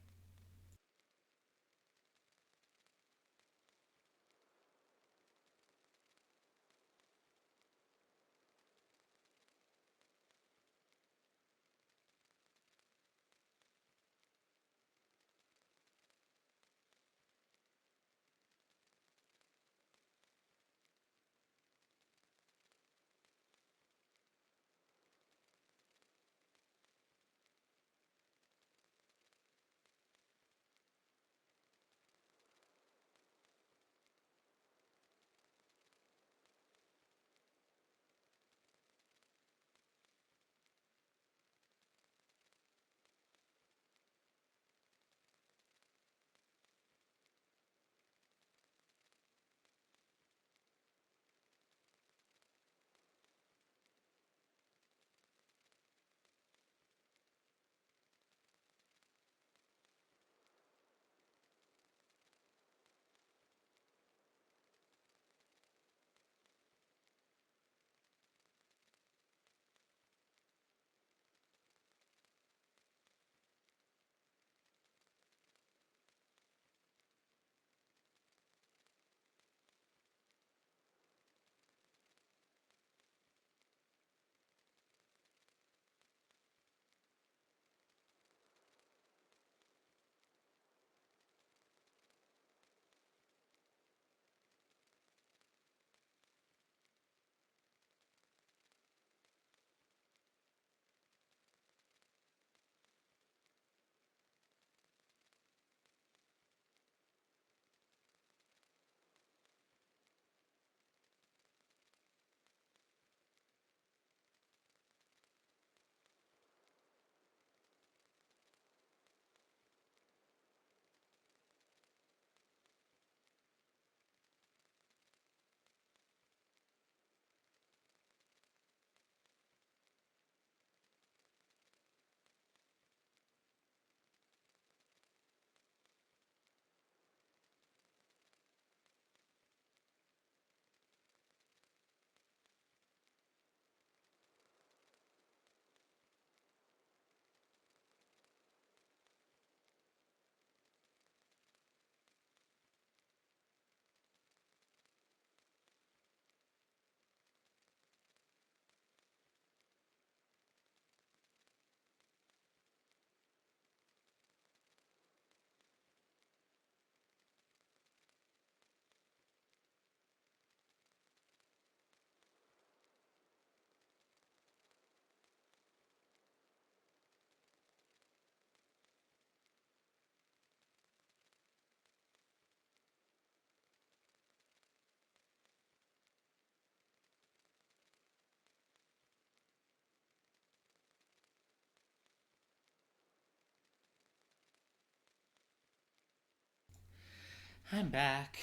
I'm back.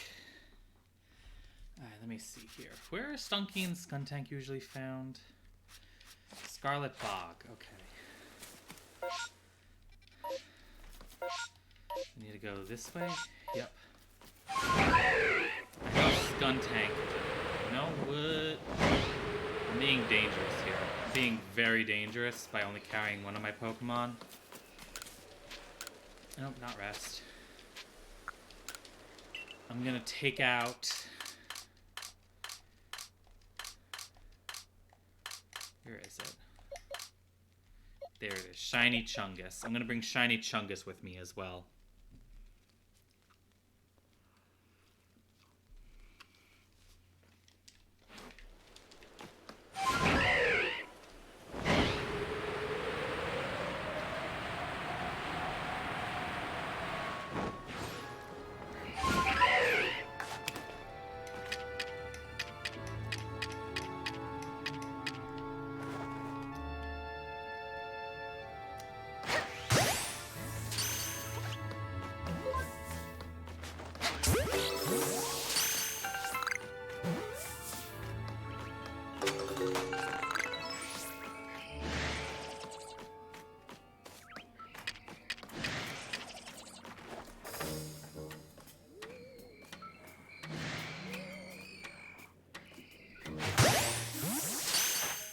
Alright, let me see here. Where are Stunky and Skuntank usually found? Scarlet Bog, okay. I need to go this way? Yep. I know Skuntank. You know what? I'm being dangerous here. I'm being very dangerous by only carrying one of my Pokemon. Nope, not rest. I'm gonna take out... Where is it? There it is. Shiny Chungus. I'm gonna bring Shiny Chungus with me as well.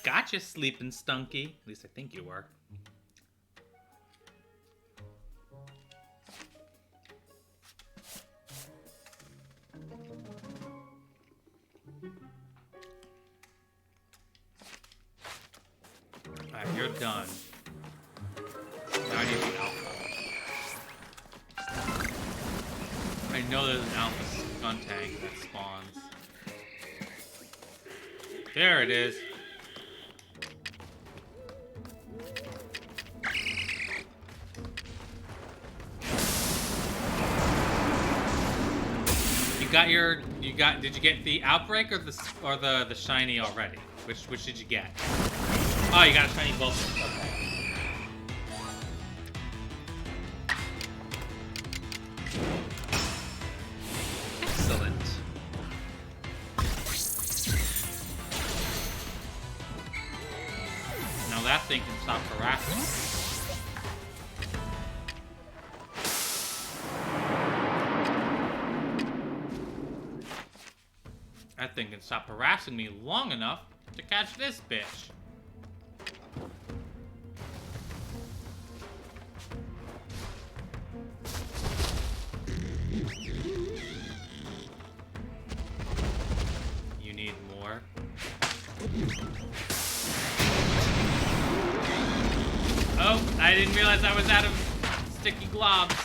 Gotcha, sleeping Stunky. At least I think you were. Alright, you're done. Now I need the alpha. I know there's an alpha Skuntank that spawns. There it is. Did you get the outbreak or the shiny already? Which did you get? Oh, you got a shiny both. Okay. Excellent. Now that thing can stop harassing. That thing can stop harassing me long enough to catch this bitch. You need more. Oh, I didn't realize I was out of sticky globs.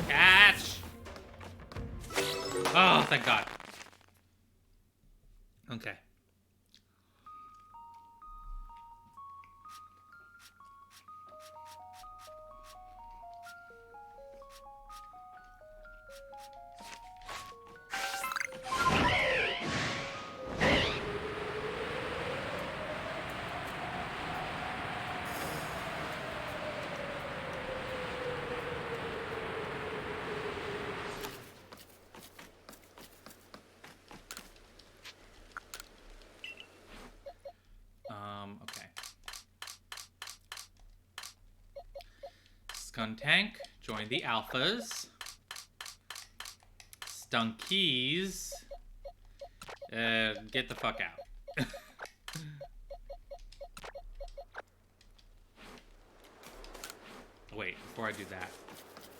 Catch! Oh, thank God. Okay. Okay. Skuntank, join the alphas. Stunkies, get the fuck out. Wait, before I do that,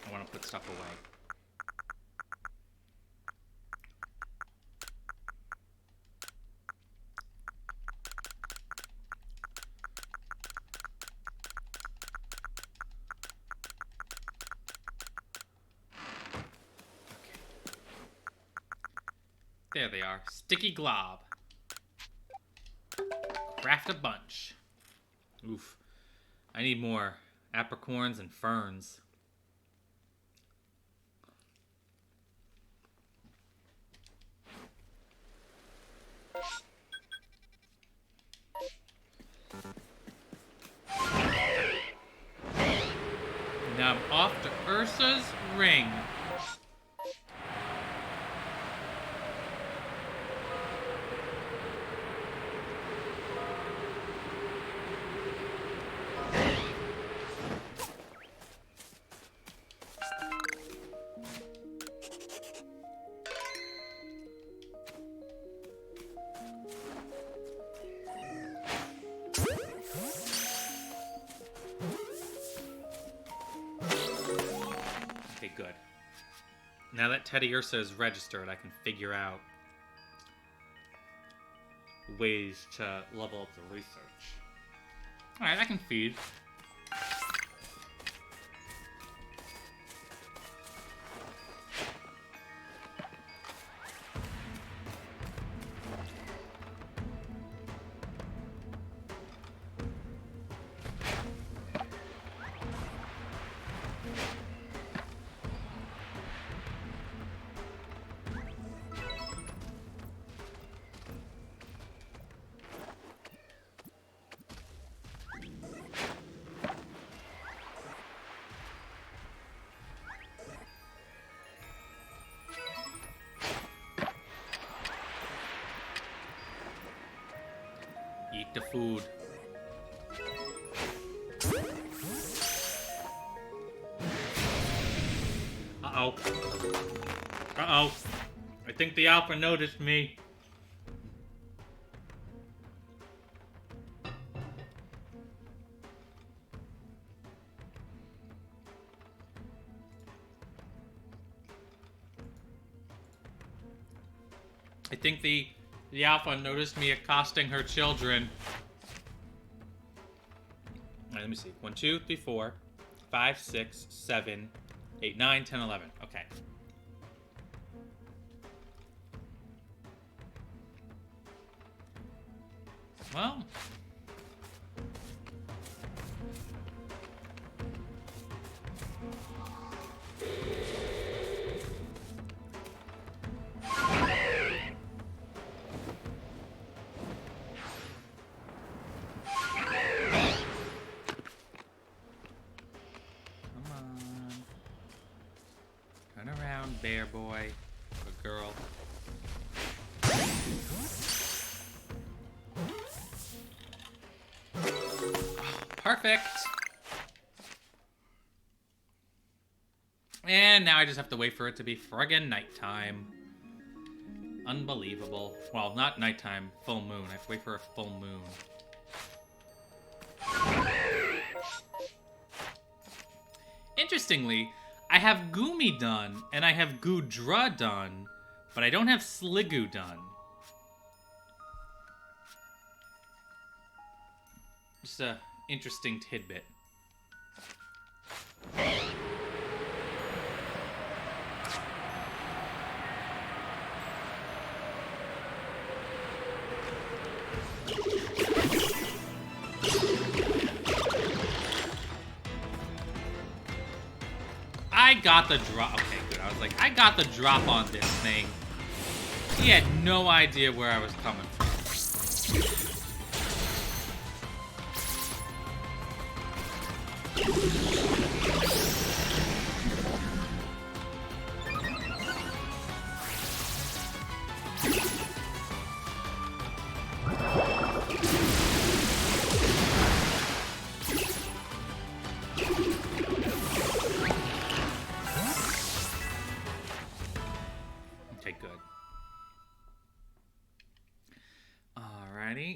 I want to put stuff away. There they are. Sticky glob. Craft a bunch. Oof. I need more apricorns and ferns. I'm off to Ursa's ring. Okay, good. Now that Teddy Ursa is registered, I can figure out ways to level up the research. Alright, I can feed. Eat the food. Uh-oh. Uh-oh. I think the alpha noticed me. I think the alpha noticed me accosting her children. Alright, let me see. 1, 2, 3, 4, 5, 6, 7, 8, 9, 10, 11. Okay. Well. Turn around, bear boy. Or girl. Perfect! And now I just have to wait for it to be friggin' nighttime. Unbelievable. Well, not nighttime, full moon. I have to wait for a full moon. Interestingly, I have Goomy done, and I have Goodra done, but I don't have Sliggoo done. Just a interesting tidbit. I got the drop. Okay, good. I was like, I got the drop on this thing. He had no idea where I was coming from.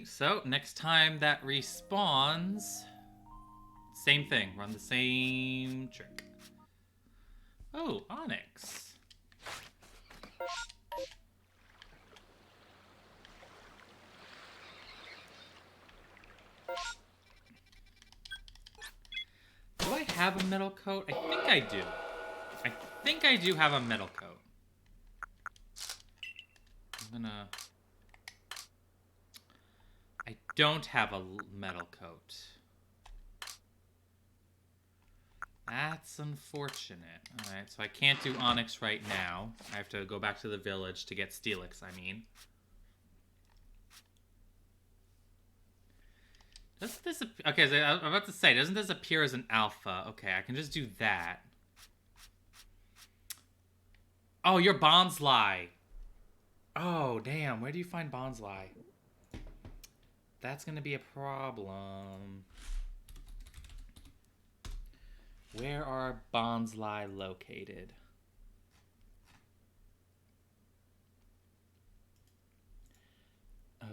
So, next time that respawns, same thing. Run the same trick. Oh, Onyx. Do I have a metal coat? I think I do. I think I do have a metal coat. I'm gonna... I don't have a metal coat. That's unfortunate. Alright, so I can't do Onyx right now. I have to go back to the village to get Steelix, I mean. Doesn't this okay, so I'm about to say, doesn't this appear as an alpha? Okay, I can just do that. Oh, you're Bonsly. Oh, damn. Where do you find Bonsly? That's gonna be a problem. Where are Bonsly located?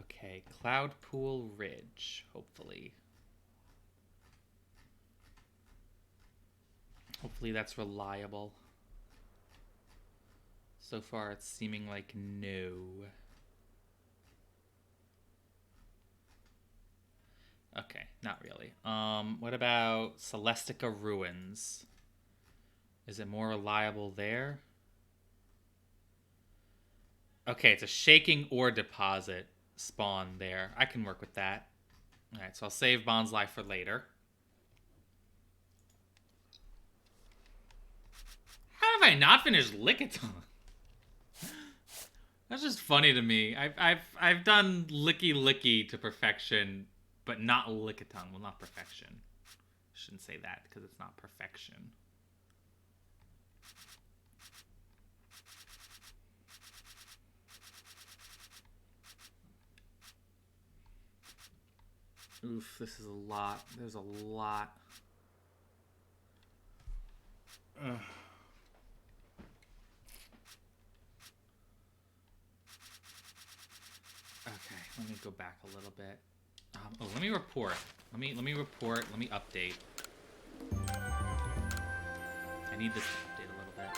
Okay, Cloudpool Ridge, hopefully. Hopefully that's reliable. So far it's seeming like no. Okay, not really. What about Celestica Ruins? Is it more reliable there? Okay, it's a shaking ore deposit spawn there. I can work with that. Alright, so I'll save Bonsly for later. How have I not finished Lickitung? That's just funny to me. I've done Licky to perfection, but not Lickitung. Well, not perfection. Shouldn't say that because it's not perfection. Oof, this is a lot. There's a lot. Ugh. Okay, let me go back a little bit. Oh, let me report. Let me report. Let me update. I need this to update a little bit.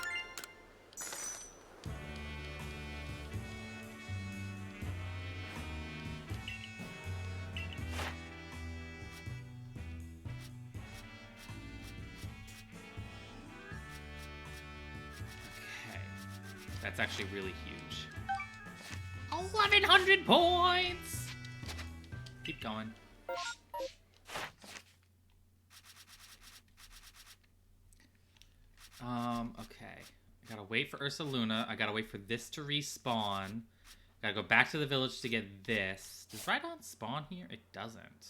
Okay, that's actually really huge. 1,100 points! Keep going. Okay. I gotta wait for Ursaluna. I gotta wait for this to respawn. Gotta go back to the village to get this. Does Rhydon spawn here? It doesn't.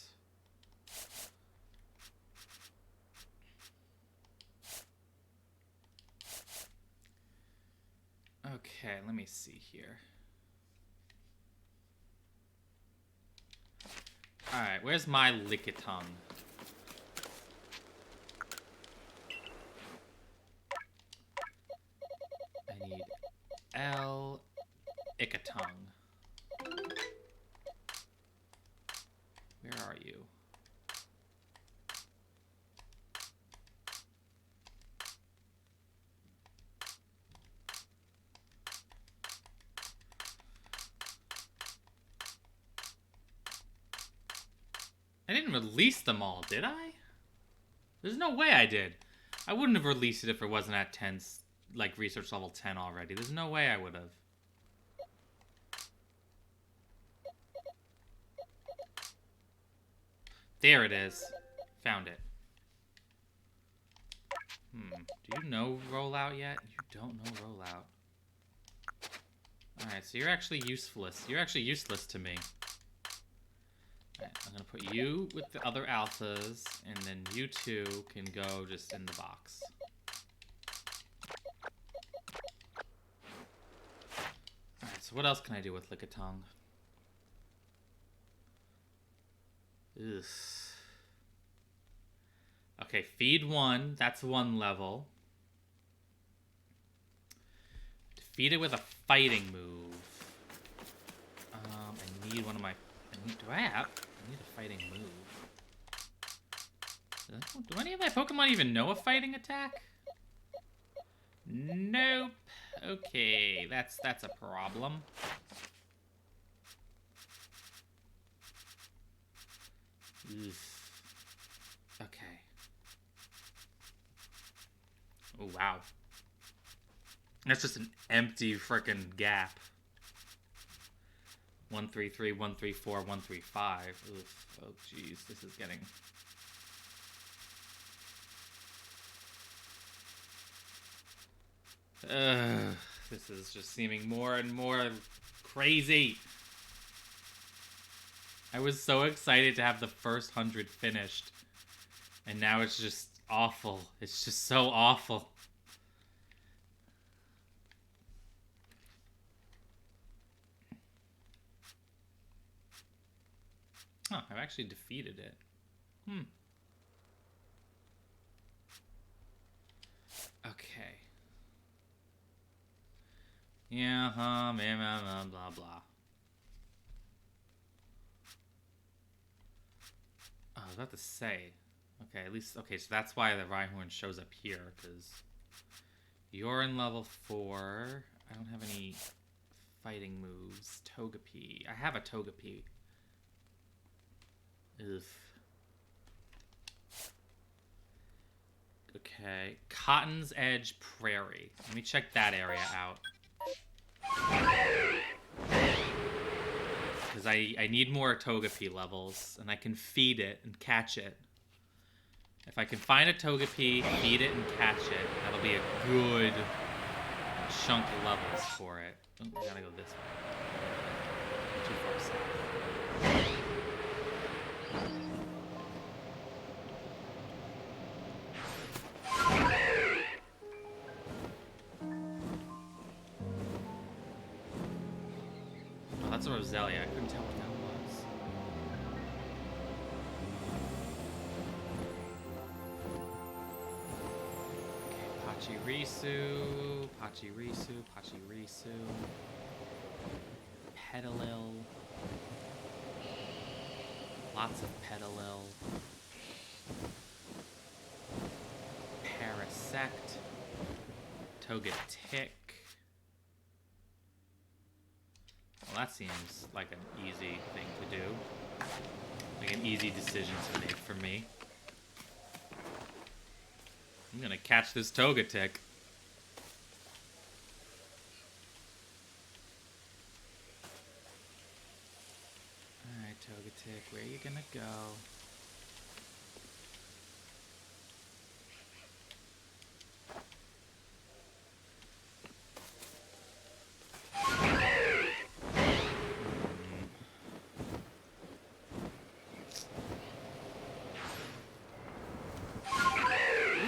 Okay, let me see here. Alright, where's my Lickitung? I need L Ickatung. Where are you? I didn't release them all, did I? There's no way I did. I wouldn't have released it if it wasn't at 10, like research level 10 already. There's no way I would have. There it is. Found it. Do you know rollout yet? You don't know rollout. Alright, so you're actually useless. You're actually useless to me. Alright, I'm gonna put you with the other alphas, and then you two can go just in the box. Alright, so what else can I do with Lickitung? Ugh. Okay, feed one. That's one level. Defeat it with a fighting move. I need one of my... do I have... I need a fighting move. Do any of my Pokemon even know a fighting attack? Nope. Okay, that's a problem. Oof. Okay. Oh, wow. That's just an empty frickin' gap. 133, 134, 135. Oof. Oh, jeez. This is getting... this is just seeming more and more crazy. I was so excited to have the first 100 finished. And now it's just awful. It's just so awful. Huh, I've actually defeated it. Okay. Yeah, blah, blah, blah. Oh, I was about to say. Okay, at least, okay, so that's why the Rhyhorn shows up here, because you're in level 4. I don't have any fighting moves. Togepi. I have a Togepi. Ugh. Okay. Cotton's Edge Prairie. Let me check that area out. Because I need more Togepi levels, and I can feed it and catch it. If I can find a Togepi, feed it, and catch it, that'll be a good chunk of levels for it. Oh, I gotta go this way. Too far south. Oh, that's a Roselia. I couldn't tell what that was. Pachirisu, Pachirisu, Pachirisu, Petalil, lots of Petalil, Parasect, Togetic. Well, that seems like an easy thing to do, like an easy decision to make for me. I'm gonna catch this Togetic. Alright, Togetic, where are you gonna go?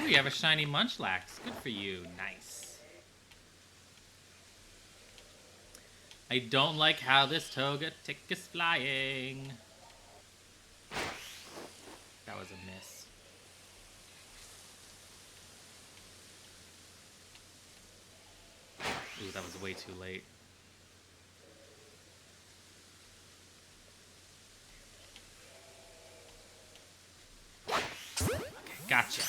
You have a shiny Munchlax. Good for you. Nice. I don't like how this Togetic is flying. That was a miss. Ooh, that was way too late. Okay, gotcha.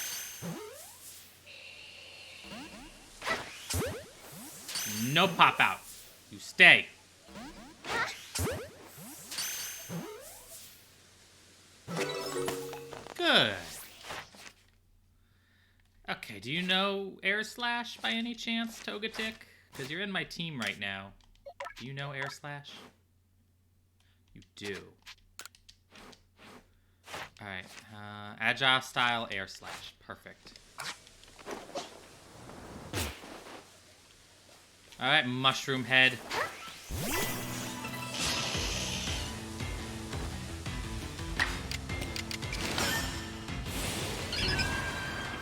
No pop out. You stay. Good. Okay, do you know Air Slash by any chance, Togetic? Because you're in my team right now. Do you know Air Slash? You do. Alright, Agile Style Air Slash. Perfect. Alright, Mushroom Head.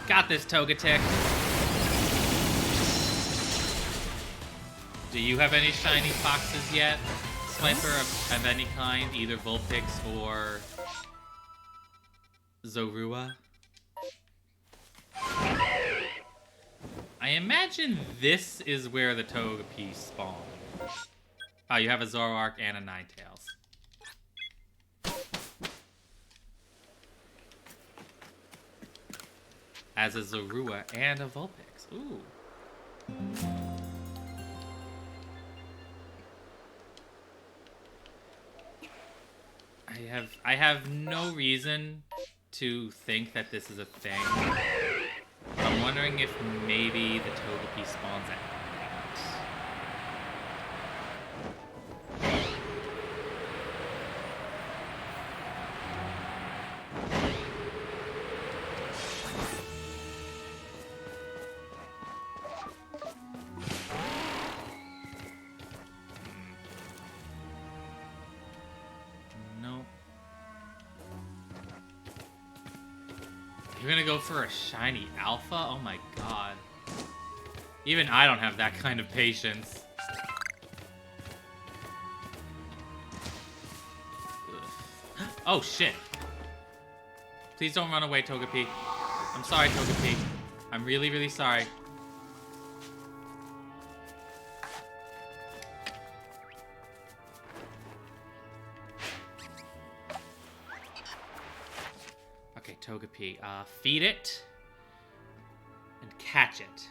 Got this, Togetic. Do you have any shiny foxes yet, Swiper, of any kind? Either Vulpix or Zorua? I imagine this is where the Togepi spawn. Oh, you have a Zoroark and a Ninetales. As a Zorua and a Vulpix. Ooh. I have no reason to think that this is a thing. But I'm wondering if maybe the Togepi spawns at night. No. You're gonna go for a shiny alpha? Oh my god. Even I don't have that kind of patience. Ugh. Oh shit. Please don't run away, Togepi. I'm sorry, Togepi. I'm really, really sorry. Okay, Togepi. Feed it. And catch it.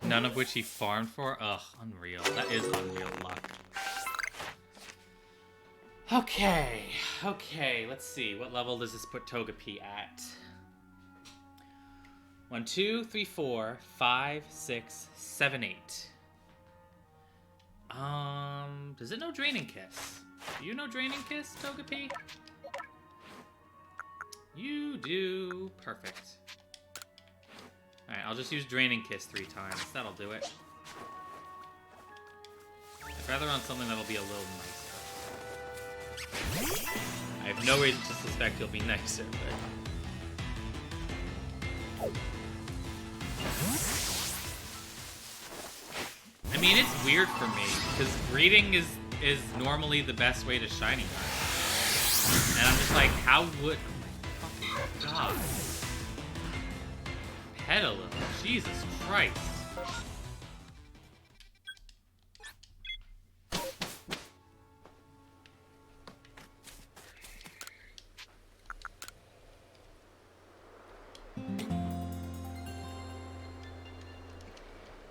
None of which he farmed for? Ugh, unreal. That is unreal luck. Okay, let's see. What level does this put Togepi at? 1, 2, 3, 4, 5, 6, 7, 8. Does it know Draining Kiss? Do you know Draining Kiss, Togepi? You do. Perfect. Alright, I'll just use Draining Kiss 3 times. That'll do it. I'd rather on something that'll be a little nicer. I have no reason to suspect he'll be nicer, but... I mean, it's weird for me, because Greeting is normally the best way to Shiny Hunt. And I'm just like, how would... Oh my fucking god. Petalil. Jesus Christ.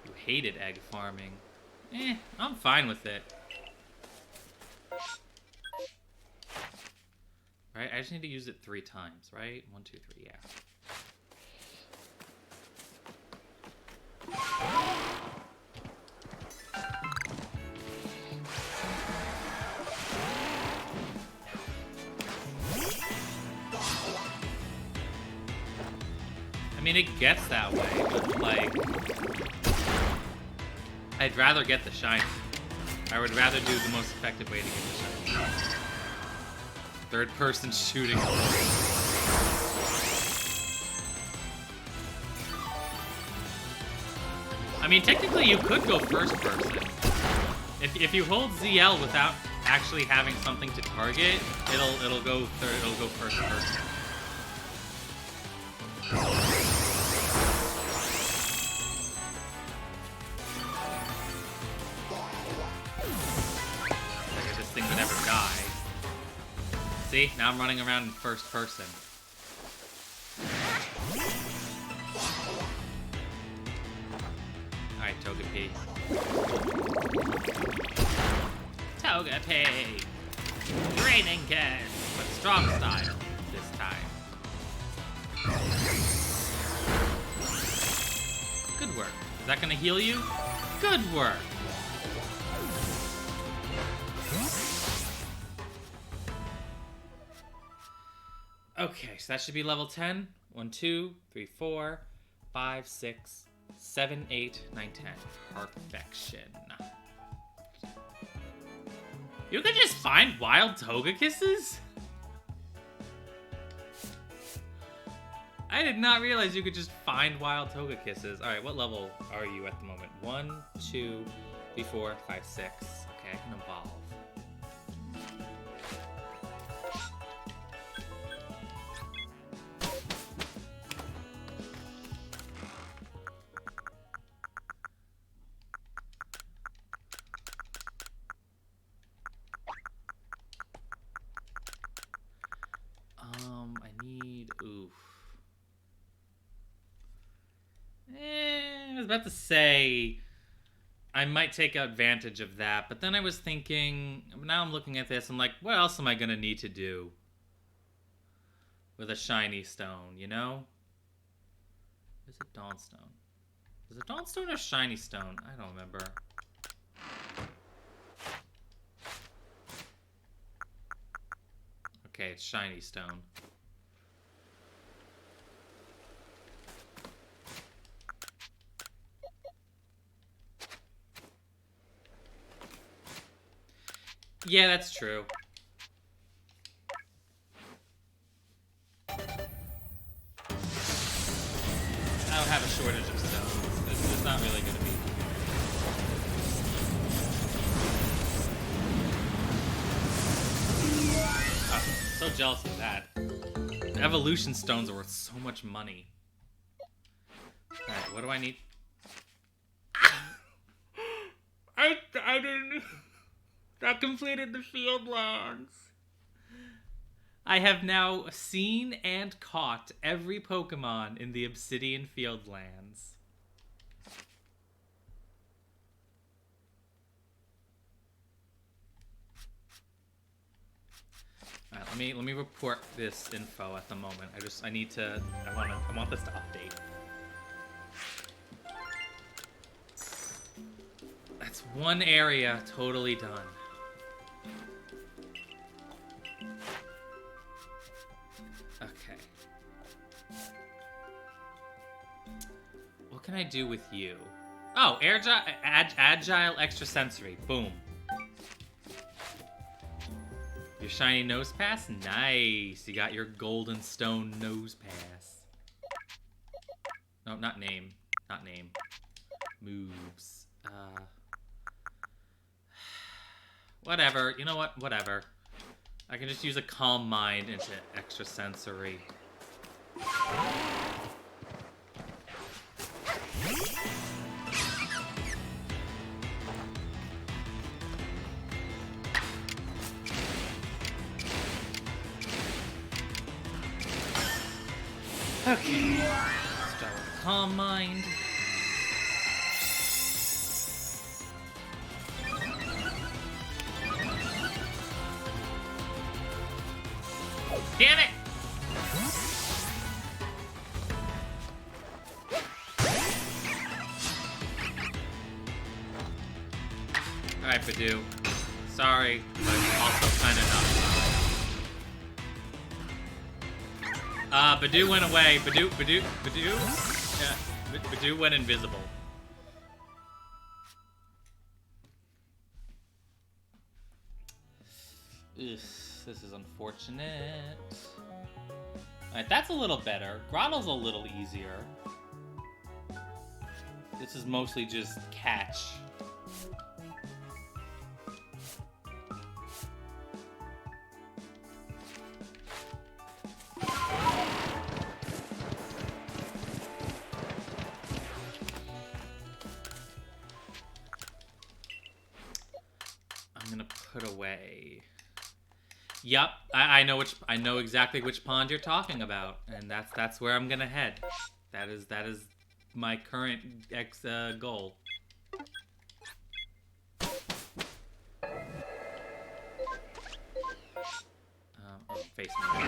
You hated egg farming. I'm fine with it. Right? I just need to use it 3 times, right? 1, 2, 3, yeah. I mean, it gets that way, but like, I'd rather get the shiny. I would rather do the most effective way to get the shiny. Third person shooting. I mean, technically you could go first person. If you hold ZL without actually having something to target, it'll go first person. Like this thing would never die. See? Now I'm running around in first person. Alright, Togepi. Togepi! Draining Kiss! But strong style this time. Good work. Is that gonna heal you? Good work! Okay, so that should be level 10. 1, 2, 3, 4, 5, 6, 7, 8, 9, 10. Perfection. You could just find wild Togekisses? I did not realize you could just find wild Togekisses. Alright, what level are you at the moment? 1, 2, 3, 4, 5, 6. Okay, I can evolve. I need... Oof. I was about to say I might take advantage of that, but then I was thinking, now I'm looking at this, I'm like, what else am I going to need to do with a shiny stone, you know? Is it Dawnstone? Is it Dawnstone or Shiny Stone? I don't remember. Okay, it's Shiny Stone. Yeah, that's true. I don't have a shortage of stones. It's not really gonna be. Oh, so jealous of that. The evolution stones are worth so much money. Alright, what do I need? I didn't. That completed the field lands. I have now seen and caught every Pokemon in the Obsidian Fieldlands. Alright, let me report this info at the moment. I want this to update. That's one area totally done. Okay. What can I do with you? Oh, agile extrasensory. Boom. Your shiny nose pass? Nice. You got your golden stone nose pass. No, not name. Not name. Moves. Whatever. You know what? Whatever. I can just use a calm mind into extrasensory. Okay. Start with calm mind. Damn it! Alright, Badoo. Sorry, but also kind of not. Badoo went away. Badoo. Yeah, Badoo went invisible. Ugh. This is unfortunate. Alright, that's a little better. Grotto's a little easier. This is mostly just catch. I'm gonna put away. Yep, I know exactly which pond you're talking about, and that's where I'm gonna head. That is my current goal. Face me.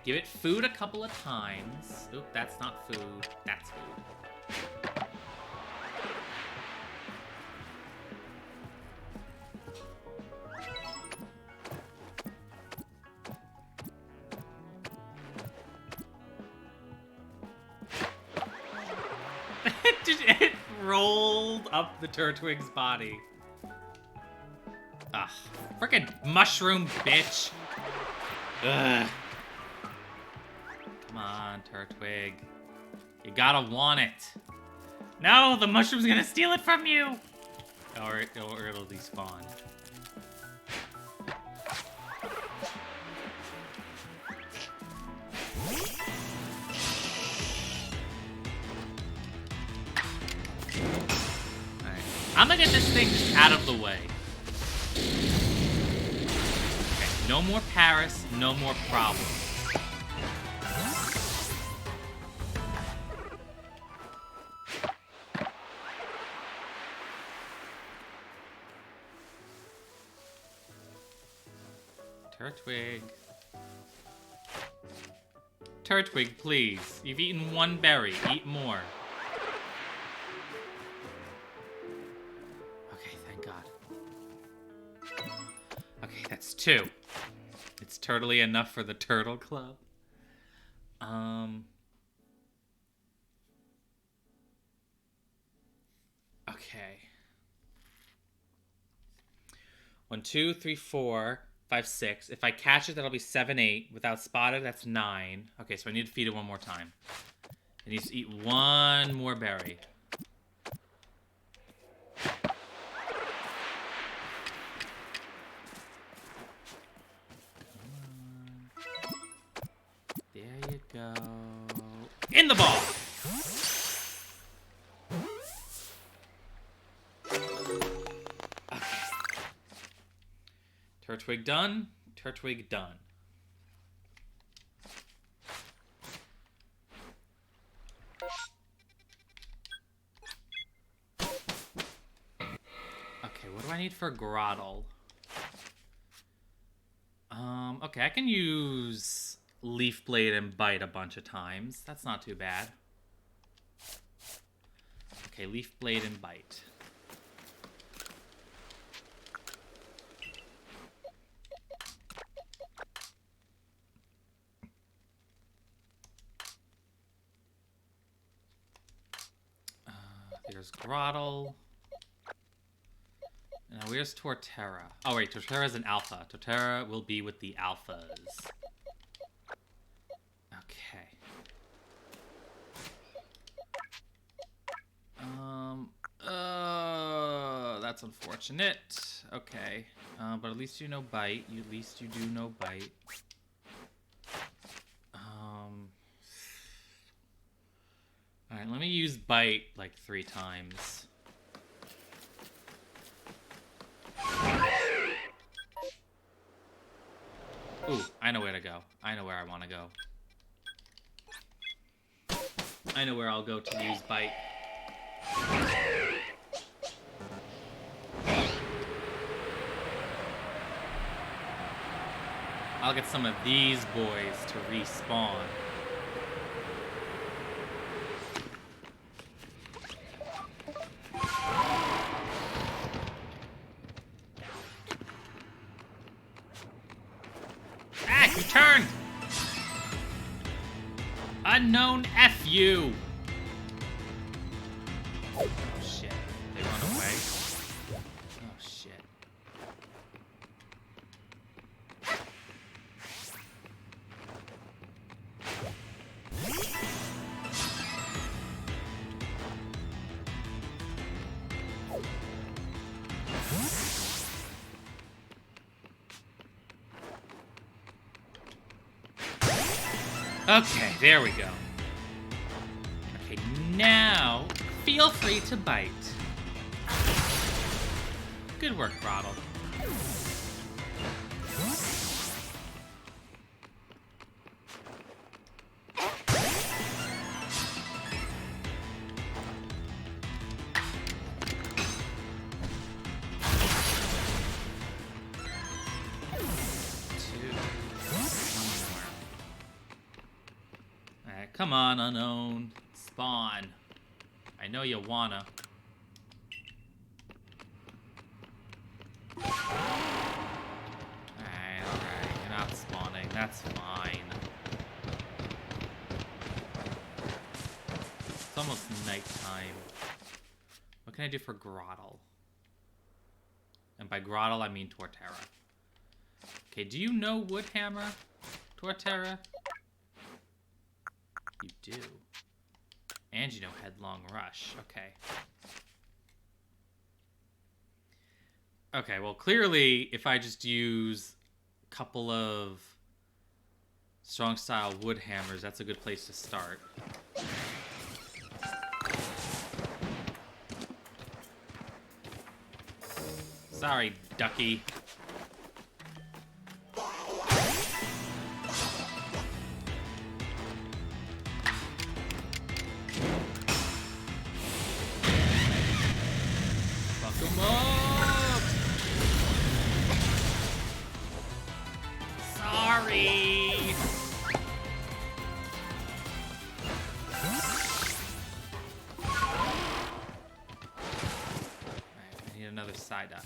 Give it food a couple of times. Oop, that's not food. That's food. It rolled up the Turtwig's body. Ugh. Frickin' mushroom, bitch. Ugh. Come on, Turtwig. You gotta want it. No, the mushroom's gonna steal it from you! Or it'll despawn. Alright. I'm gonna get this thing just out of the way. Okay, no more Paris, no more problems. Turtwig. Turtwig, please. You've eaten one berry. Eat more. Okay, thank God. Okay, that's 2. It's turtly enough for the Turtle Club. Okay. 1, 2, 3, 4, 5, 6. If I catch it, that'll be 7, 8. Without spotted, that's 9. Okay, so I need to feed it one more time. It needs to eat one more berry. There you go. In the ball! Okay. Turtwig done. Turtwig done. Okay, what do I need for Grottle? Okay, I can use Leaf Blade and Bite a bunch of times. That's not too bad. Okay, Leaf Blade and Bite. There's Grottle. Now, where's Torterra? Oh, wait, Torterra's an alpha. Torterra will be with the alphas. Okay. That's unfortunate. Okay. But at least you know Bite. At least you do know Bite. Alright, let me use Bite like 3 times. Ooh, I know where to go. I know where I want to go. I know where I'll go to use Bite. I'll get some of these boys to respawn. Ah, you turned! Unknown F you! Oh shit. They run away? Oh shit. Okay, there we go. Okay, now feel free to bite. Good work, Grottle. Come on, Unknown. Spawn. I know you wanna. Alright, you're not spawning. That's fine. It's almost nighttime. What can I do for Grottle? And by Grottle, I mean Torterra. Okay, do you know Woodhammer, Torterra? You do. And you know Headlong Rush. Okay. Okay, well, clearly, if I just use a couple of strong style wood hammers, that's a good place to start. Sorry, ducky. Free! Alright, I need another Psyduck.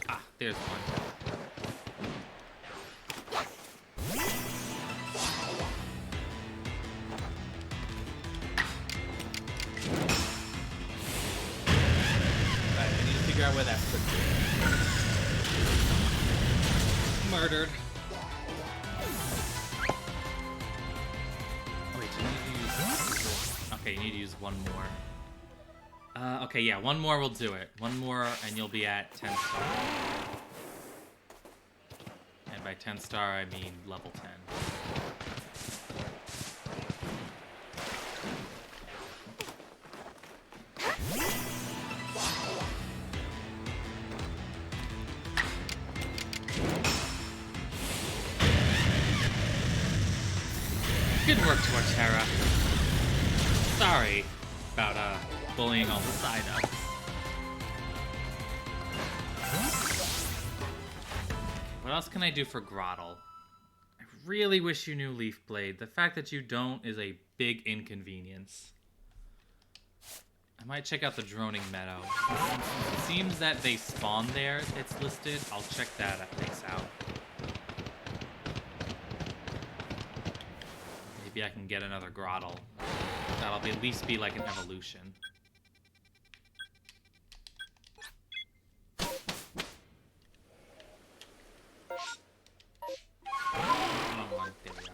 Ah, there's one. Figure out where that puts it. Murdered. Oh, wait, you need to use... Okay, you need to use one more. Okay, yeah, one more will do it. One more and you'll be at 10 star. And by 10 star, I mean level 10. Good work, Torterra. Sorry about bullying all the Psyducks. What else can I do for Grottle? I really wish you knew Leaf Blade. The fact that you don't is a big inconvenience. I might check out the Droning Meadow. It seems that they spawn there, it's listed. I'll check that place out. Maybe I can get another Grottle. That'll at least be like an evolution. There we go.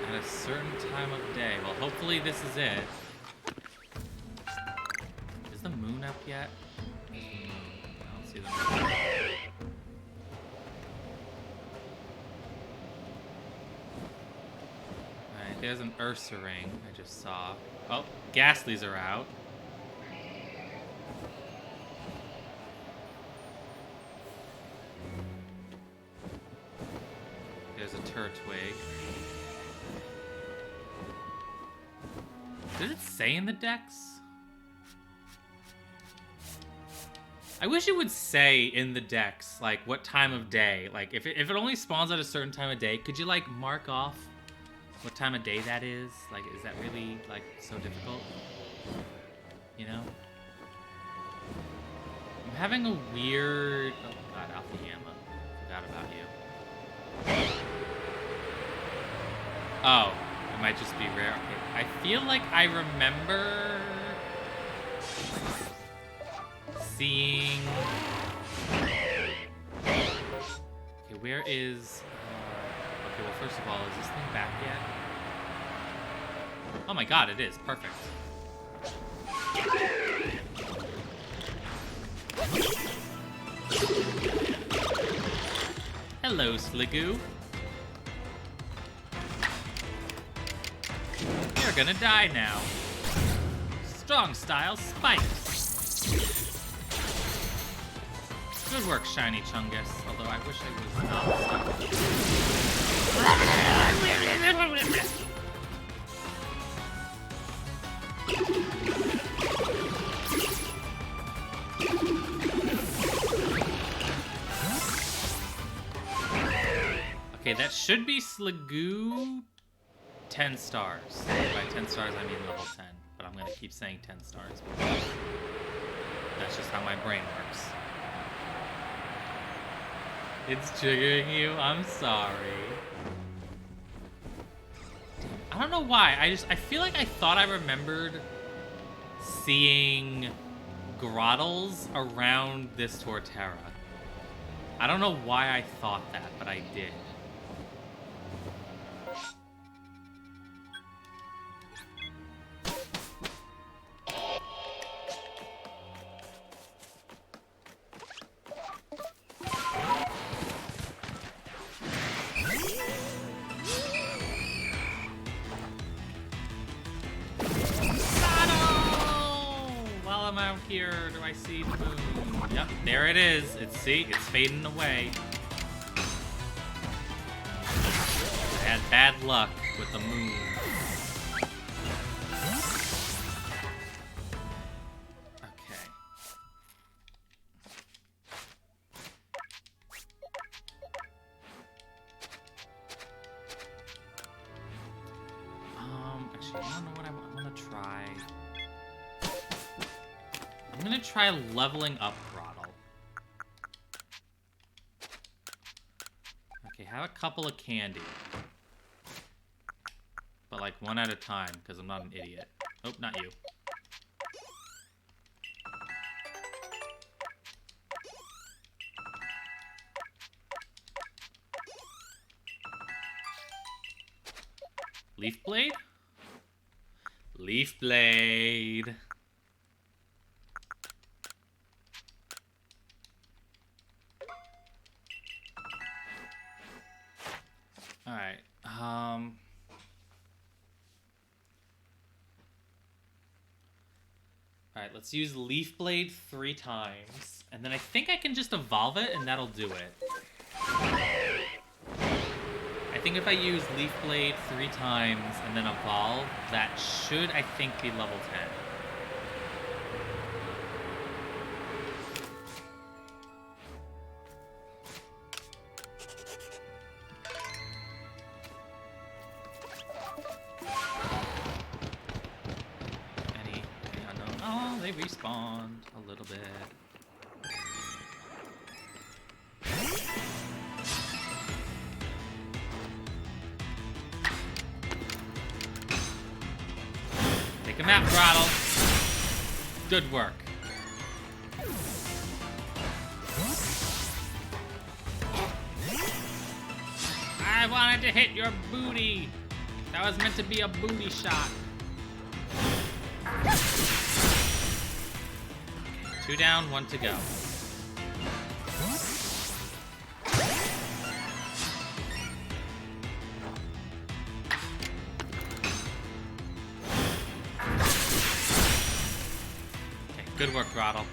At a certain time of day. Well, hopefully this is it. Is the moon up yet? I don't see the moon. Alright, there's an Ursaring I just saw. Oh, Ghastlies are out. There's a Turtwig. Does it say in the Dex? I wish it would say in the Dex, like, what time of day. Like, if it only spawns at a certain time of day, could you, like, mark off what time of day that is? Like, is that really, like, so difficult? You know? I'm having a weird... Oh, God, Alpha Yama. Forgot about you. Oh, it might just be rare. Okay. I feel like I remember seeing... Okay, where is... Okay, well, first of all, is this thing back yet? Oh my god, it is. Perfect. Hello, Sligoo. You're gonna die now. Strong style spikes. Good work, Shiny Chungus. Although I wish I was not. Okay, that should be Sligoo. 10 stars. By 10 stars, I mean level 10. But I'm gonna keep saying 10 stars because that's just how my brain works. It's triggering you? I'm sorry. I don't know why. I feel like I thought I remembered seeing Grottles around this Torterra. I don't know why I thought that, but I did. Here, do I see the moon? Yep, there it is. It's fading away. Bad luck with the moon. Okay. Actually, I don't know what I want to try. I'm gonna try leveling up Throttle. Okay, have a couple of candy. But like one at a time, because I'm not an idiot. Oh, not you. Leaf Blade? Leaf Blade. Alright, Alright, let's use Leaf Blade 3 times. And then I think I can just evolve it, and that'll do it. I think if I use Leaf Blade 3 times and then evolve, that should, I think, be level 10. Any unknown? Oh, they respawned a little bit. Take a map, Throttle. Good work. I wanted to hit your booty. That was meant to be a booty shot. 2 down, 1 to go. Good work, Throttle.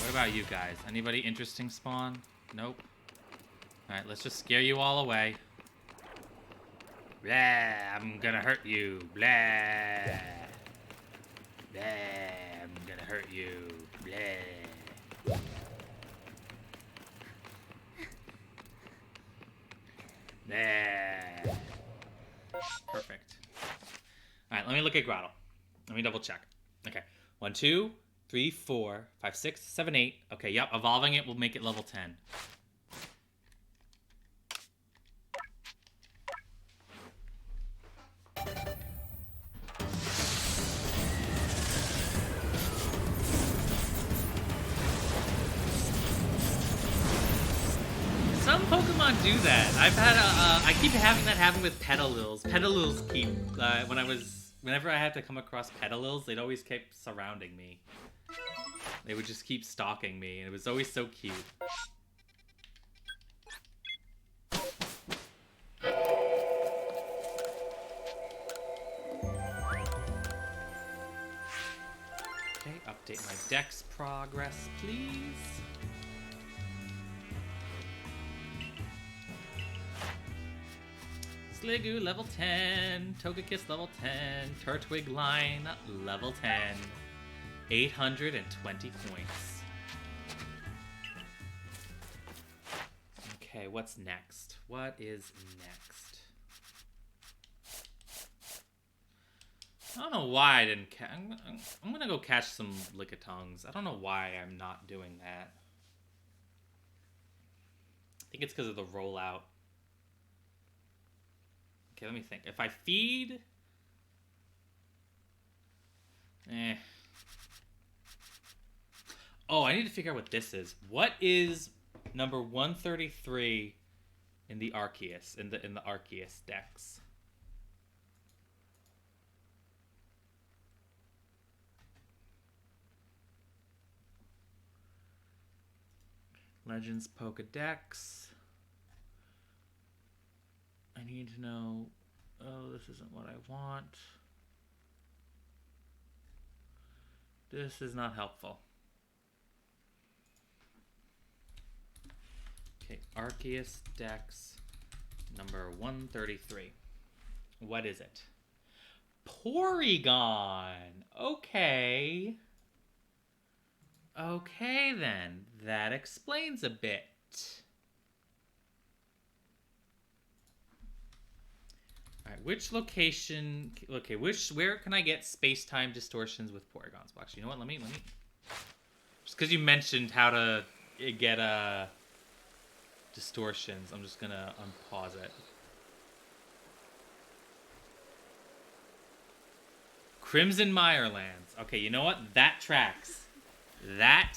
What about you guys? Anybody interesting spawn? Nope. Alright, let's just scare you all away. Blah, I'm gonna hurt you. Blah. Blah, I'm gonna hurt you. Blah. Blah. Perfect. Alright, let me look at Grottle. Let me double check. Okay. 1, 2, 3, 4, 5, 6, 7, 8. Okay, yep. Evolving it will make it level 10. Some Pokemon do that. I've had I keep having that happen with Petalils. Petalils keep whenever I had to come across Petalils, they'd always keep surrounding me. They would just keep stalking me, and it was always so cute. Okay, update my Dex progress, please. Sliggoo level 10, Togekiss level 10, Turtwig line level 10, 820 points. Okay, what's next? What is next? I don't know why I didn't catch. I'm gonna go catch some Lickitungs. I don't know why I'm not doing that. I think it's because of the rollout. Okay, let me think. If I feed... Oh, I need to figure out what this is. What is number 133 in the Arceus, in the Arceus Dex? Legends Pokedex. I need to know... Oh, this isn't what I want. This is not helpful. Okay, Arceus Dex Number 133. What is it? Porygon. Okay. Okay, then. That explains a bit. Alright, which location... Okay, where can I get space-time distortions with Porygons? Well, actually, you know what? Let me... Just because you mentioned how to get, distortions, I'm just gonna unpause it. Crimson Mirelands. Okay, you know what? That tracks. That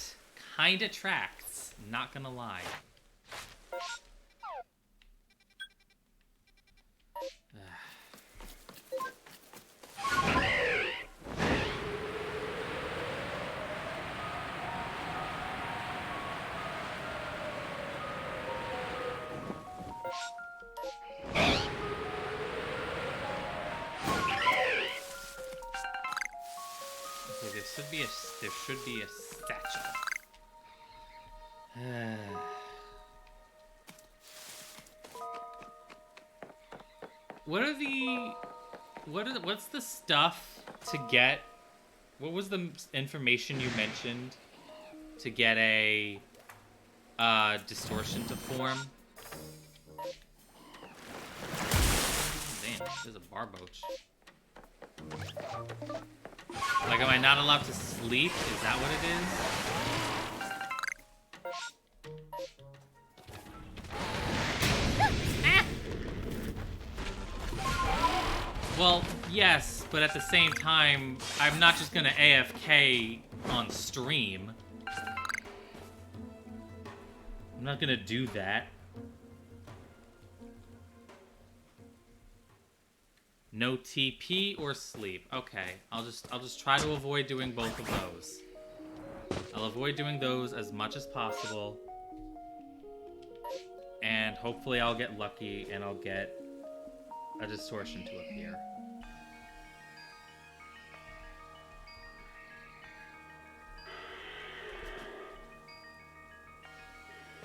kinda tracks. Not gonna lie. Okay, there should be a statue. What's the stuff to get? What was the information you mentioned to get a distortion to form? Damn, there's a Barboach. Like, am I not allowed to sleep? Is that what it is? Well, yes, but at the same time, I'm not just gonna AFK on stream. I'm not gonna do that. No TP or sleep. Okay, I'll just try to avoid doing both of those. I'll avoid doing those as much as possible. And hopefully I'll get lucky and I'll get a distortion to appear.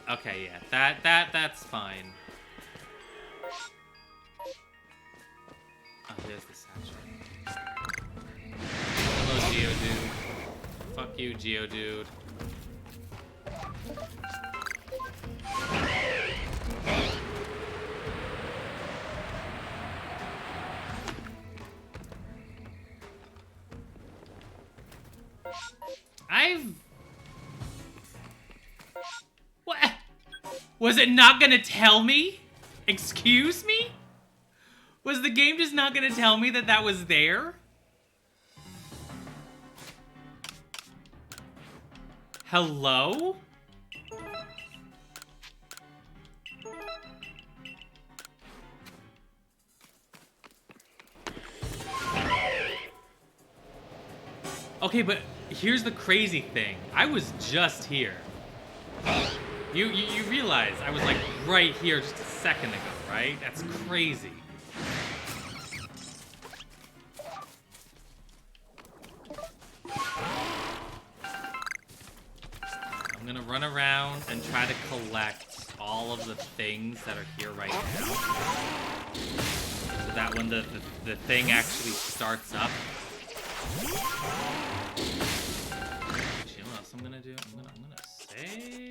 Okay, yeah, that's fine. Oh, there's the satchel. Hello, Geodude. Fuck you, Geodude. What? Was it not gonna tell me? Excuse me? Was the game just not gonna tell me that that was there? Hello? Okay, but here's the crazy thing. I was just here. You realize I was like right here just a second ago, right? That's crazy. I'm gonna run around and try to collect all of the things that are here right now. So that when the thing actually starts up. Actually, what else I'm gonna do? I'm gonna save.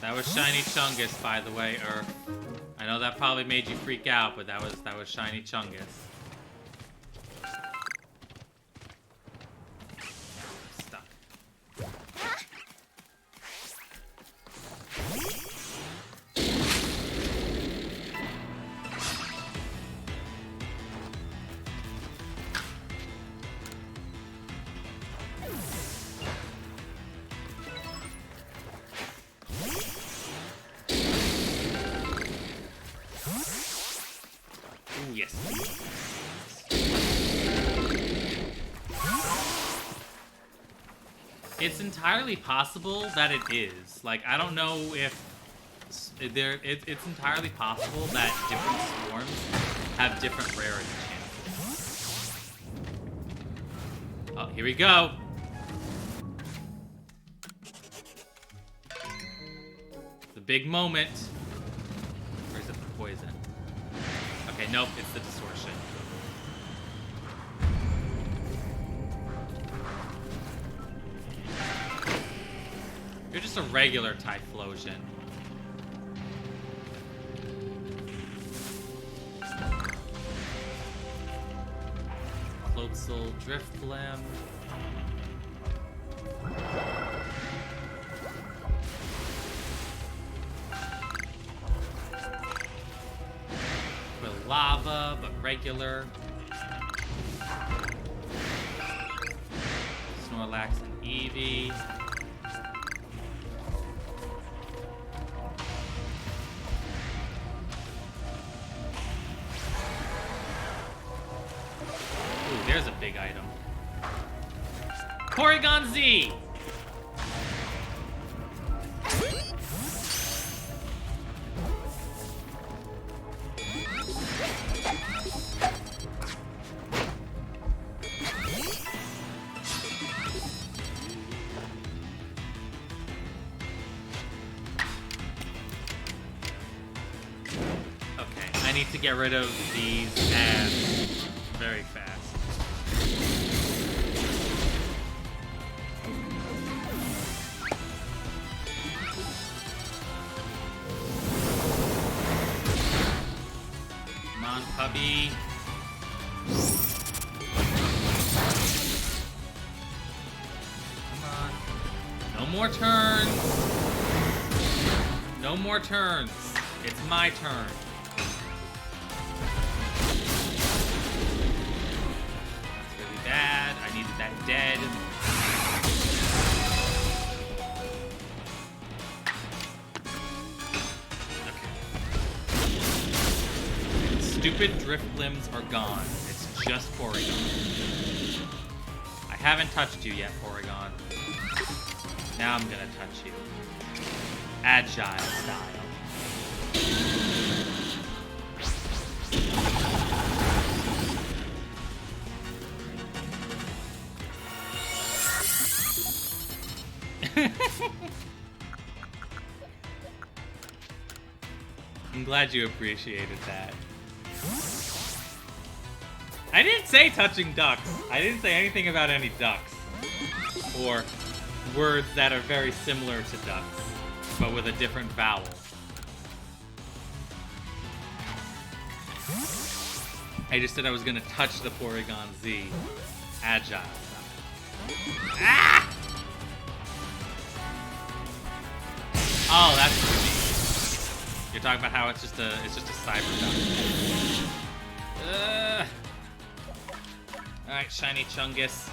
That was Shiny Chungus, by the way, Earth. I know that probably made you freak out, but that was Shiny Chungus. Stuck. Ooh, yes. It's entirely possible that it is. Like, I don't know if it's entirely possible that different swarms have different rarity chances. Oh, here we go. The big moment. Or is it the poison? Okay, nope, it's the distortion. You're just a regular Typhlosion. Floatzel, Driftblim. Lava, but regular. Snorlax and Eevee. Ooh, there's a big item. Porygon Z! To get rid of these ads very fast. Come on, puppy. Come on. No more turns. No more turns. It's my turn. Bad. I needed that dead. Okay. Stupid Driftblims are gone. It's just Porygon. I haven't touched you yet, Porygon. Now I'm gonna touch you. Agile style. I'm glad you appreciated that. I didn't say touching ducks. I didn't say anything about any ducks. Or words that are very similar to ducks, but with a different vowel. I just said I was gonna touch the Porygon Z. Agile. Ah! Oh, that's what you mean. You're talking about how it's just a cyber duck. Alright, shiny Chungus.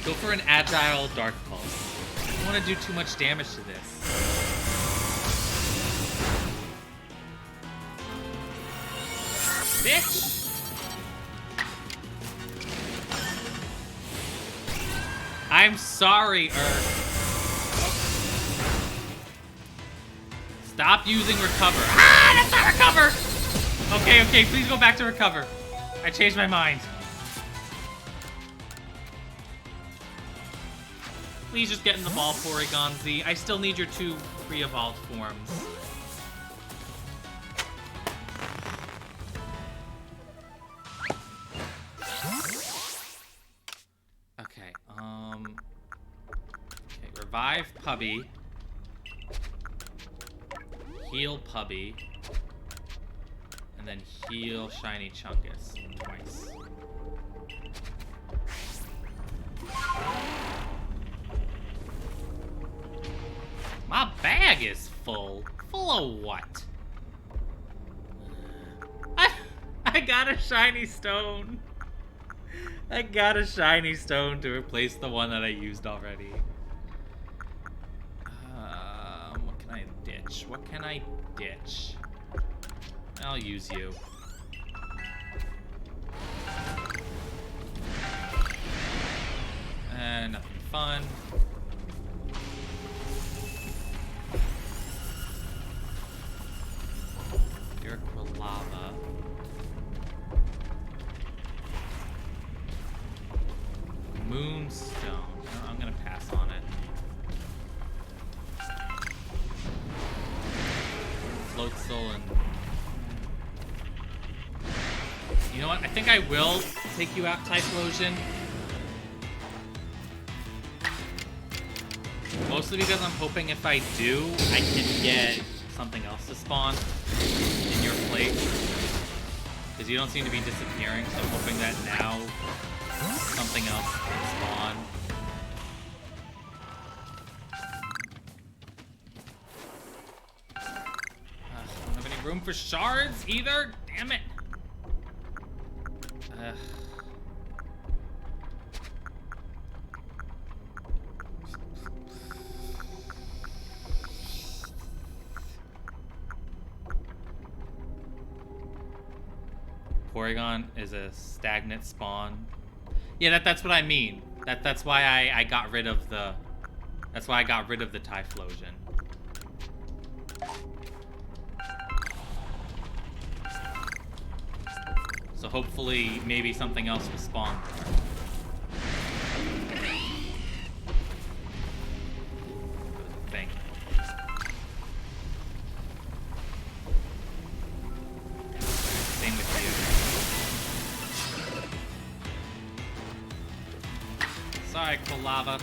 Go for an agile Dark Pulse. I don't want to do too much damage to this. Bitch! I'm sorry, Earth. Stop using recover. Ah, that's not recover! Okay, okay, please go back to recover. I changed my mind. Please just get in the ball, Porygon Z. I still need your 2 pre-evolved forms. Okay, okay, revive Pubby. Heal Pubby. And then heal Shiny Chungus twice. My bag is full. Full of what? I got a shiny stone. I got a shiny stone to replace the one that I used already. What can I ditch? What can I ditch? I'll use you. Nothing fun. Spherical lava. Moonstone. No, I'm gonna pass on it. Float soul and... You know what? I think I will take you out, Typhlosion. Mostly because I'm hoping if I do, I can get something else to spawn in your place. Because you don't seem to be disappearing, so I'm hoping that now something else can spawn. I don't have any room for shards either. Damn it. Porygon is a stagnant spawn. Yeah, that's what I mean. That's why I got rid of the... That's why I got rid of the Typhlosion. So hopefully, maybe something else will spawn there. Thing. Same with you. Sorry, Kolava.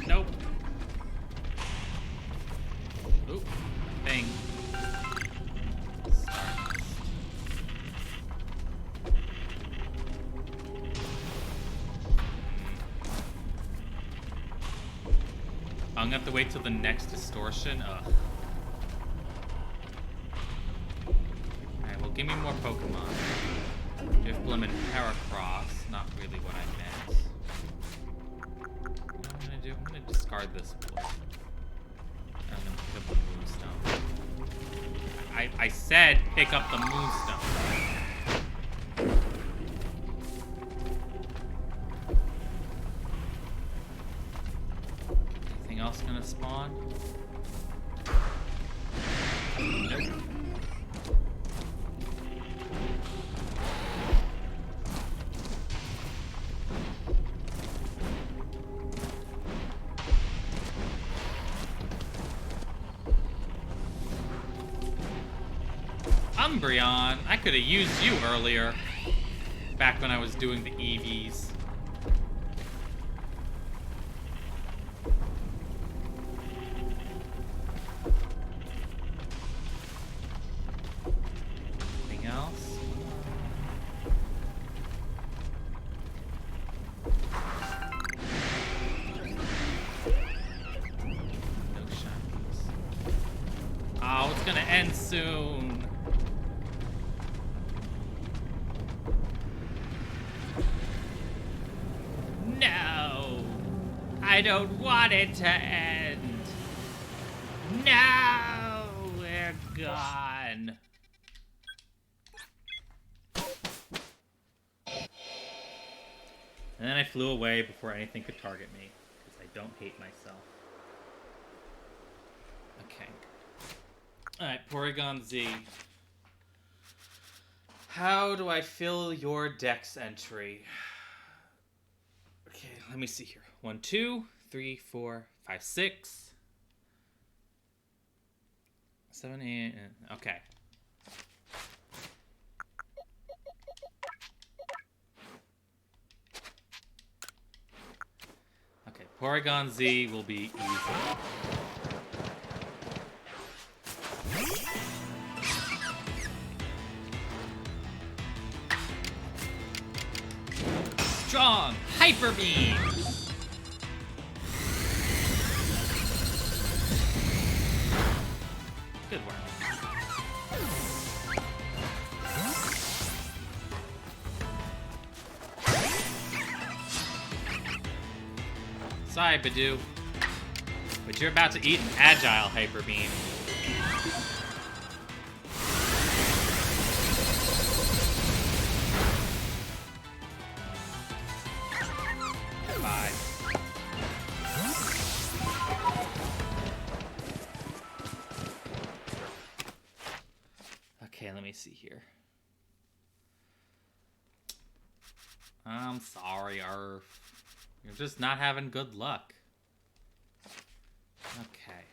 Nope. Oop. Thing. I'm gonna have to wait till the next distortion. Ugh. Alright, well, give me more Pokemon. Driftblim and Heracross. Not really what I meant. What I'm gonna do? I'm gonna discard this wood. And I'm gonna pick up the Moonstone. I said pick up the Moonstone. Anything else gonna spawn? Nope. Umbreon, I could have used you earlier, back when I was doing the EVs. Anything else? No shinies. Oh, it's gonna end soon. No! I don't want it to end! No! We're gone! And then I flew away before anything could target me, because I don't hate myself. Okay. Alright, Porygon Z. How do I fill your Dex entry? Okay, let me see here. 1, 2, 3, 4, 5, 6, 7, 8. Okay. Okay, Porygon Z will be easy. Strong Hyper Beam! Good work. Sorry, Badoo. But you're about to eat an agile Hyper Beam. Bye. Okay, let me see here. I'm sorry, Arf. You're just not having good luck. Okay.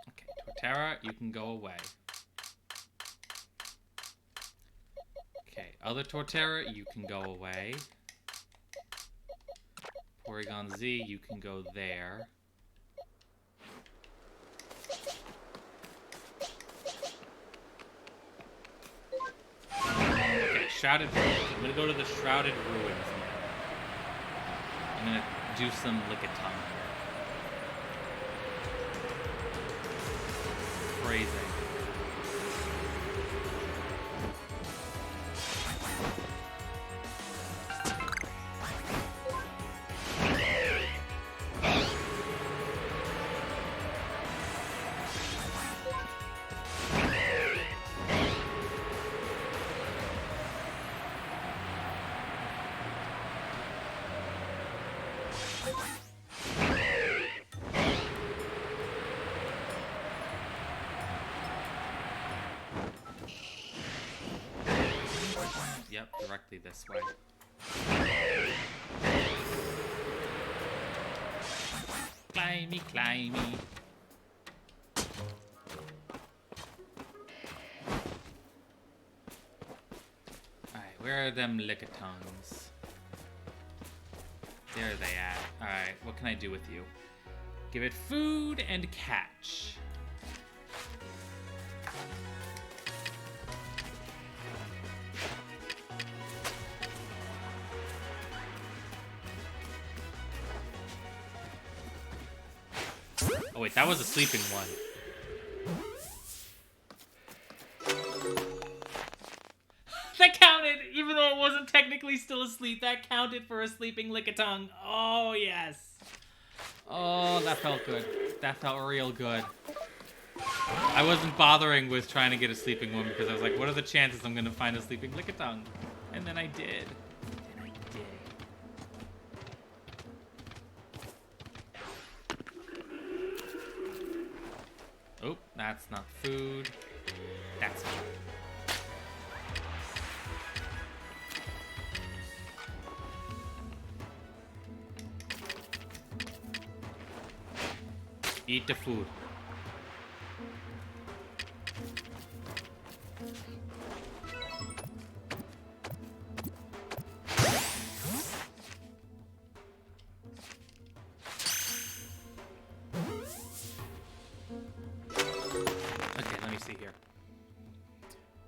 Okay, Torterra, you can go away. Okay, other Torterra, you can go away. Porygon Z, you can go there. Okay, Shrouded Ruins. I'm gonna go to the Shrouded Ruins now. I'm gonna do some Lickitung work. Phrasing. Yep, directly this way. Climby, climby. Alright, where are them Lickitungs? There they at. Alright, what can I do with you? Give it food and catch. Oh wait, that was a sleeping one. That counted! Even though it wasn't technically still asleep, that counted for a sleeping Lickitung. Oh, yes. Oh, that felt good. That felt real good. I wasn't bothering with trying to get a sleeping one because I was like, what are the chances I'm going to find a sleeping Lickitung? And then I did. Oh, that's not food. That's food. Eat the food. Okay, let me see here.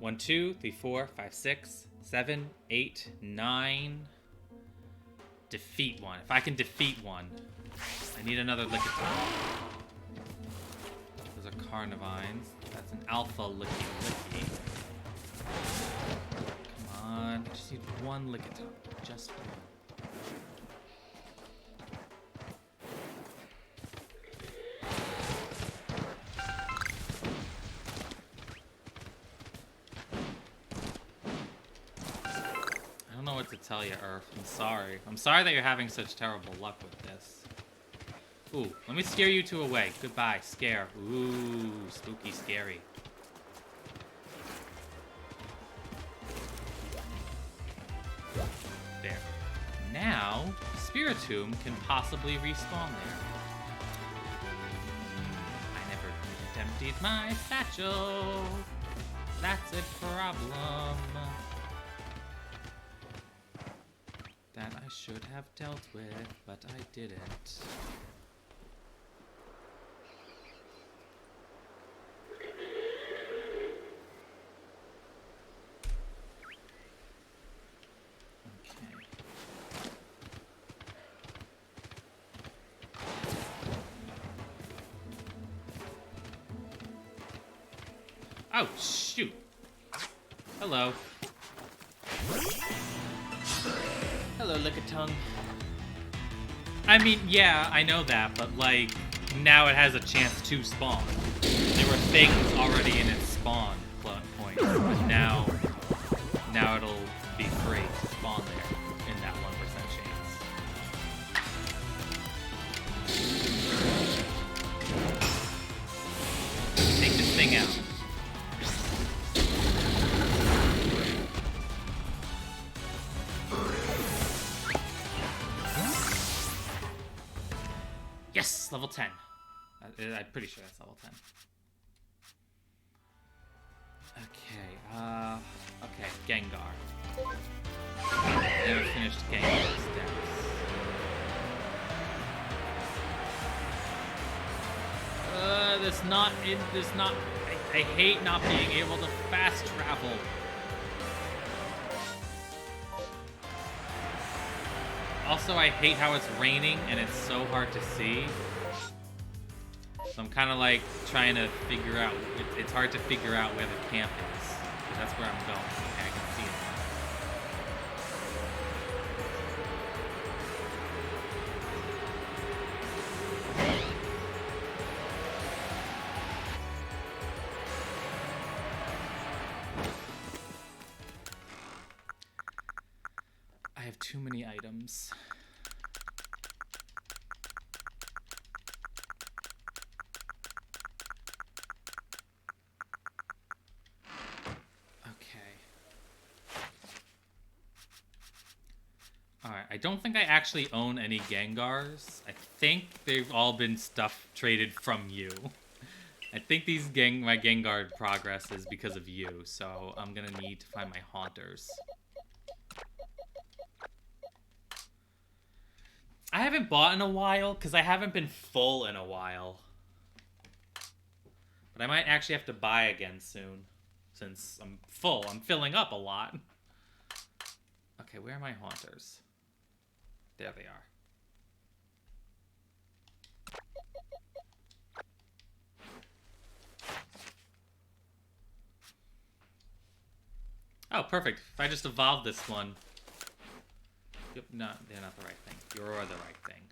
1, 2, 3, 4, 5, 6, 7, 8, 9. Defeat one. If I can defeat one, I need another Lickitung. Those are Carnivines. That's an Alpha Licky. Come on. I just need one Lickitung. Just one. I don't know what to tell you, Earth. I'm sorry. I'm sorry that you're having such terrible luck with this. Ooh, let me scare you two away. Goodbye, scare. Ooh, spooky, scary. There. Now, Spiritomb can possibly respawn there. I never emptied my satchel. That's a problem that I should have dealt with, but I didn't. Oh, shoot. Hello. Hello, Lickitung. I mean, yeah, I know that, but like, now it has a chance to spawn. There were things already in its spawn point, but now it'll be free to spawn there in that 1% chance. Take this thing out. Yes, level 10. I'm pretty sure that's level 10. Okay, Gengar. Never finished Gengar's stats. I hate not being able to fast travel. Also, I hate how it's raining and it's so hard to see. So I'm kind of like trying to figure out, it's hard to figure out where the camp is. Because that's where I'm going. Okay, I can see it. I have too many items. Alright, I don't think I actually own any Gengars. I think they've all been stuff traded from you. I think my Gengar progress is because of you, so I'm gonna need to find my Haunters. I haven't bought in a while, because I haven't been full in a while. But I might actually have to buy again soon, since I'm full. I'm filling up a lot. Okay, where are my Haunters? There they are. Oh, perfect. If I just evolve this one. Yep, no, they're not the right thing. You're the right thing.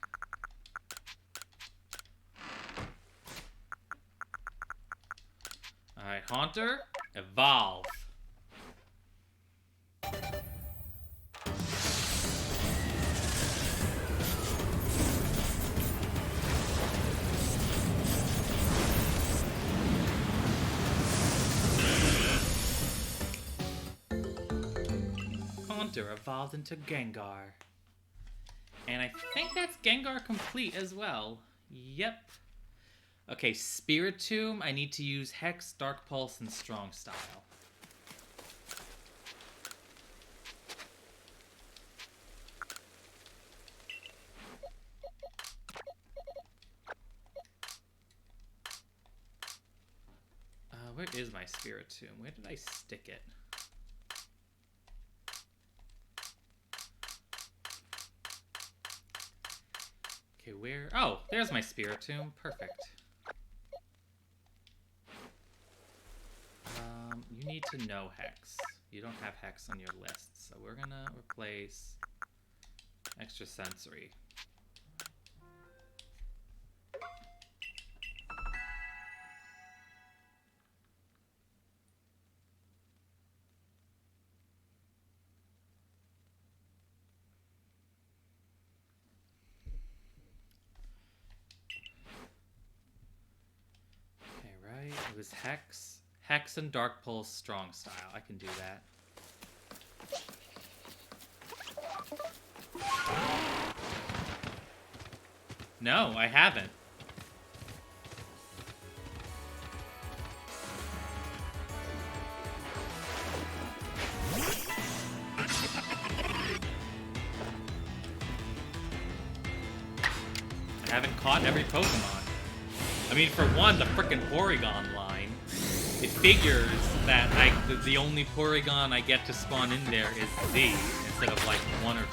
Alright, Haunter, evolve. Haunter evolved into Gengar. And I think that's Gengar complete as well. Yep. Okay, Spiritomb, I need to use Hex, Dark Pulse, and Strong Style. Where is my Spiritomb? Where did I stick it? Okay, where? Oh, there's my Spiritomb. Perfect. You need to know Hex. You don't have Hex on your list, so we're gonna replace Extrasensory. Okay, right. It was Hex. Hex and Dark Pulse Strong Style. I can do that. No, I haven't. I haven't caught every Pokemon. I mean, for one, the frickin' Porygon line. It figures that the only Porygon I get to spawn in there is Z, instead of like 1 or 2.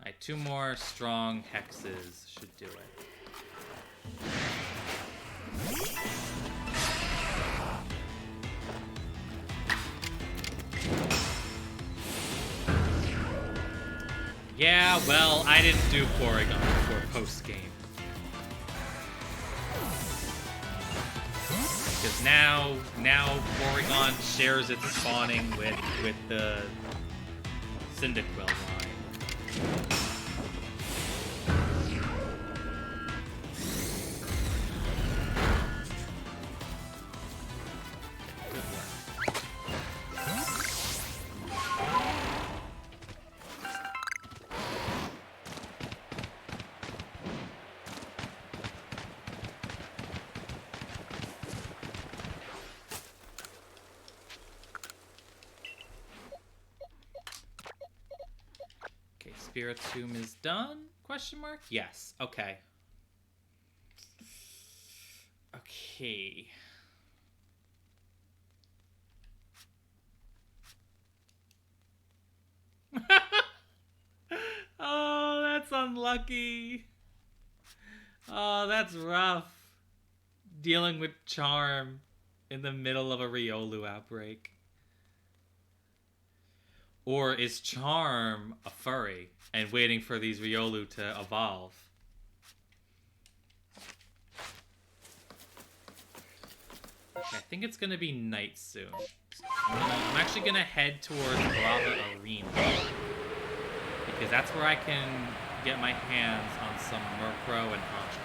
Alright, 2 more strong Hexes should do it. Yeah, well, I didn't do Porygon before post-game. Because now Porygon shares its spawning with the Cyndaquil line. Spiritomb is done? Question mark? Yes. Okay. Okay. Oh, that's unlucky. Oh, that's rough. Dealing with Charm in the middle of a Riolu outbreak. Or is Charm a furry and waiting for these Riolu to evolve? Okay, I think it's gonna be night soon. I'm actually gonna head towards Brava Arena. Because that's where I can get my hands on some Murkrow and Honchkrow.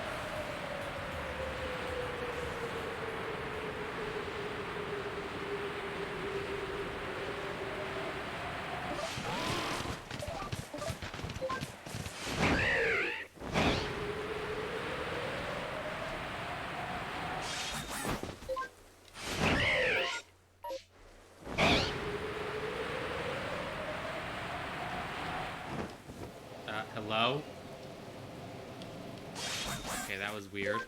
Hello? Okay, that was weird.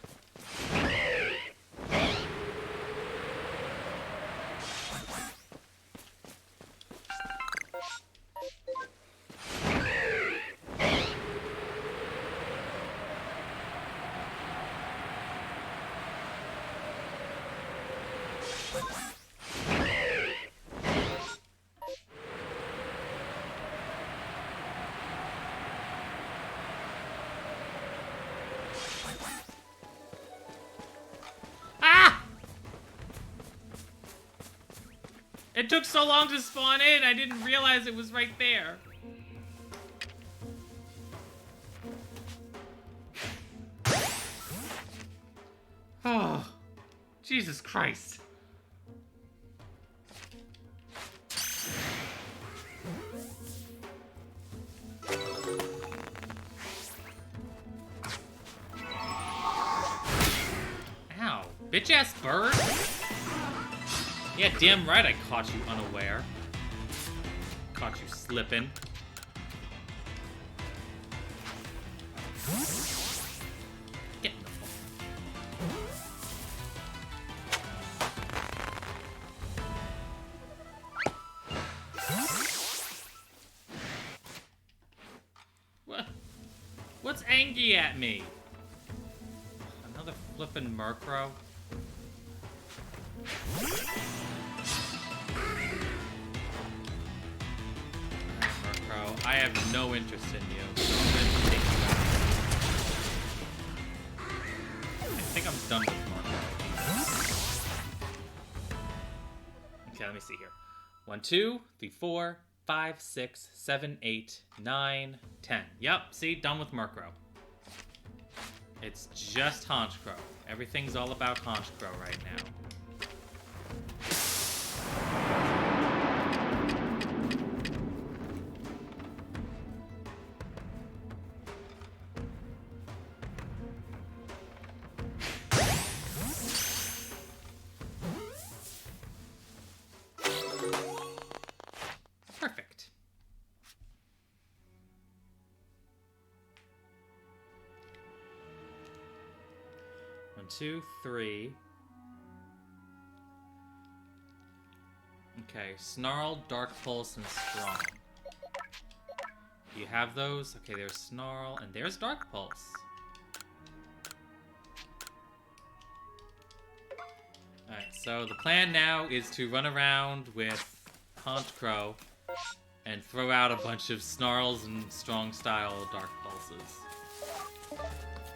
It took so long to spawn in, I didn't realize it was right there. Oh, Jesus Christ. Ow, bitch-ass bird. Yeah, damn right I caught you unaware. Caught you slipping. Get in the phone. What's angry at me? Another flippin' Murkrow? I have no interest in you. So I'm gonna take you out. I think I'm done with Marco. Okay, let me see here. 1, 2, 3, 4, 5, 6, 7, 8, 9, 10. Yep, see, done with Murkrow. It's just Honchkrow. Everything's all about Honchkrow right now. Perfect. One, 2, 3. Okay, Snarl, Dark Pulse, and Strong. Do you have those? Okay, there's Snarl, and there's Dark Pulse. Alright, so the plan now is to run around with Honchkrow and throw out a bunch of snarls and strong style dark pulses.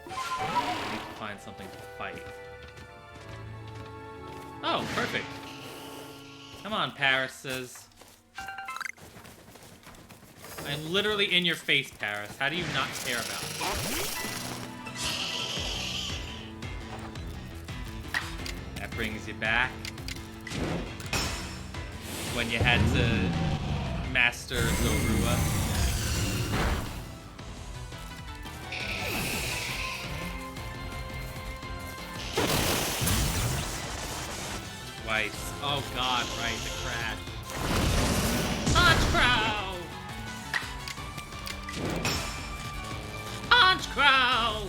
I need to find something to fight. Oh, perfect. Come on, Paris. I'm literally in your face, Paris. How do you not care about me? That brings you back. When you had to master Zorua. Twice. Oh god, right, the crash. Punch Crow! Punch Crow!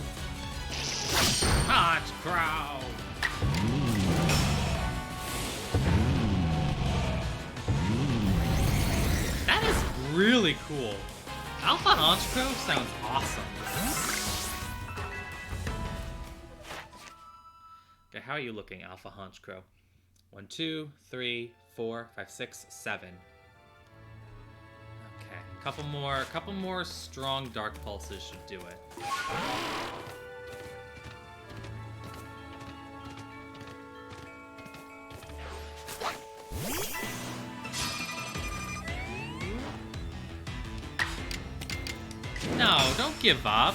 Punch Crow! That is really cool. Alpha Hunch Crow sounds awesome. Okay, how are you looking, Alpha Hunch Crow? 1, 2, 3, 4, 5, 6, 7. Okay, couple more strong dark pulses should do it. No, don't give up.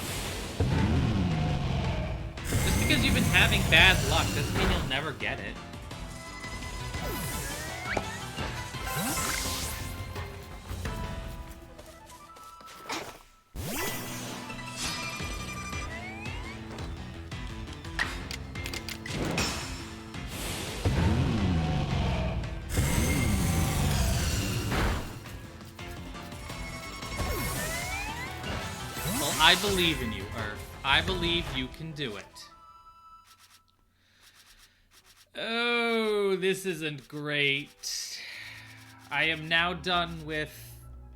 Just because you've been having bad luck doesn't mean you'll never get it. I believe in you, Earth. I believe you can do it. Oh, this isn't great. I am now done with...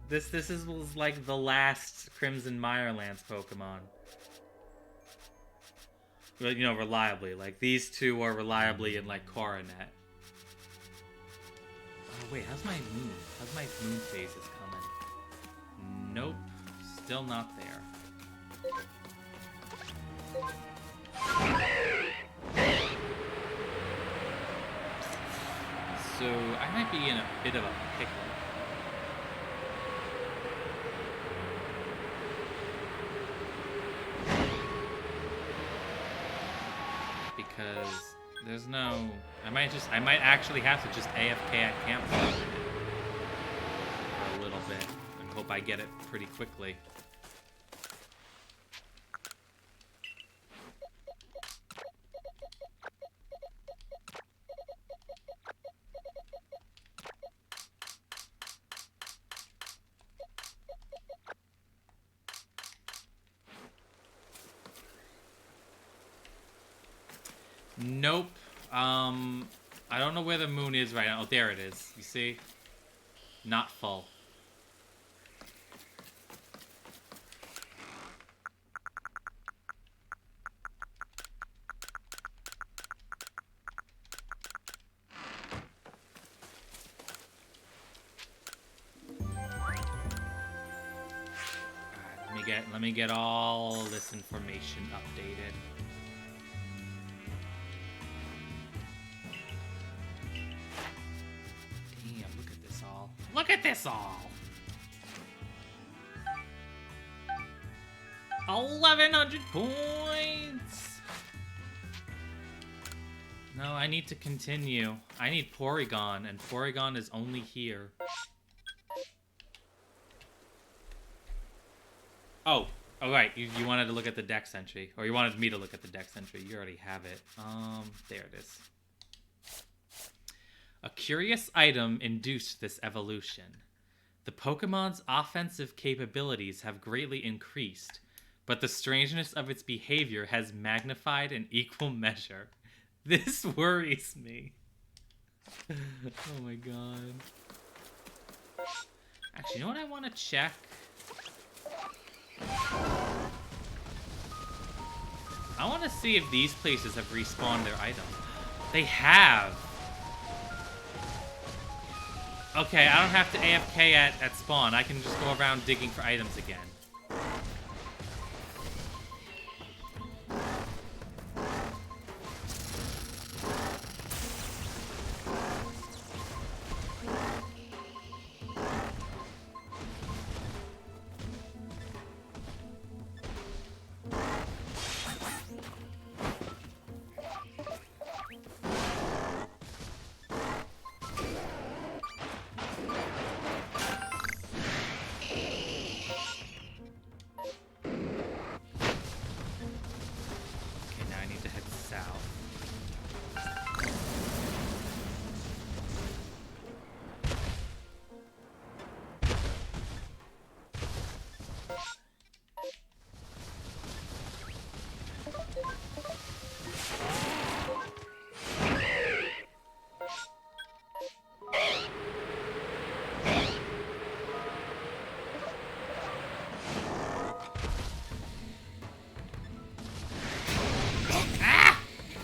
This was like the last Crimson Mirelands Pokemon. Well, you know, reliably. Like, these two are reliably in, like, Coronet. Oh, wait, how's my moon? How's my moon phases coming? Nope. Still not there. So, I might be in a bit of a pickle. Because there's no... I might actually have to just AFK at camp for a little bit and hope I get it pretty quickly. Nope. I don't know where the moon is right now. Oh, there it is. You see? Not full. Let me get all this information updated. Look at this all! 1,100 points! No, I need to continue. I need Porygon, and Porygon is only here. Oh, right. You wanted to look at the Dex entry. Or you wanted me to look at the Dex entry. You already have it. There it is. A curious item induced this evolution. The Pokemon's offensive capabilities have greatly increased, but the strangeness of its behavior has magnified in equal measure. This worries me. Oh my god. Actually, you know what I want to check? I want to see if these places have respawned their items. They have! Okay, I don't have to AFK at spawn. I can just go around digging for items again.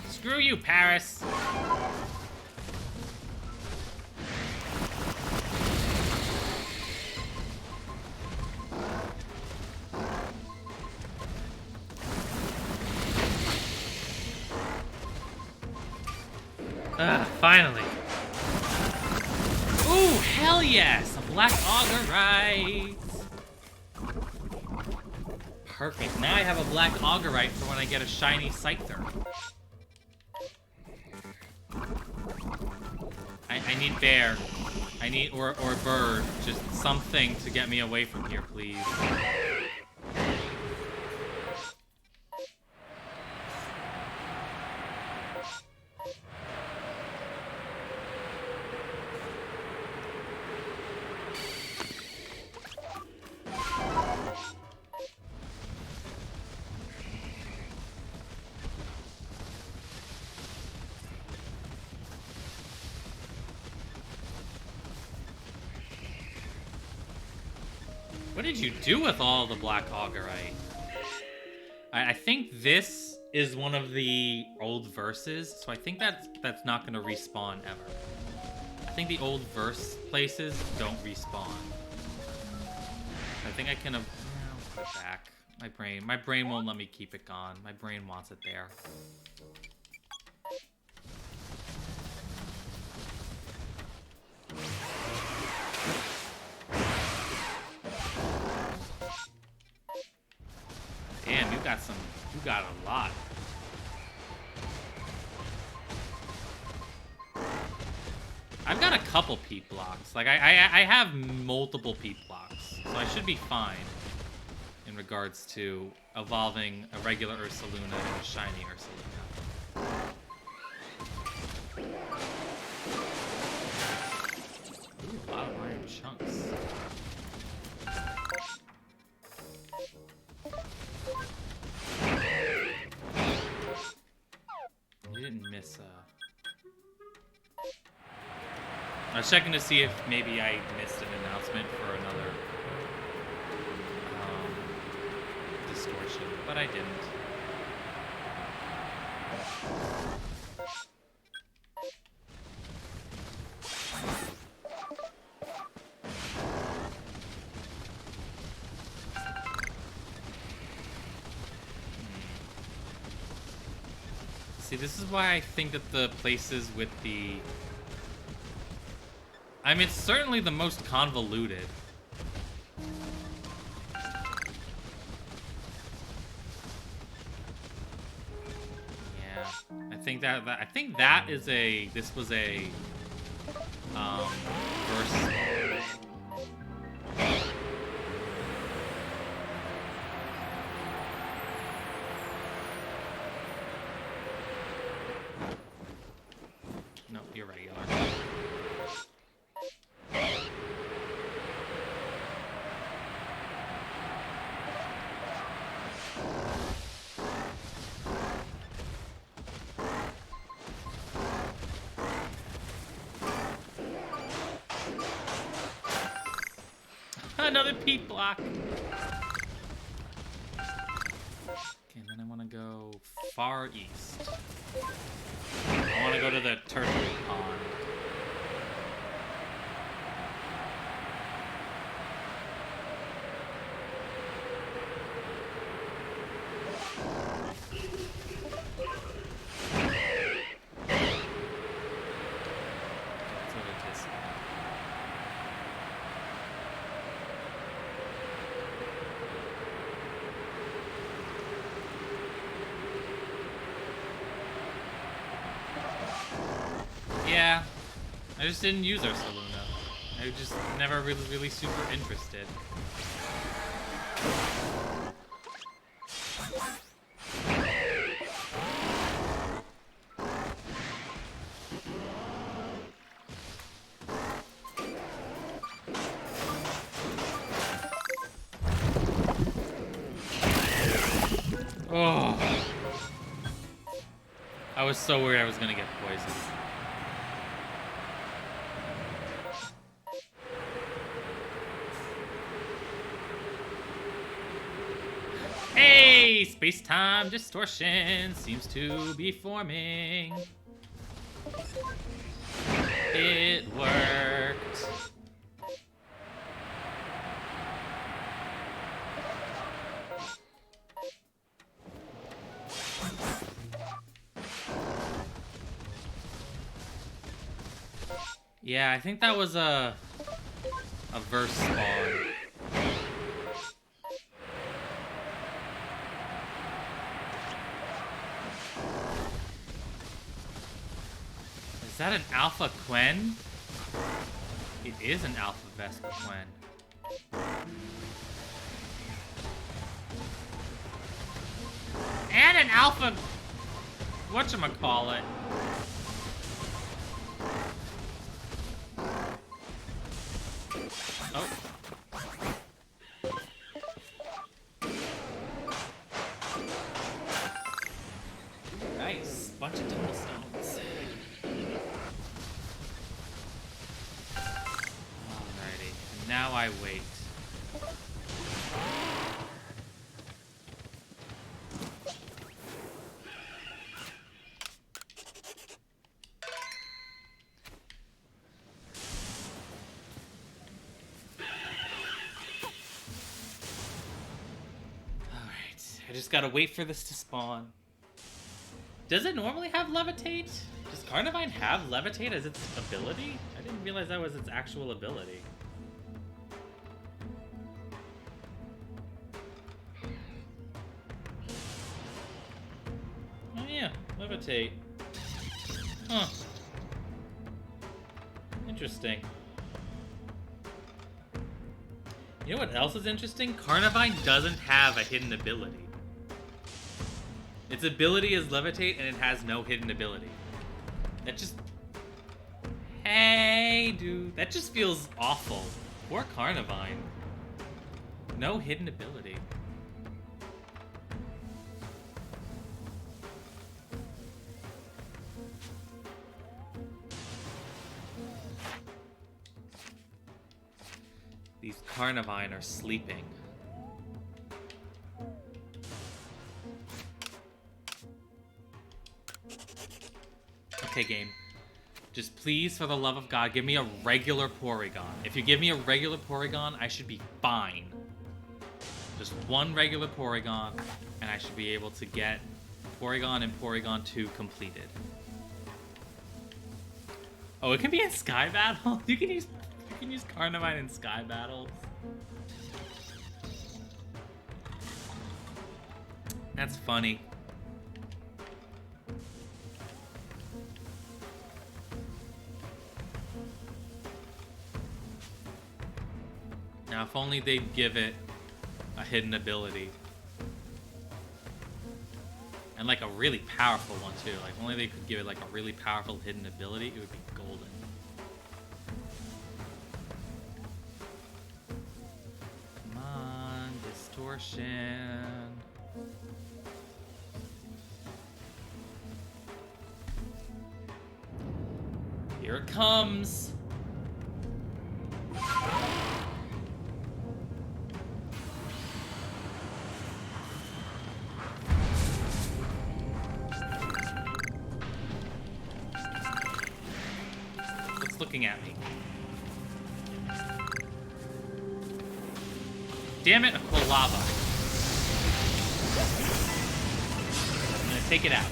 Screw you, Paris! Finally. Ooh, hell yes! A black augerite! Perfect. Now I have a black augerite for when I get a shiny Scyther. I need bear. I need, or bird. Just something to get me away from here, please. What did you do with all the black augerite? I think this is one of the old verses, so I think that's not going to respawn ever. I think the old verse places don't respawn. I think I can have put it back. My brain won't let me keep it gone. My brain wants it there. Damn, you got a lot. I've got a couple peat blocks. Like, I have multiple peat blocks, so I should be fine in regards to evolving a regular Ursaluna and a shiny Ursaluna. Ooh, a lot of iron chunks. You didn't miss I was checking to see if maybe I missed an announcement for another distortion, but I didn't. See, this is why I think that the places with the... I mean, it's certainly the most convoluted. Yeah, I think that is a... This was a... verse... No, you're regular. Another peat block. Okay, and then I want to go far east. I want to go to the turtle pond. a disc. Yeah, I just didn't use Ursaluna. I just never really super interested. Oh. I was so worried I was gonna get poisoned. Hey! Space-time distortion seems to be forming. It worked. Yeah, I think that was a verse spawn. Is that an Alpha Quen? It is an Alpha Vespa Quen. And an Alpha... whatchamacallit? Oh. Nice. Bunch of tumblestones. Alrighty. Now I wait. I just gotta wait for this to spawn. Does it normally have levitate? Does Carnivine have levitate as its ability? I didn't realize that was its actual ability. Oh yeah, levitate. Huh. Interesting. You know what else is interesting? Carnivine doesn't have a hidden ability. Its ability is levitate, and it has no hidden ability. That just... Hey, dude. That just feels awful. Poor Carnivine. No hidden ability. These Carnivine are sleeping. Okay, game. Just please, for the love of God, give me a regular Porygon. If you give me a regular Porygon, I should be fine. Just one regular Porygon, and I should be able to get Porygon and Porygon 2 completed. Oh, it can be in Sky Battle? You can use Carnivine in Sky Battles. That's funny. Now, if only they'd give it a hidden ability. And like a really powerful one too. Like, only they could give it like a really powerful hidden ability, it would be golden. Come on, distortion. Here it comes. Looking at me. Damn it, a Quilava. I'm gonna take it out.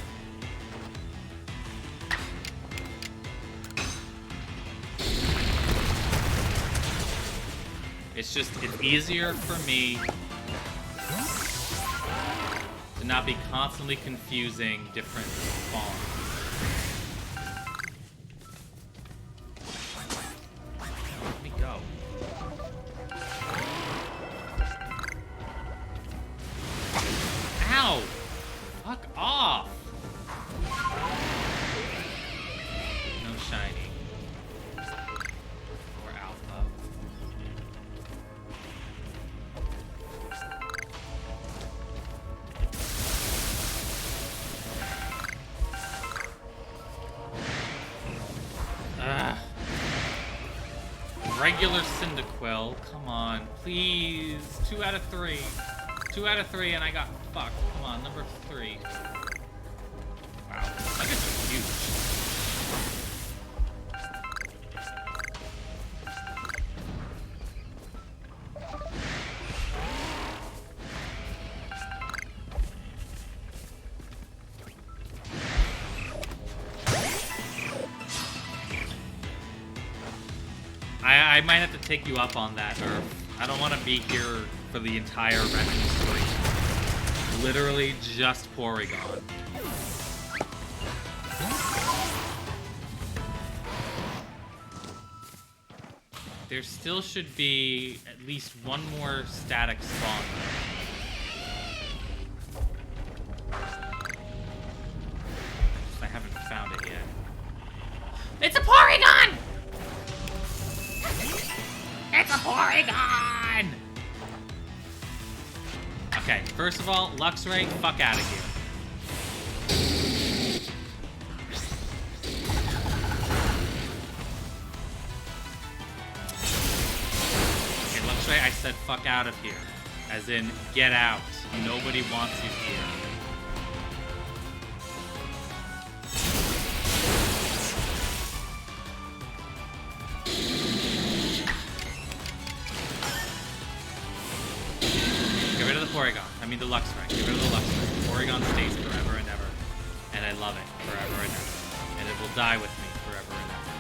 It's just, it's easier for me to not be constantly confusing different spawns. Let me go. Ow! Fuck off! No shiny. Or alpha. Ugh. Regular Cyndaquil, come on, please. 2 out of 3. 2 out of 3 and I got fucked. Come on, number 3. Wow, I guess it's huge. I might have to take you up on that, or I don't want to be here for the entire rest of the story. Literally just Porygon. There still should be at least one more static spawn. I haven't found it yet. It's a Porygon! It's a Porygon! Okay, first of all, Luxray, fuck out of here. Okay, Luxray, I said fuck out of here. As in, get out. Nobody wants you here. Porygon. I mean the Luxray. Get rid of the Luxray. Porygon stays forever and ever. And I love it forever and ever. And it will die with me forever and ever.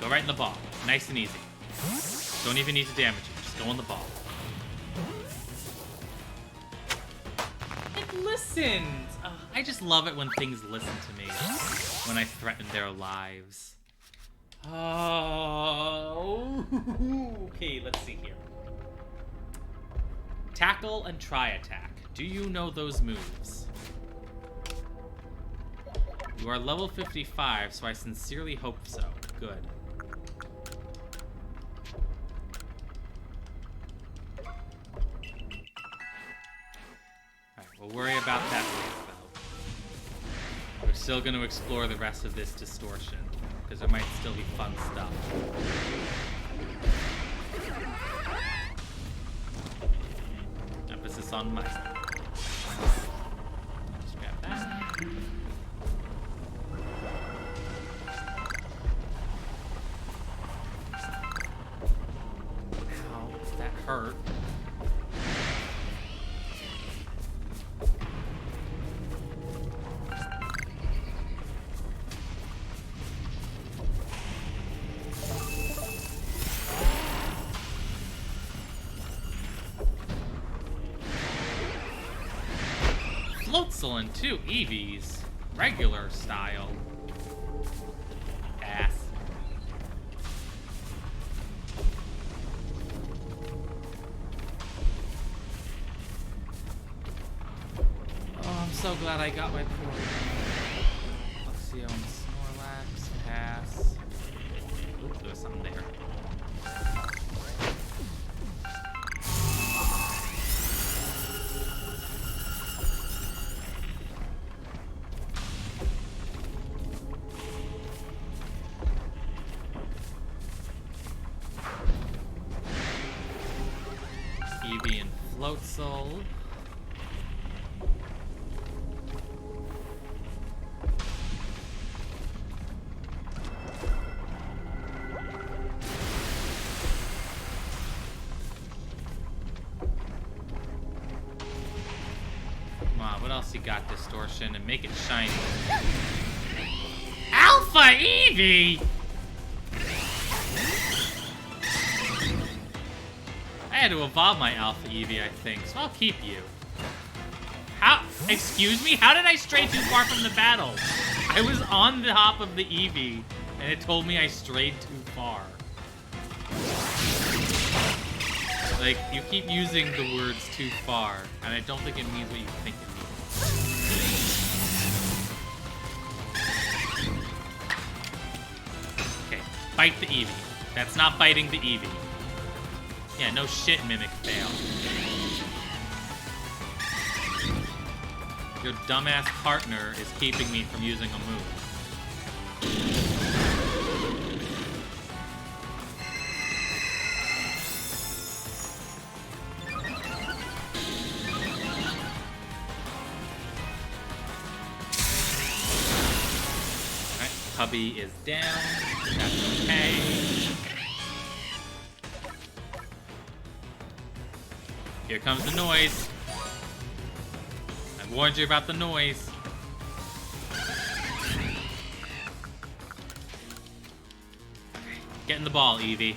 Go right in the ball. Nice and easy. Don't even need to damage it. Just go in the ball. It listens! I just love it when things listen to me. When I threaten their lives. Oh, okay, let's see here. Tackle and Tri-Attack. Do you know those moves? You are level 55, so I sincerely hope so. Good. Alright, we'll worry about that later, though. We're still going to explore the rest of this distortion. Because there might still be fun stuff. Emphasis on might. Just grab that. Ow, that hurt. Floatzel 2 Eevees. Regular style. Ass. Oh, I'm so glad I got my Porygon. Luxio and Snorlax. Pass. Oop, there's something there. Eevee and Floatzel. Come on, what else you got, Distortion? And make it shiny. Alpha Eevee! I had to evolve my Alpha Eevee, I think, so I'll keep you. How? Excuse me? How did I stray too far from the battle? I was on the top of the Eevee, and it told me I strayed too far. Like, you keep using the words too far, and I don't think it means what you think it means. Okay, bite the Eevee. That's not biting the Eevee. Yeah, no shit, Mimic fail. Your dumbass partner is keeping me from using a move. Alright, Hubby is down. That's okay. Here comes the noise. I warned you about the noise. Get in the ball, Eevee.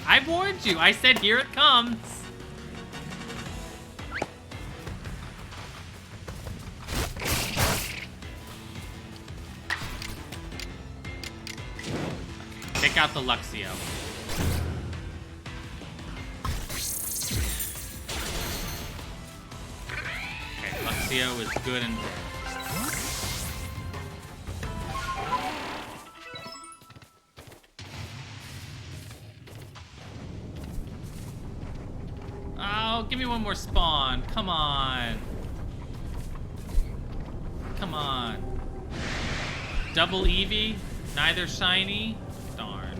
I warned you. I said, here it comes. Take out the Luxio. Okay, Luxio is good and dead. Oh, give me one more spawn. Come on. Come on. Double Eevee? Neither shiny? Darn.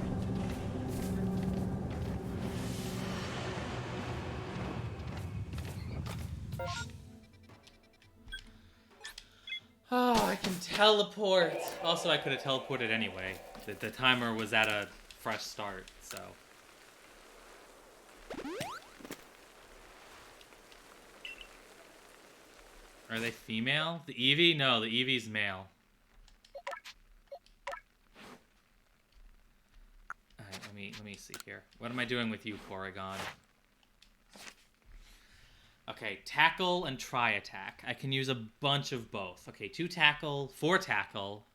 Oh, I can teleport. Also, I could have teleported anyway. The timer was at a fresh start, so. Are they female? The Eevee? No, the Eevee's male. Alright, let me see here. What am I doing with you, Porygon? Okay, tackle and try attack. I can use a bunch of both. Okay, 2 tackle, 4 tackle.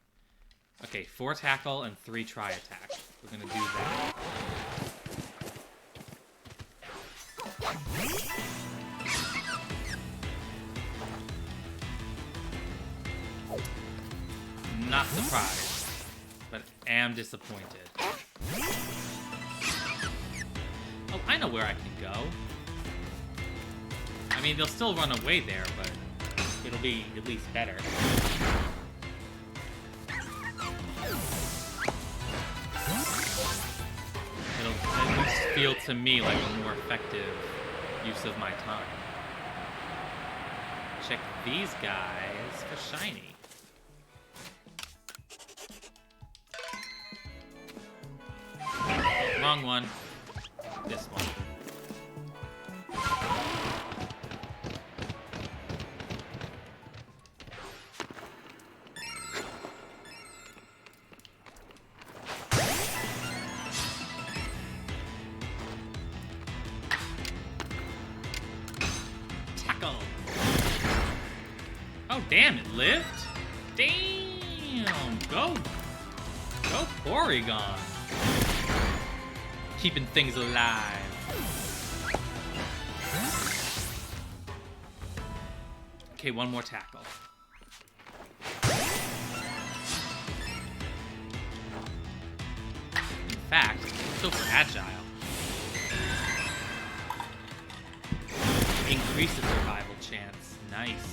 Okay, 4 tackle and 3 try attack. We're gonna do that. Not surprised, but am disappointed. Oh, I know where I can go. I mean, they'll still run away there, but it'll be at least better. It'll at least feel to me like a more effective use of my time. Check these guys for shiny. Wrong one. This one. Tackle. Oh, damn, it lived? Damn. Go Porygon. Keeping things alive. Okay, one more tackle. In fact, it's so fragile. Increase the survival chance. Nice.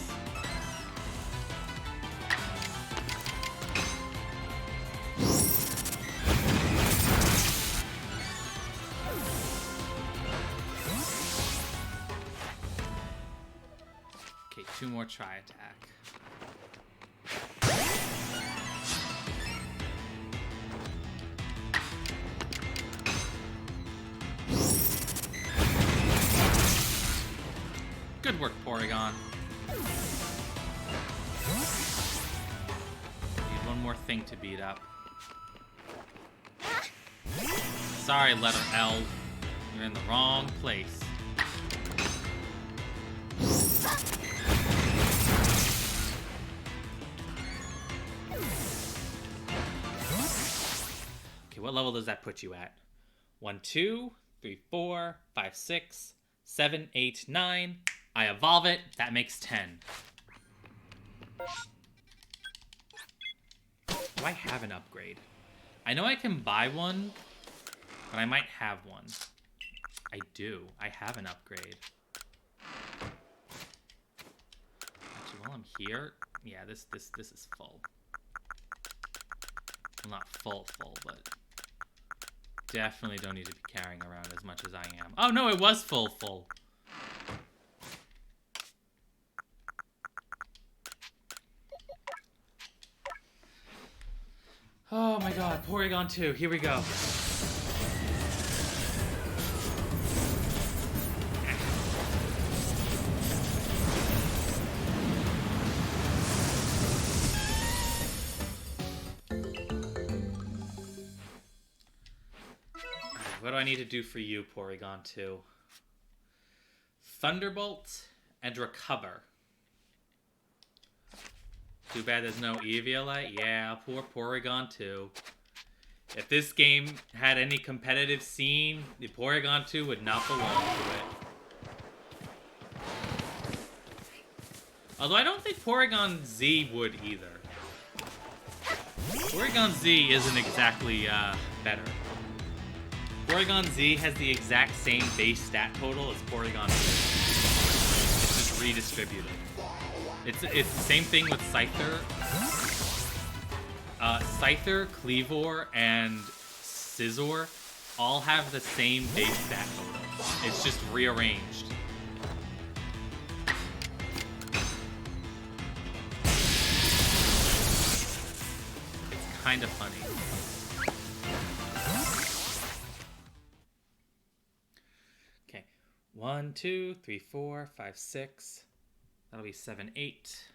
Okay, 2 more try attack. Good work, Porygon. Need one more thing to beat up. Sorry, letter L. You're in the wrong place. Okay, what level does that put you at? 1, 2, 3, 4, 5, 6, 7, 8, 9. I evolve it. That makes 10. Do I have an upgrade? I know I can buy one, but I might have one. I do. I have an upgrade. Actually, while I'm here, yeah, this is full. Well, not full, but definitely don't need to be carrying around as much as I am. Oh no, it was full. Oh my god, Porygon 2, here we go. What do I need to do for you, Porygon 2? Thunderbolt and Recover. Too bad there's no Eviolite. Yeah, poor Porygon 2. If this game had any competitive scene, the Porygon 2 would not belong to it. Although I don't think Porygon Z would either. Porygon Z isn't exactly better. Porygon Z has the exact same base stat total as Porygon 2. It's just redistributed. It's the same thing with Scyther. Scyther, Cleavor, and Scizor all have the same base stat total. It's just rearranged. It's kind of funny. Okay. 1, 2, 3, 4, 5, 6. That'll be 7, 8.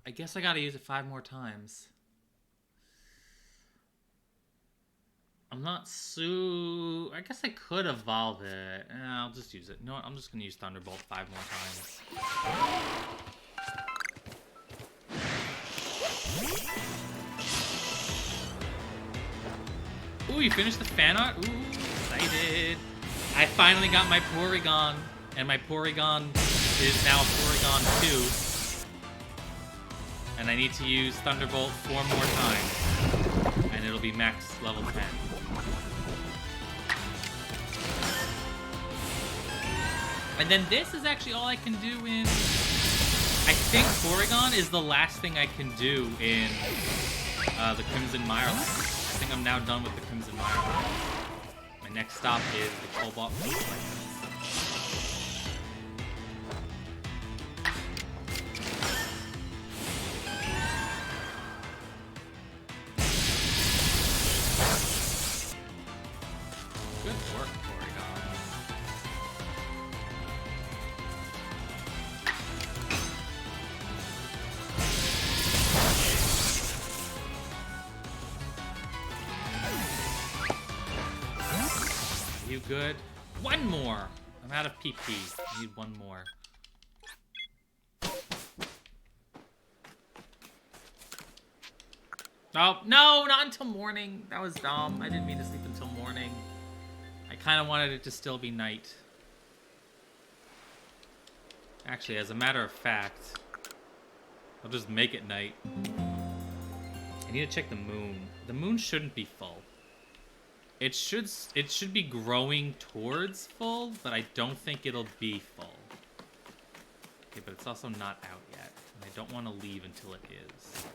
I guess I gotta use it 5 more times. I'm not I guess I could evolve it. I'll just use it. You know what? I'm just gonna use Thunderbolt 5 more times. Ooh, you finished the fan art? Ooh, excited. I finally got my Porygon, and my Porygon is now a Porygon 2. And I need to use Thunderbolt 4 more times. And it'll be max level 10. And then this is actually all I can do in... I think Porygon is the last thing I can do in the Crimson Mireland. I think I'm now done with the Crimson Mireland. My next stop is the Cobalt Coast License. Good work, Porygon. You good? One more! I'm out of PP. I need one more. Oh, no! Not until morning! That was dumb. I didn't mean to sleep until morning. I kind of wanted it to still be night. Actually, as a matter of fact, I'll just make it night. I need to check the moon. The moon shouldn't be full. It should be growing towards full, but I don't think it'll be full. Okay, but it's also not out yet, and I don't want to leave until it is.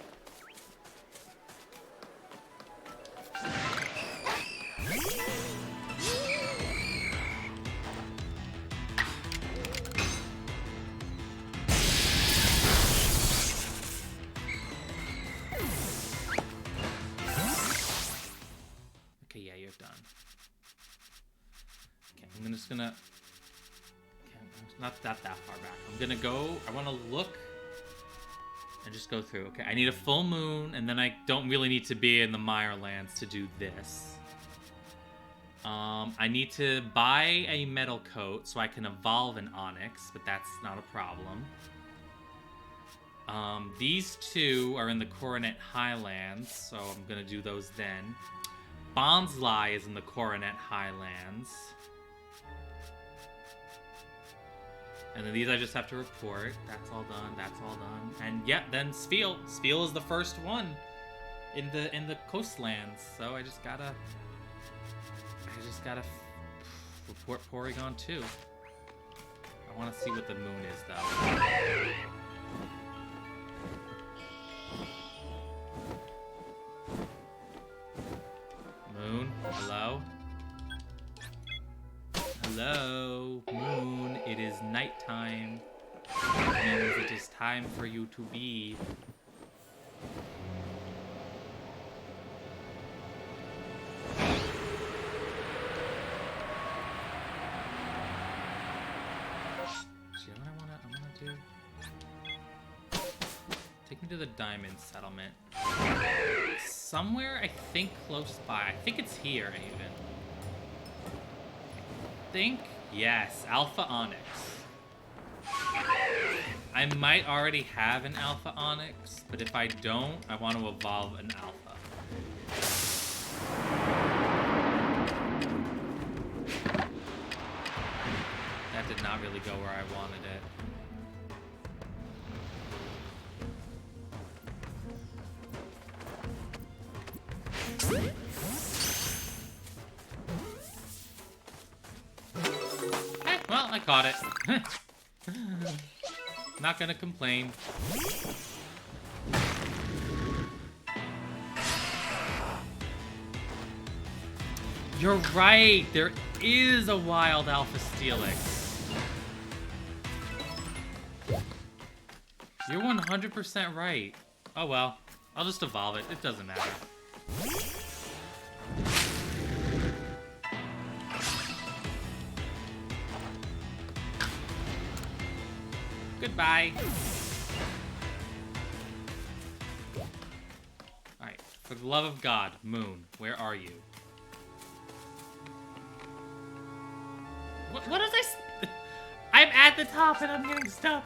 Okay, I'm just gonna... Okay, not that far back. I'm gonna go... I want to look and just go through. Okay, I need a full moon, and then I don't really need to be in the Mirelands to do this. I need to buy a metal coat so I can evolve an Onyx, but that's not a problem. These two are in the Coronet Highlands, so I'm gonna do those then. Bonsly is in the Coronet Highlands. And then these I just have to report. That's all done, that's all done. And yeah, then Spiel. Spiel is the first one in the coastlands, so I just gotta report Porygon too. I wanna see what the moon is though. Moon, hello? Hello, Moon, it is nighttime. That means it is time for you to be. See what I wanna do? Take me to the Diamond Settlement. Somewhere, I think, close by. I think it's here, even. Yes, Alpha Onyx. I might already have an Alpha Onyx, but if I don't, I want to evolve an Alpha. That did not really go where I wanted it. Well, I caught it. Not gonna complain. You're right! There is a wild Alpha Steelix. You're 100% right. Oh well. I'll just evolve it. It doesn't matter. Goodbye. Alright, for the love of God, Moon, where are you? What is I? I'm at the top and I'm getting stuck.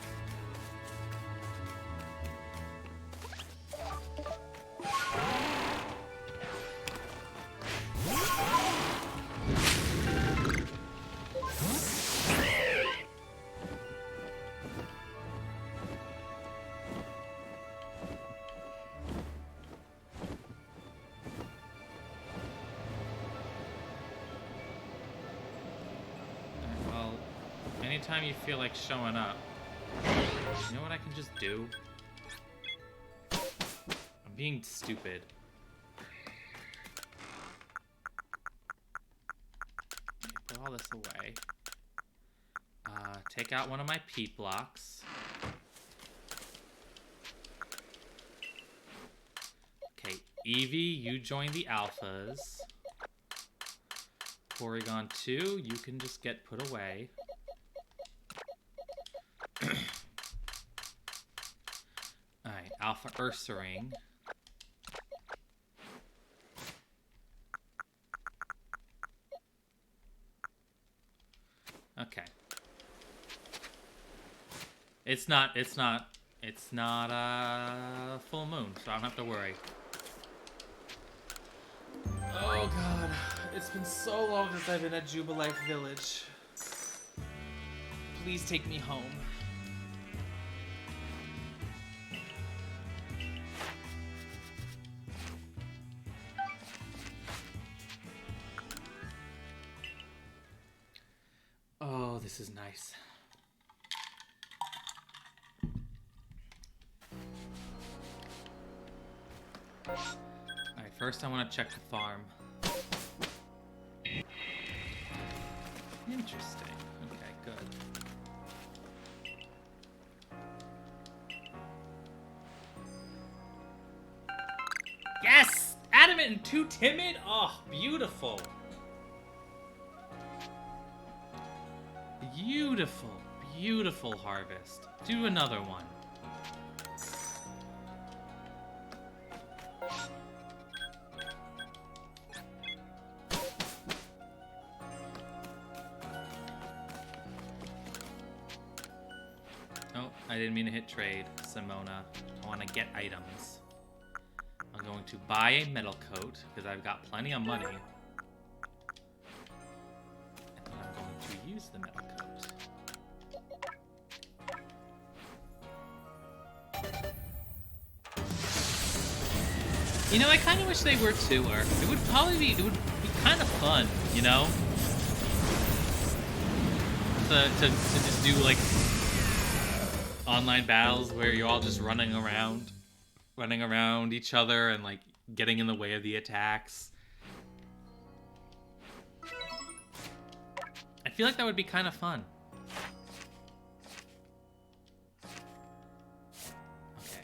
Anytime you feel like showing up, you know what I can just do? I'm being stupid. Put all this away. Take out one of my peat blocks. Okay, Eevee, you join the alphas. Porygon 2, you can just get put away. Alright, Alpha Ursaring. Okay. It's not a full moon, so I don't have to worry. Oh god, it's been so long since I've been at Jubilife Village. Please take me home. Oh, this is nice. Alright, first I want to check the farm. Interesting. Okay, good. Yes! Adamant and too timid? Oh, beautiful. Beautiful, beautiful harvest. Do another one. Oh, I didn't mean to hit trade, Simona. I want to get items. I'm going to buy a metal coat, because I've got plenty of money. And then I'm going to use the metal coat. You know, I kind of wish they were too, or it would be kind of fun, you know? To just do, like, online battles where you're all just running around each other and, like, getting in the way of the attacks. I feel like that would be kind of fun. Okay.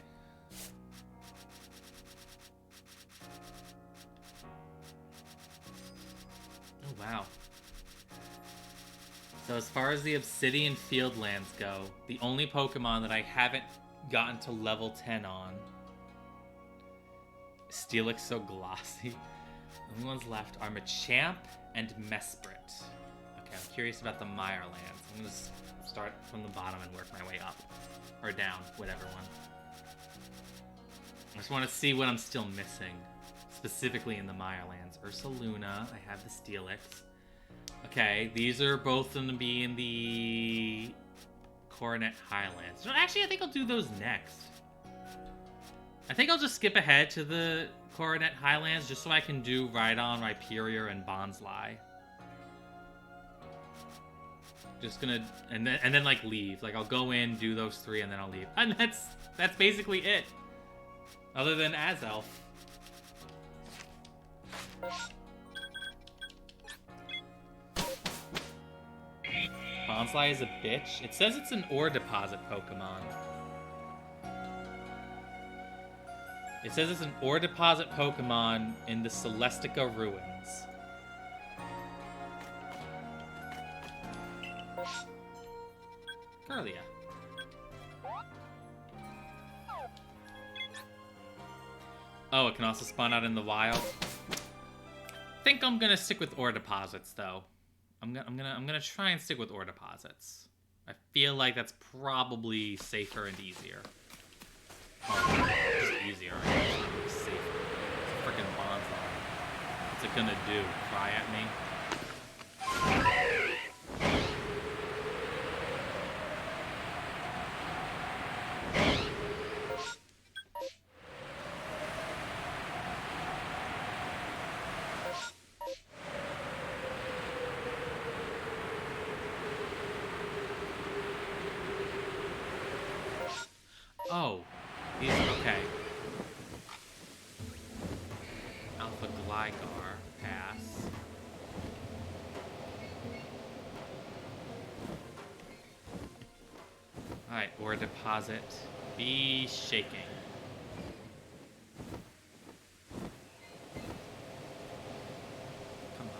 Oh, wow. So as far as the Obsidian Fieldlands go, the only Pokemon that I haven't gotten to level 10 on, Steelix so glossy. The only ones left are Machamp and Mesprit. Okay, I'm curious about the Mirelands. I'm gonna start from the bottom and work my way up. Or down, whatever one. I just want to see what I'm still missing. Specifically in the Mirelands. Ursaluna, I have the Steelix. Okay, these are both going to be in the Coronet Highlands. No, actually, I think I'll do those next. I think I'll just skip ahead to the Coronet Highlands just so I can do Rhydon, Rhyperior, and Bonsly. Just gonna and then like leave. Like I'll go in, do those three, and then I'll leave. And that's basically it. Other than Azelf. Bonsly is a bitch. It says it's an ore deposit Pokemon. It says it's an ore deposit Pokemon in the Celestica Ruins. Kirlia. Oh, it can also spawn out in the wild. Think I'm gonna stick with ore deposits though. I'm gonna try and stick with ore deposits. I feel like that's probably safer and easier. Well, just easier. I guess. It's safer. It's a freaking bonfire. What's it gonna do? Cry at me? Oh, these okay. Alpha Gligar pass. Alright, ore deposit. Be shaking. Come on.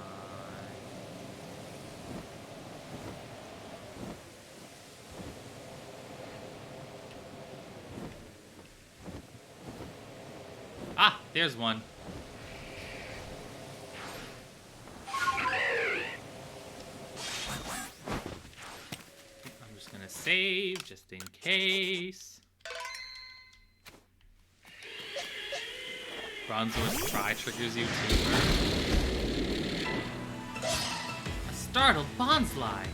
Ah, there's one. I'm just gonna save just in case. Bronzewitz Try triggers you too. A startled Bonsly.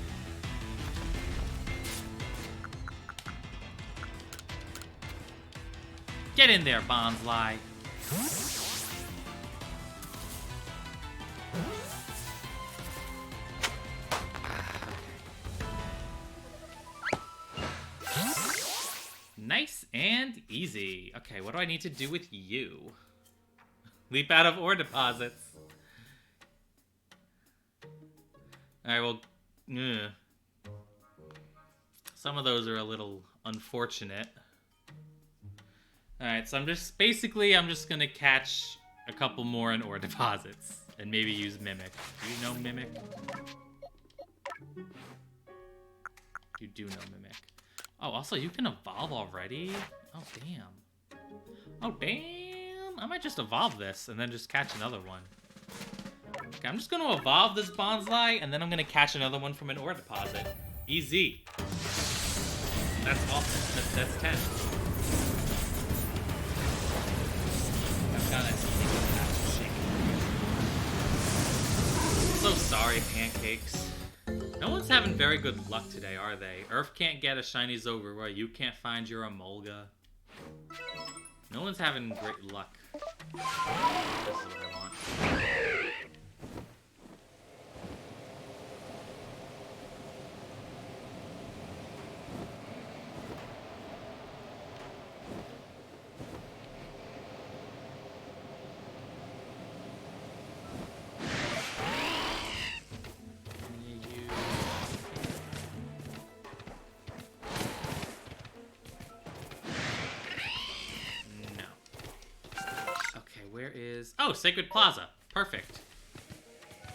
Get in there, Bonsly. Nice and easy. Okay, what do I need to do with you? Leap out of ore deposits. Alright, well... ugh. Some of those are a little unfortunate. Alright, so I'm just gonna catch a couple more in ore deposits. And maybe use Mimic. Do you know Mimic? You do know Mimic. Oh, also, you can evolve already? Oh, damn. Oh, damn. I might just evolve this and then just catch another one. Okay, I'm just going to evolve this Bonsai, and then I'm going to catch another one from an ore deposit. Easy. That's awesome. That's 10. I've got it. I'm so sorry, Pancakes. No one's having very good luck today, are they? Earth can't get a shiny Zogura. You can't find your Emolga. No one's having great luck. This is what I want. Oh, Sacred Plaza. Perfect.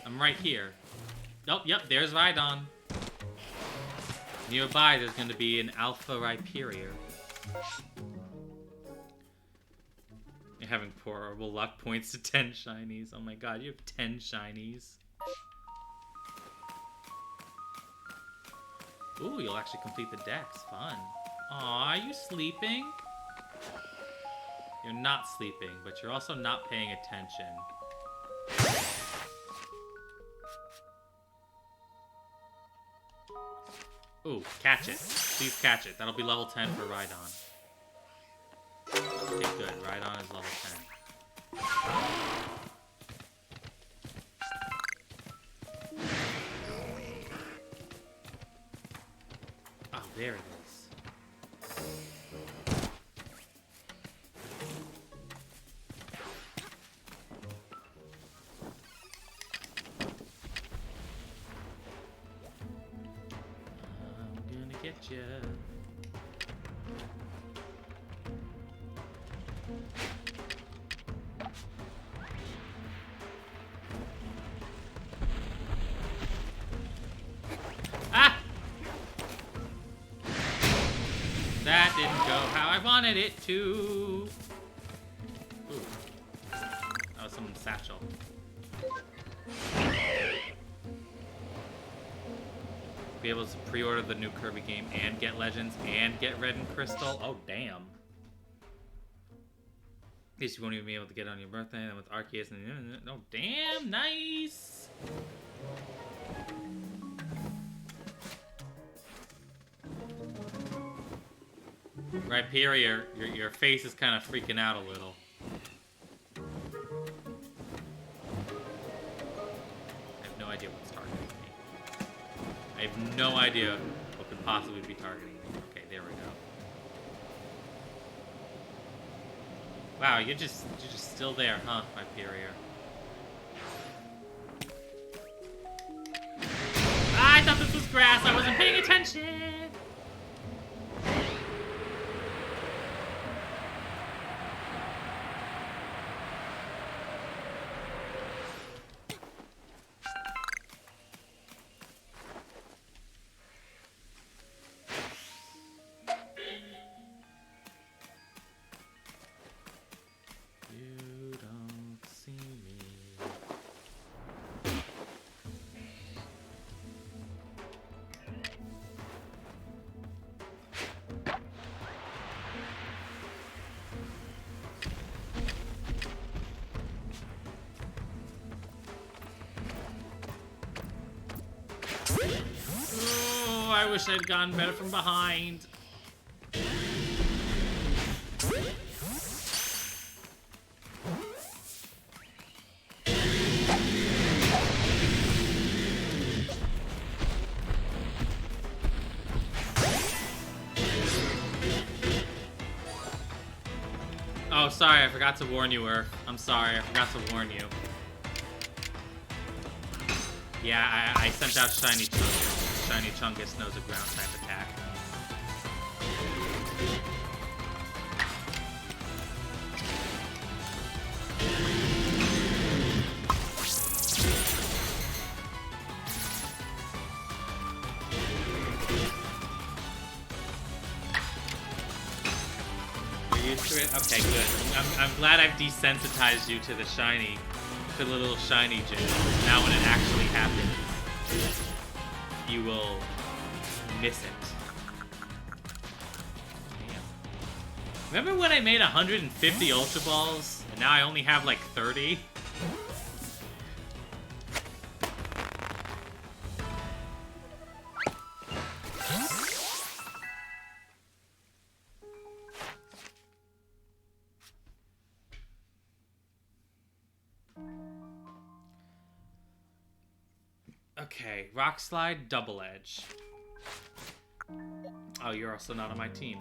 I'm right here. Oh, yep, there's Rhydon. Nearby, there's going to be an Alpha Rhyperior. You're having horrible luck points to 10 shinies. Oh my god, you have 10 shinies. Ooh, you'll actually complete the dex. Fun. Aw, are you sleeping? You're not sleeping, but you're also not paying attention. Ooh, catch it. Please catch it. That'll be level 10 for Rhydon. Okay, good. Rhydon is level 10. Oh, there it is. Getcha. Ah! That didn't go how I wanted it to. Ooh. That was some satchel. Be able to pre-order the new Kirby game and get Legends and get Red and Crystal. Oh, damn. At least you won't even be able to get it on your birthday. And with Arceus and... Oh, damn. Nice. Rhyperior, your face is kind of freaking out a little. I have no idea what's targeting me. I have no idea what could possibly be targeting me. Okay, there we go. Wow, you're just still there, huh, Rhyperior? Ah, I thought this was grass. I wasn't paying attention. Oh, I wish I'd gotten better from behind. Oh, sorry, I forgot to warn you, Earth. I'm sorry, I forgot to warn you. Yeah, I sent out Shiny Chungus. Shiny Chungus knows a ground type attack. used to it? Okay, good. I'm glad I've desensitized you to the shiny, to the little shiny gym. Now when it actually happens, you will miss it. Damn. Remember when I made 150 Ultra Balls, and now I only have like 30? Okay, Rock Slide, Double Edge. Oh, you're also not on my team.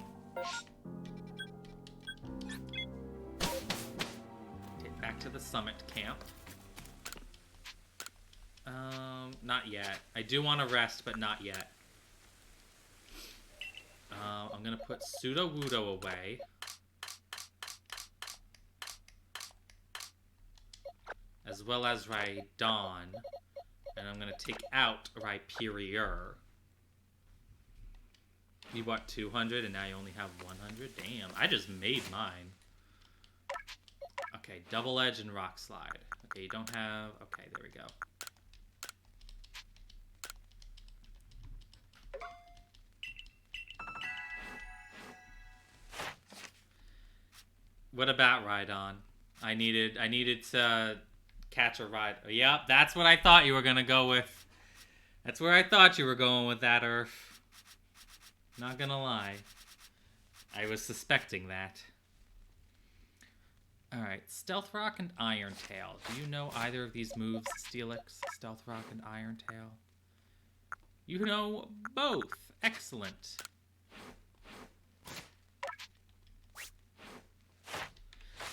Get back to the summit camp. Not yet. I do want to rest, but not yet. I'm gonna put Sudowoodo away. As well as Rhydon. And I'm gonna take out Rhyperior. You bought 200 and now you only have 100? Damn, I just made mine. Okay, Double Edge and Rock Slide. Okay, you don't have... Okay, there we go. What about Rhydon? I needed to catch a ride. Yep, that's what I thought you were gonna go with. That's where I thought you were going with that, Earth. Not gonna lie. I was suspecting that. Alright, Stealth Rock and Iron Tail. Do you know either of these moves, Steelix? Stealth Rock and Iron Tail? You know both. Excellent.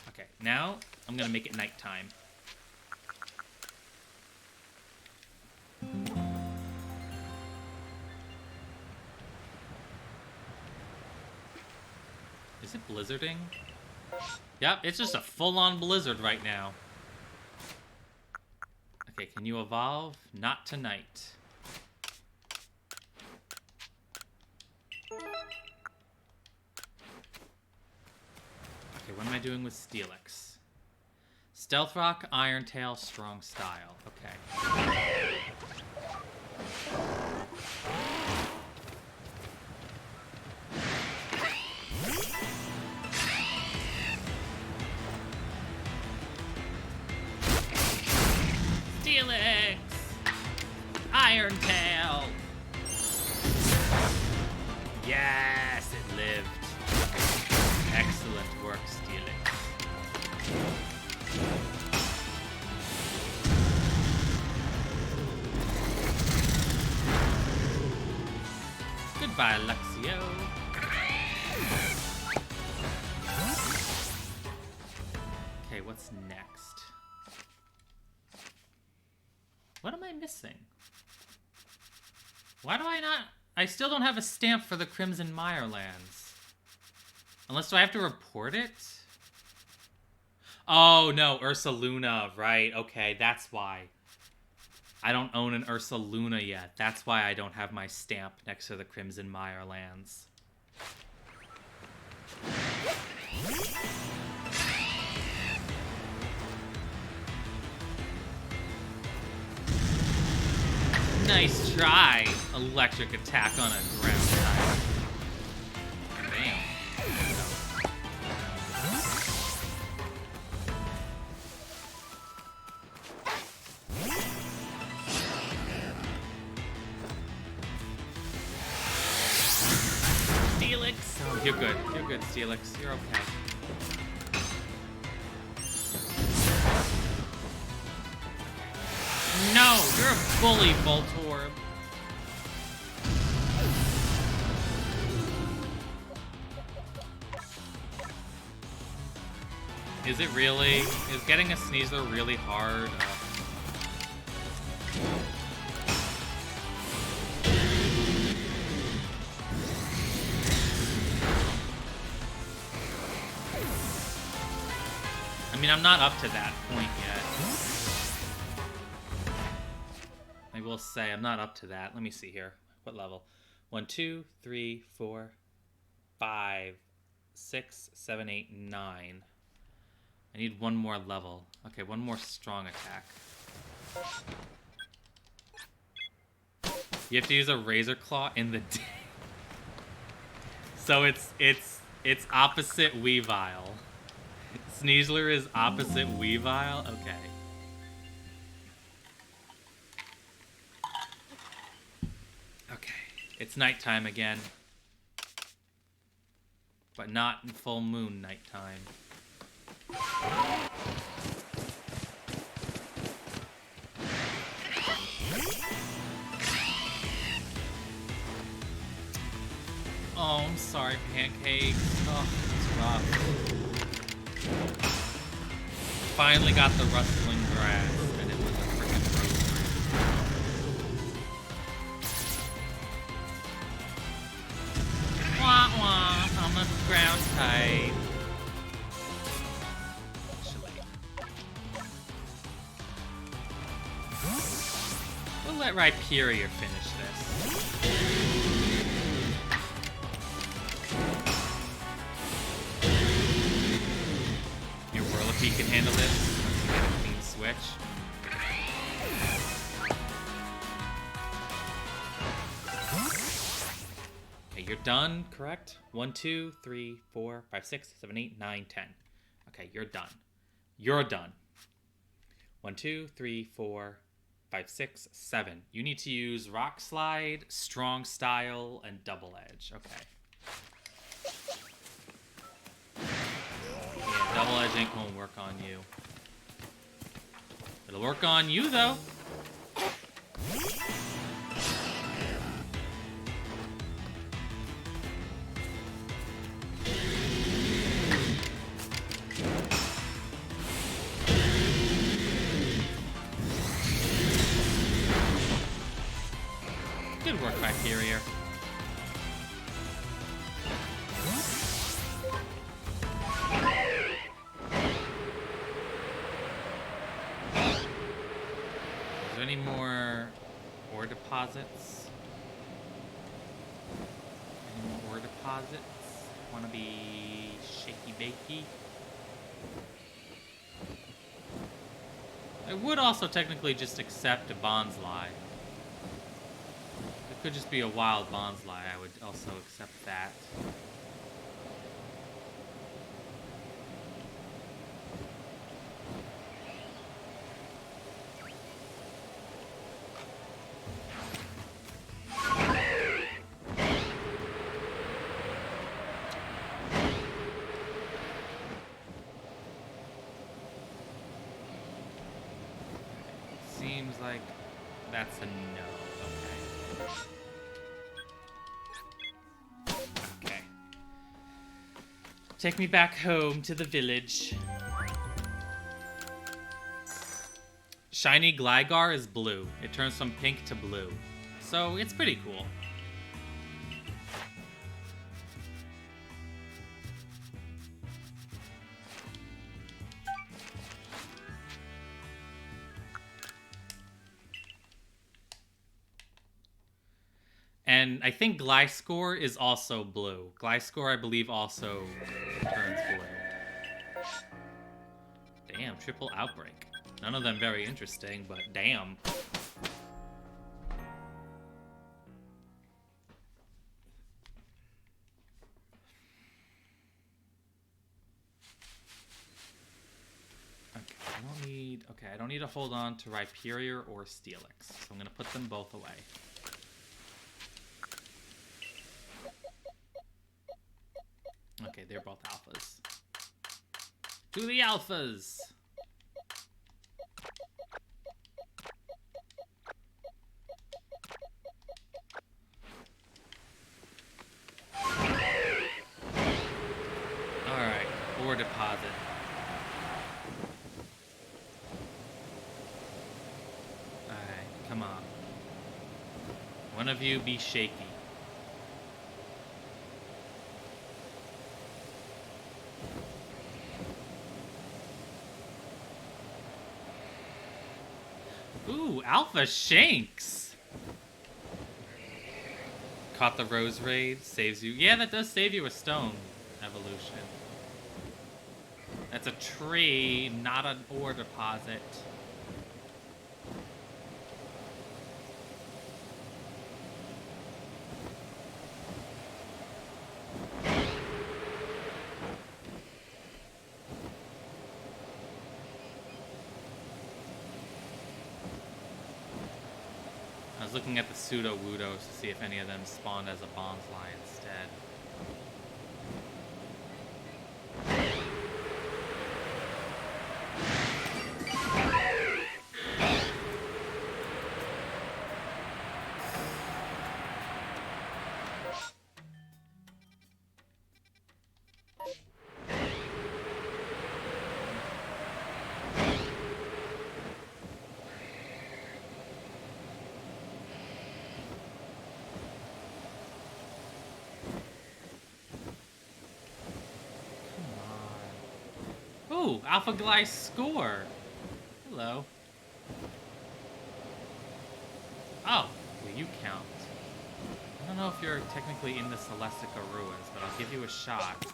Okay, now I'm gonna make it nighttime. Is it blizzarding? Yep, it's just a full-on blizzard right now. Okay, can you evolve? Not tonight. Okay, what am I doing with Steelix? Stealth Rock, Iron Tail, Strong Style. Okay. Steelix! Iron Tail! Yes, it lived. Excellent work, Steelix. Goodbye, Luxio. Okay, what's next? What am I missing? Why do I not... I still don't have a stamp for the Crimson Mirelands. Unless, do I have to report it? Oh, no, Ursaluna, right. Okay, that's why. I don't own an Ursaluna yet. That's why I don't have my stamp next to the Crimson Mirelands. Nice try. Electric attack on a ground type. Damn. Steelix. Oh, you're good. You're good, Steelix. You're okay. No, you're a bully, Voltorb. Is it really? Is getting a Sneasler really hard? I mean, I'm not up to that point yet. I will say, I'm not up to that. Let me see here. What level? 1, 2, 3, 4, 5. 6, 7, 8, 9. I need one more level. Okay, one more strong attack. You have to use a Razor Claw in the day. So it's opposite Weavile. Sneasler is opposite Weavile? Okay. Okay. It's nighttime again. But not in full moon nighttime. Oh, I'm sorry, Pancakes. Oh, it's rough. Finally got the rustling grass, and it was a freaking roast. Wah wah, I'm a ground type. We'll let Rhyperior finish this. Your Whirlipede can handle this once you get a clean switch. Okay, you're done, correct? 1, 2, 3, 4, 5, 6, 7, 8, 9, 10. Okay, you're done. You're done. 1, 2, 3, 4, 5, 6, 7. You need to use Rock Slide, Strong Style, and Double Edge. Okay. Yeah, Double Edge ain't gonna work on you. It'll work on you, though. Good work, Rhyperior. Is there any more ore deposits? Any more ore deposits? Wanna be shaky bakey? I would also technically just accept a Bonsly. It could just be a wild Bonsly. I would also accept that. Seems like that's a no. Okay. Okay. Take me back home to the village. Shiny Gligar is blue. It turns from pink to blue. So it's pretty cool. And I think Gliscor is also blue. Gliscor, I believe, also turns blue. Damn, triple outbreak. None of them very interesting, but damn. Okay, I don't need to hold on to Rhyperior or Steelix, so I'm gonna put them both away. Okay, they're both alphas. To the alphas! Alright, ore deposit. Alright, come on. One of you be shaky. Ooh, Alpha Shanks! Caught the Rose Raid, saves you. Yeah, that does save you a stone. evolution. That's a tree, not an ore deposit. I was looking at the pseudo-woodos to see if any of them spawned as a bonsly instead. Ooh, Alpha Glyce score. Hello. Oh, well, you count. I don't know if you're technically in the Celestica ruins, but I'll give you a shot.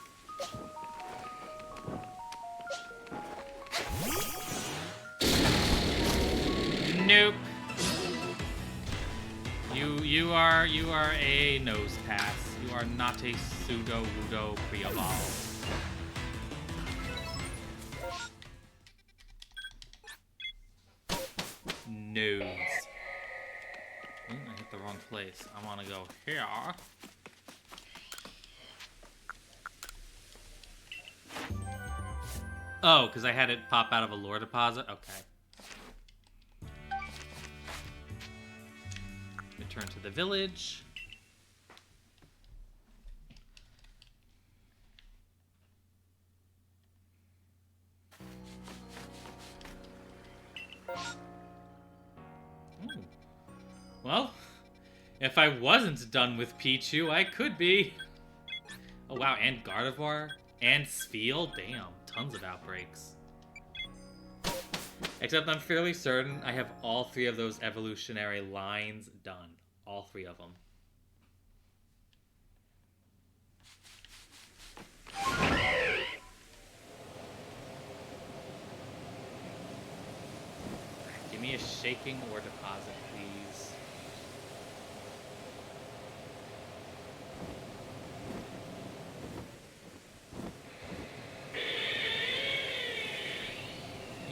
Nope. You are a nose pass. You are not a pseudo-wudo pre-evolve. Nose. Ooh, I hit the wrong place. I want to go here. Oh, because I had it pop out of a lore deposit? Okay. Return to the village. Ooh. Well, if I wasn't done with Pichu, I could be. Oh wow, and Gardevoir, and Spheal. Damn, tons of outbreaks. Except I'm fairly certain I have all three of those evolutionary lines done. All three of them. Give me a shaking ore deposit, please.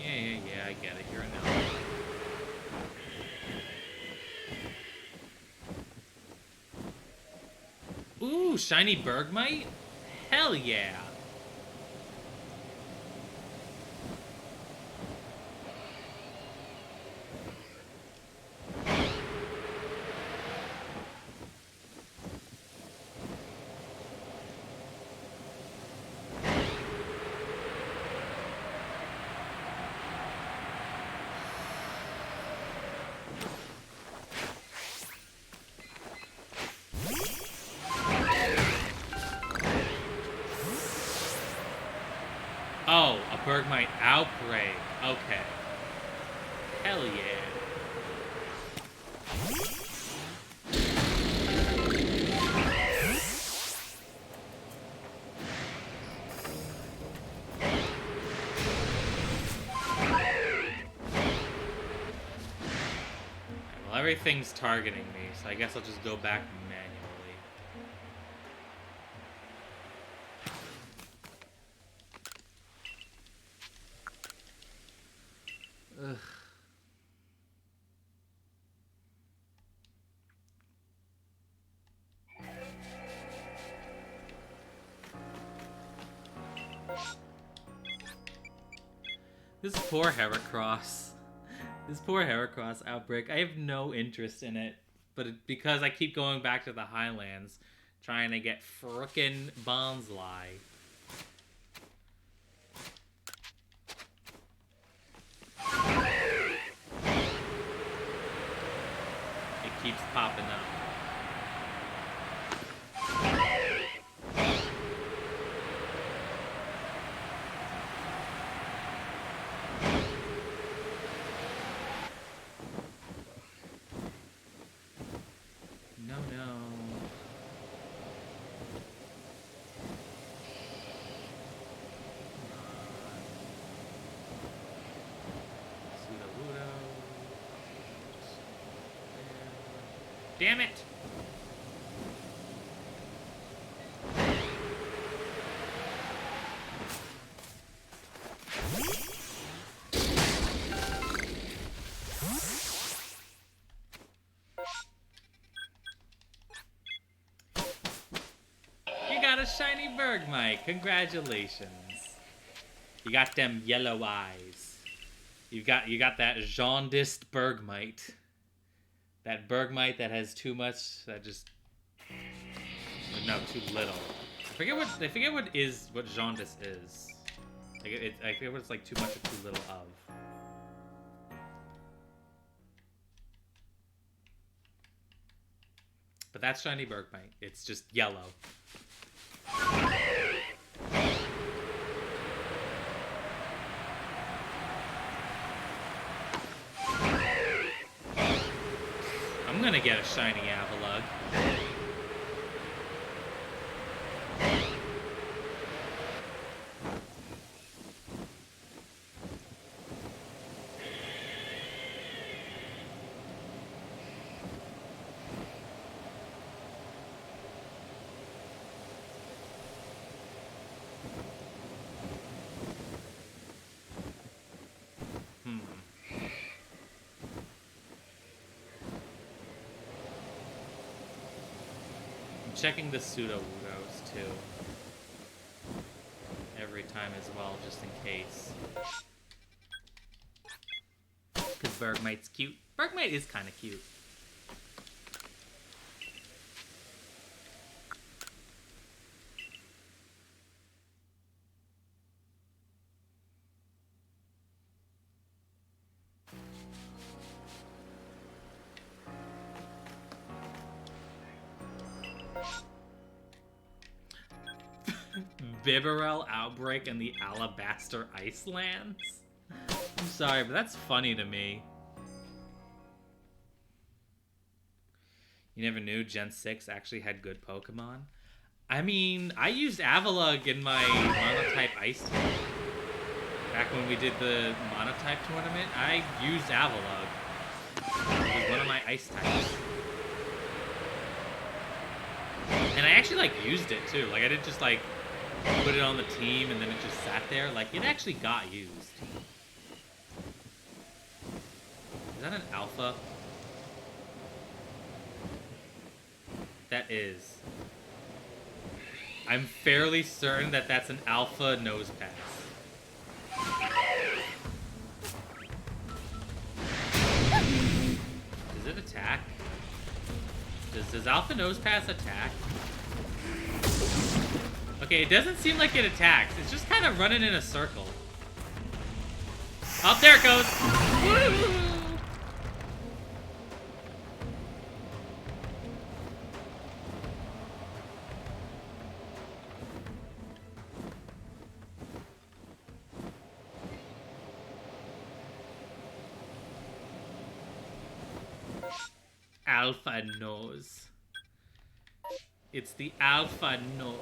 Yeah, I get it. You're an elf. Ooh, shiny Bergmite? Hell yeah! Oh, a Bergmite outbreak. Okay. Hell yeah. Well, everything's targeting me, so I guess I'll just go back manually. Ugh. This poor Heracross. This poor Heracross outbreak. I have no interest in it, but because I keep going back to the Highlands, trying to get frickin' Bonsly. It keeps popping up. No. Damn it! You got a shiny Bergmite. Congratulations. You got them yellow eyes. You got that jaundiced Bergmite. That Bergmite that has too much. That just no, too little. I forget what jaundice is. I forget what it's like too much or too little of. But that's shiny Bergmite. It's just yellow. I'm gonna get a shiny Avalugg. Checking the pseudo-Wudos too. Every time as well, just in case. Because Bergmite's cute. Bergmite is kind of cute. Bibarel Outbreak and the Alabaster Icelands? I'm sorry, but that's funny to me. You never knew Gen 6 actually had good Pokemon? I mean, I used Avalugg in my Monotype Ice team. Back when we did the Monotype tournament, I used Avalugg. It was one of my Ice types. And I actually, like, used it, too. Like, I didn't just, like, put it on the team and then it just sat there. Like, it actually got used. Is that an alpha? That is. I'm fairly certain that that's an alpha nose pass. Does it attack? Does alpha nose pass attack? Okay, it doesn't seem like it attacks. It's just kind of running in a circle. Oh, there it goes! Woo! Alpha nose. It's the alpha nose.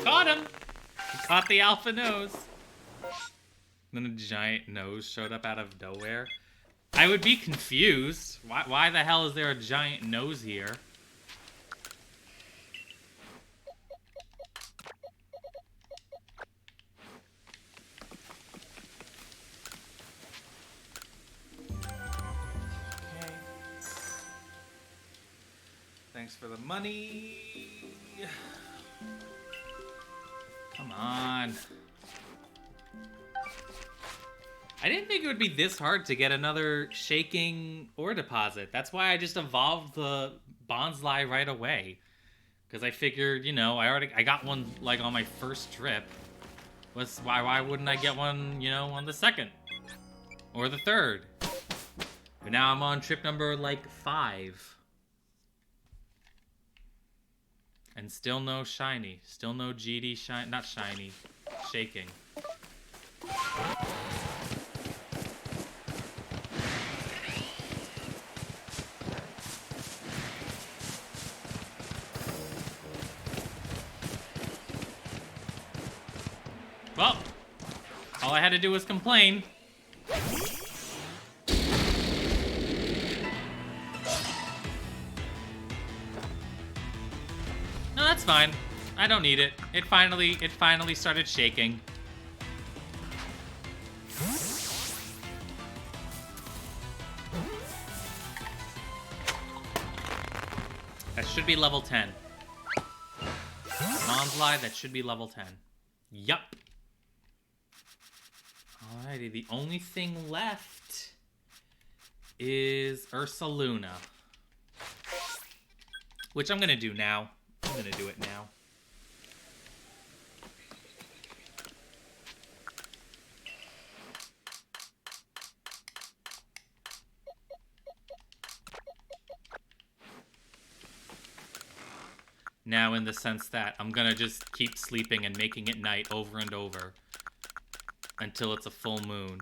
Caught him! He caught the alpha nose. Then a giant nose showed up out of nowhere. I would be confused. Why the hell is there a giant nose here? Okay. Thanks for the money. Come on. I didn't think it would be this hard to get another shaking ore deposit. That's why I just evolved the Bonsly right away. Because I figured, you know, I got one like on my first trip. Why wouldn't I get one, you know, on the second? Or the third? But now I'm on trip number like 5. And still no shiny. Still no GD shiny. Not shiny. Shaking. Well, all I had to do was complain. No, that's fine. I don't need it. It finally started shaking. That should be level 10. Monslide, that should be level 10. Yup. Alrighty, the only thing left is Ursaluna. Which I'm gonna do now. I'm gonna do it now. Now in the sense that I'm gonna just keep sleeping and making it night over and over until it's a full moon.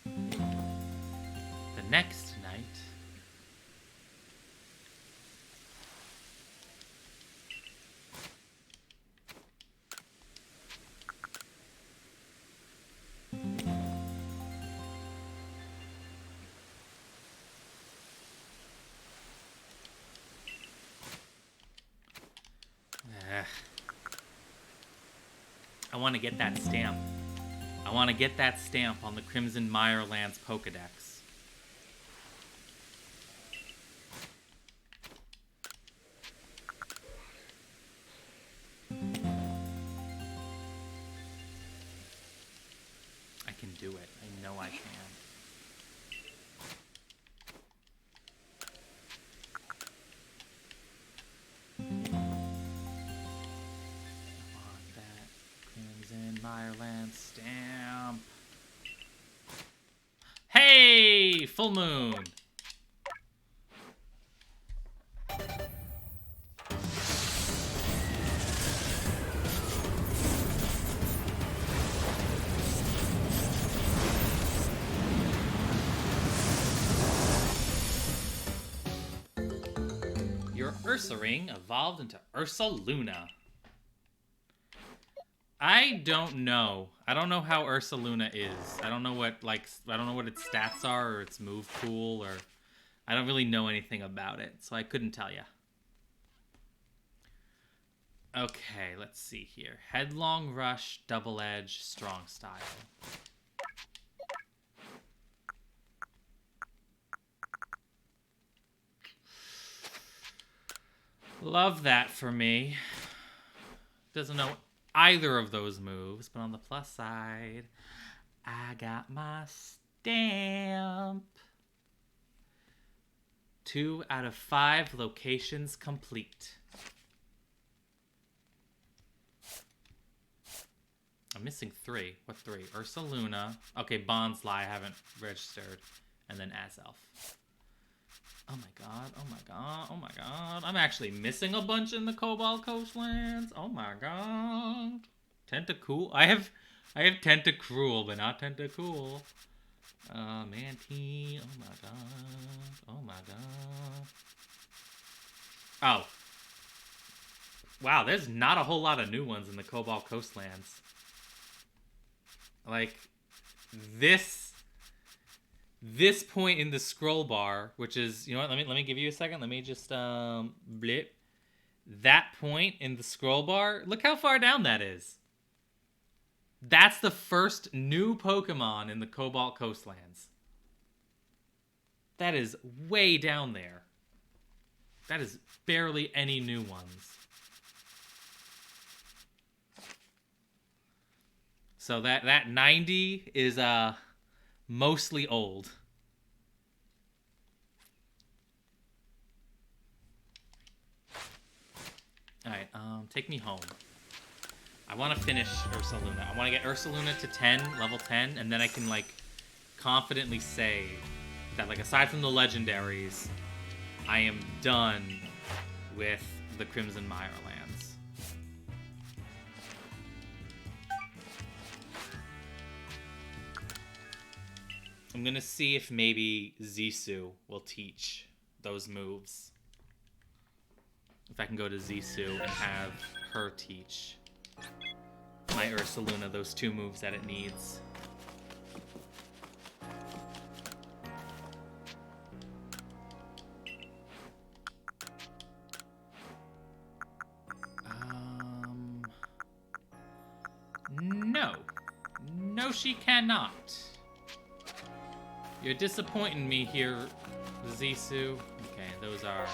The next night, I want to get that stamp. I want to get that stamp on the Crimson Mirelands Pokedex. I can do it. I know I can. Mireland stamp. Hey, full moon. Your Ursaring evolved into Ursaluna. I don't know. I don't know how Ursaluna is. I don't know what its stats are or its move pool, or I don't really know anything about it, so I couldn't tell you. Okay, let's see here. Headlong Rush, Double Edge, Strong Style. Love that for me. Doesn't know either of those moves, but on the plus side, I got my stamp. 2 out of 5 locations complete. I'm missing 3. What 3? Ursaluna. Okay, Bonsly I haven't registered. And then Azelf. Oh my god, oh my god, oh my god. I'm actually missing a bunch in the Cobalt Coastlands. Oh my god. Tentacool. I have Tentacruel, but not Tentacool. Mantine. Oh my god. Oh my god. Oh. Wow, there's not a whole lot of new ones in the Cobalt Coastlands. Like, this point in the scroll bar, which is, you know what, let me give you a second. Let me just blip. That point in the scroll bar, look how far down that is. That's the first new Pokemon in the Cobalt Coastlands. That is way down there. That is barely any new ones. So that 90 is mostly old. Alright, take me home. I want to finish Ursaluna. I want to get Ursaluna to 10, level 10, and then I can, like, confidently say that, like, aside from the legendaries, I am done with the Crimson Mirelands. I'm gonna see if maybe Zisu will teach those moves. If I can go to Zisu and have her teach my Ursaluna those 2 moves that it needs. No. No, she cannot. You're disappointing me here, Zisu. Okay, those aren't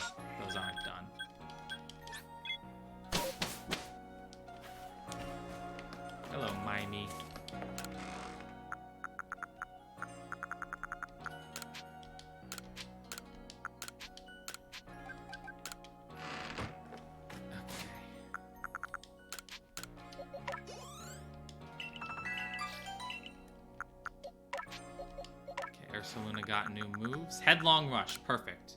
done. Hello, Mimey. Ursaluna got new moves. Headlong Rush, perfect.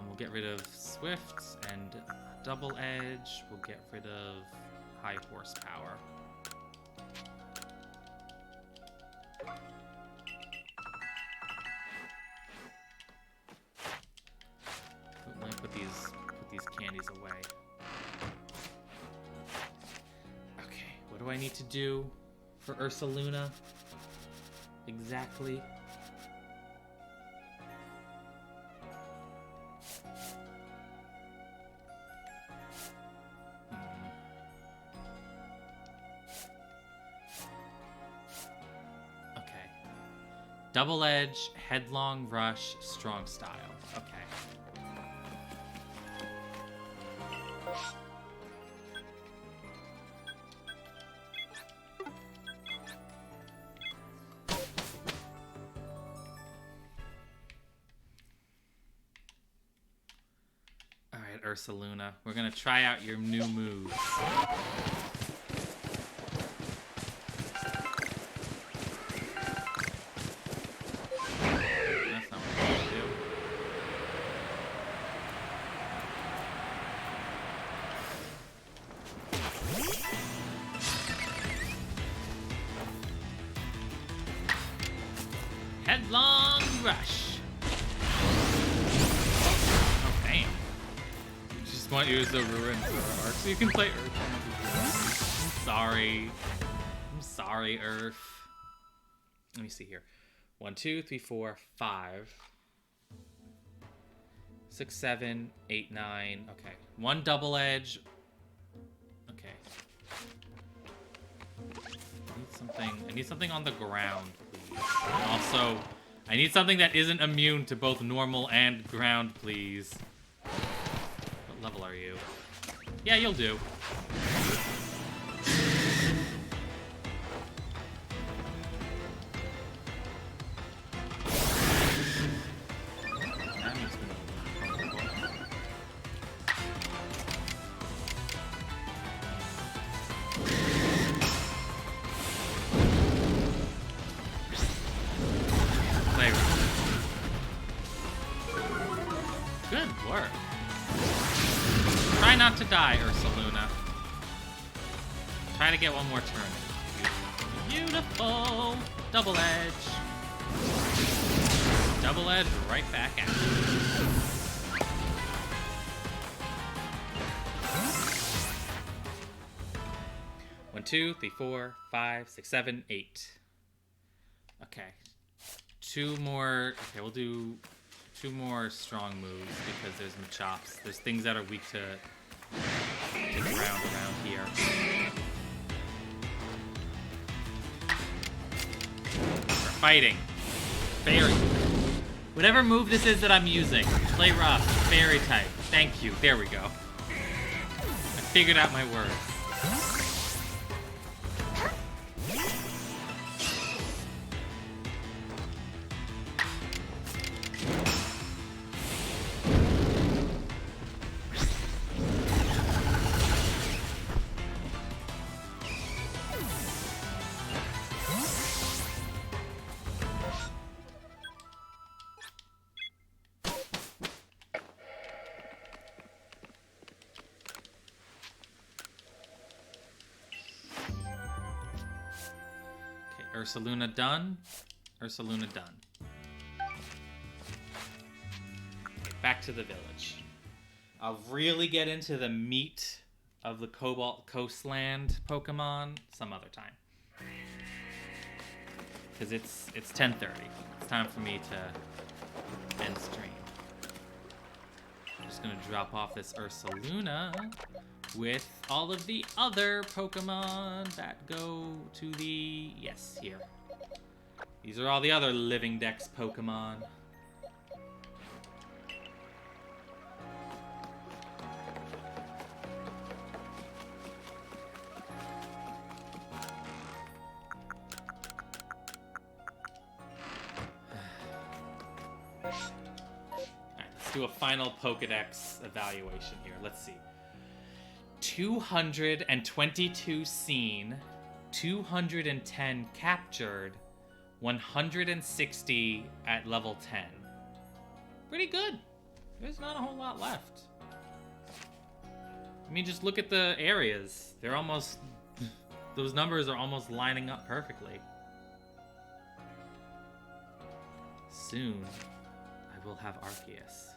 We'll get rid of Swift and Double Edge. We'll get rid of High Horsepower. Let me put these candies away. Okay, what do I need to do for Ursaluna? Exactly. Okay. Double Edge, Headlong Rush, Strong Style. Okay. Ursaluna, we're gonna try out your new moves. That's not what I'm gonna do. Headlong Rush. Oh, damn. Just want you as the ruin for Arc, so you can play Earth. I'm sorry. I'm sorry, Earth. Let me see here. 1, 2, 3, 4, 5, 6, 7, 8, 9. Okay. 1 double edge. Okay. I need something on the ground, please. And also, I need something that isn't immune to both normal and ground, please. What level are you? Yeah, you'll do. That makes me uncomfortable. Good work. Try not to die, Ursaluna. Try to get one more turn. Beautiful. Double edge. Double edge right back at you. One, 2, 3, 4, 5, 6, 7, 8. Okay. 2 more. Okay, we'll do 2 more strong moves because there's Machops. There's things that are weak to ground around here. We're fighting. Fairy. Whatever move this is that I'm using. Play rough. Fairy type. Thank you. There we go. I figured out my words. Ursaluna done. Ursaluna done. Okay, back to the village. I'll really get into the meat of the Cobalt Coastland Pokemon some other time. Because it's 10:30. It's time for me to end stream. I'm just gonna drop off this Ursaluna with all of the other Pokemon that go to the... Yes, here. These are all the other Living Dex Pokemon. Do a final Pokedex evaluation here. Let's see. 222 seen, 210 captured, 160 at level 10. Pretty good. There's not a whole lot left. I mean, just look at the areas. They're almost... Those numbers are almost lining up perfectly. Soon, I will have Arceus.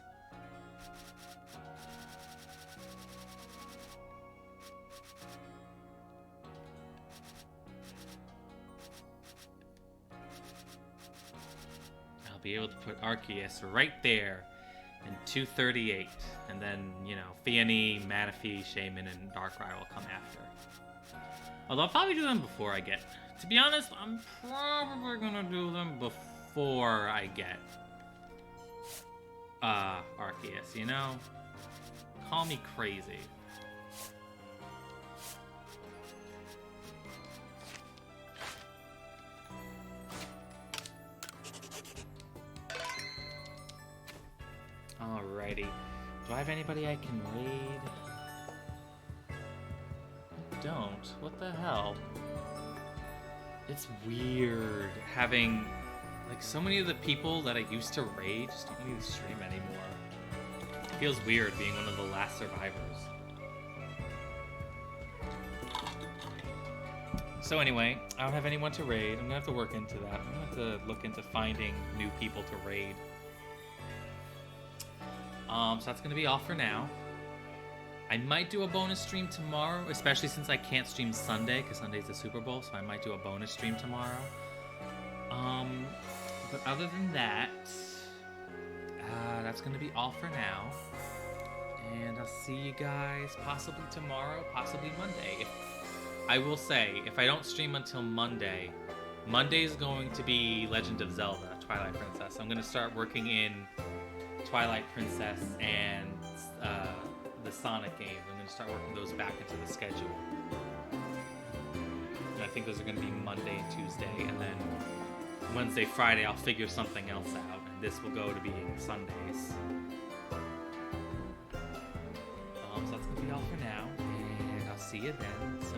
Be able to put Arceus right there in 238, and then, you know, Feony, Manaphy, Shaman, and Darkrai will come after. Although I'll probably do them before I get... To be honest, I'm probably gonna do them before I get Arceus, you know? Call me crazy. Alrighty. Do I have anybody I can raid? I don't. What the hell? It's weird having, like, so many of the people that I used to raid just don't really stream anymore. It feels weird being one of the last survivors. So anyway, I don't have anyone to raid. I'm gonna have to work into that. I'm gonna have to look into finding new people to raid. So that's going to be all for now. I might do a bonus stream tomorrow, especially since I can't stream Sunday, because Sunday's the Super Bowl, so I might do a bonus stream tomorrow. But other than that, that's going to be all for now. And I'll see you guys possibly tomorrow, possibly Monday. I will say, if I don't stream until Monday, Monday's going to be Legend of Zelda, Twilight Princess. I'm going to start working in Twilight Princess and the Sonic games. I'm going to start working those back into the schedule. And I think those are going to be Monday and Tuesday, and then Wednesday, Friday, I'll figure something else out, and this will go to being Sundays. So that's going to be all for now, and I'll see you then. So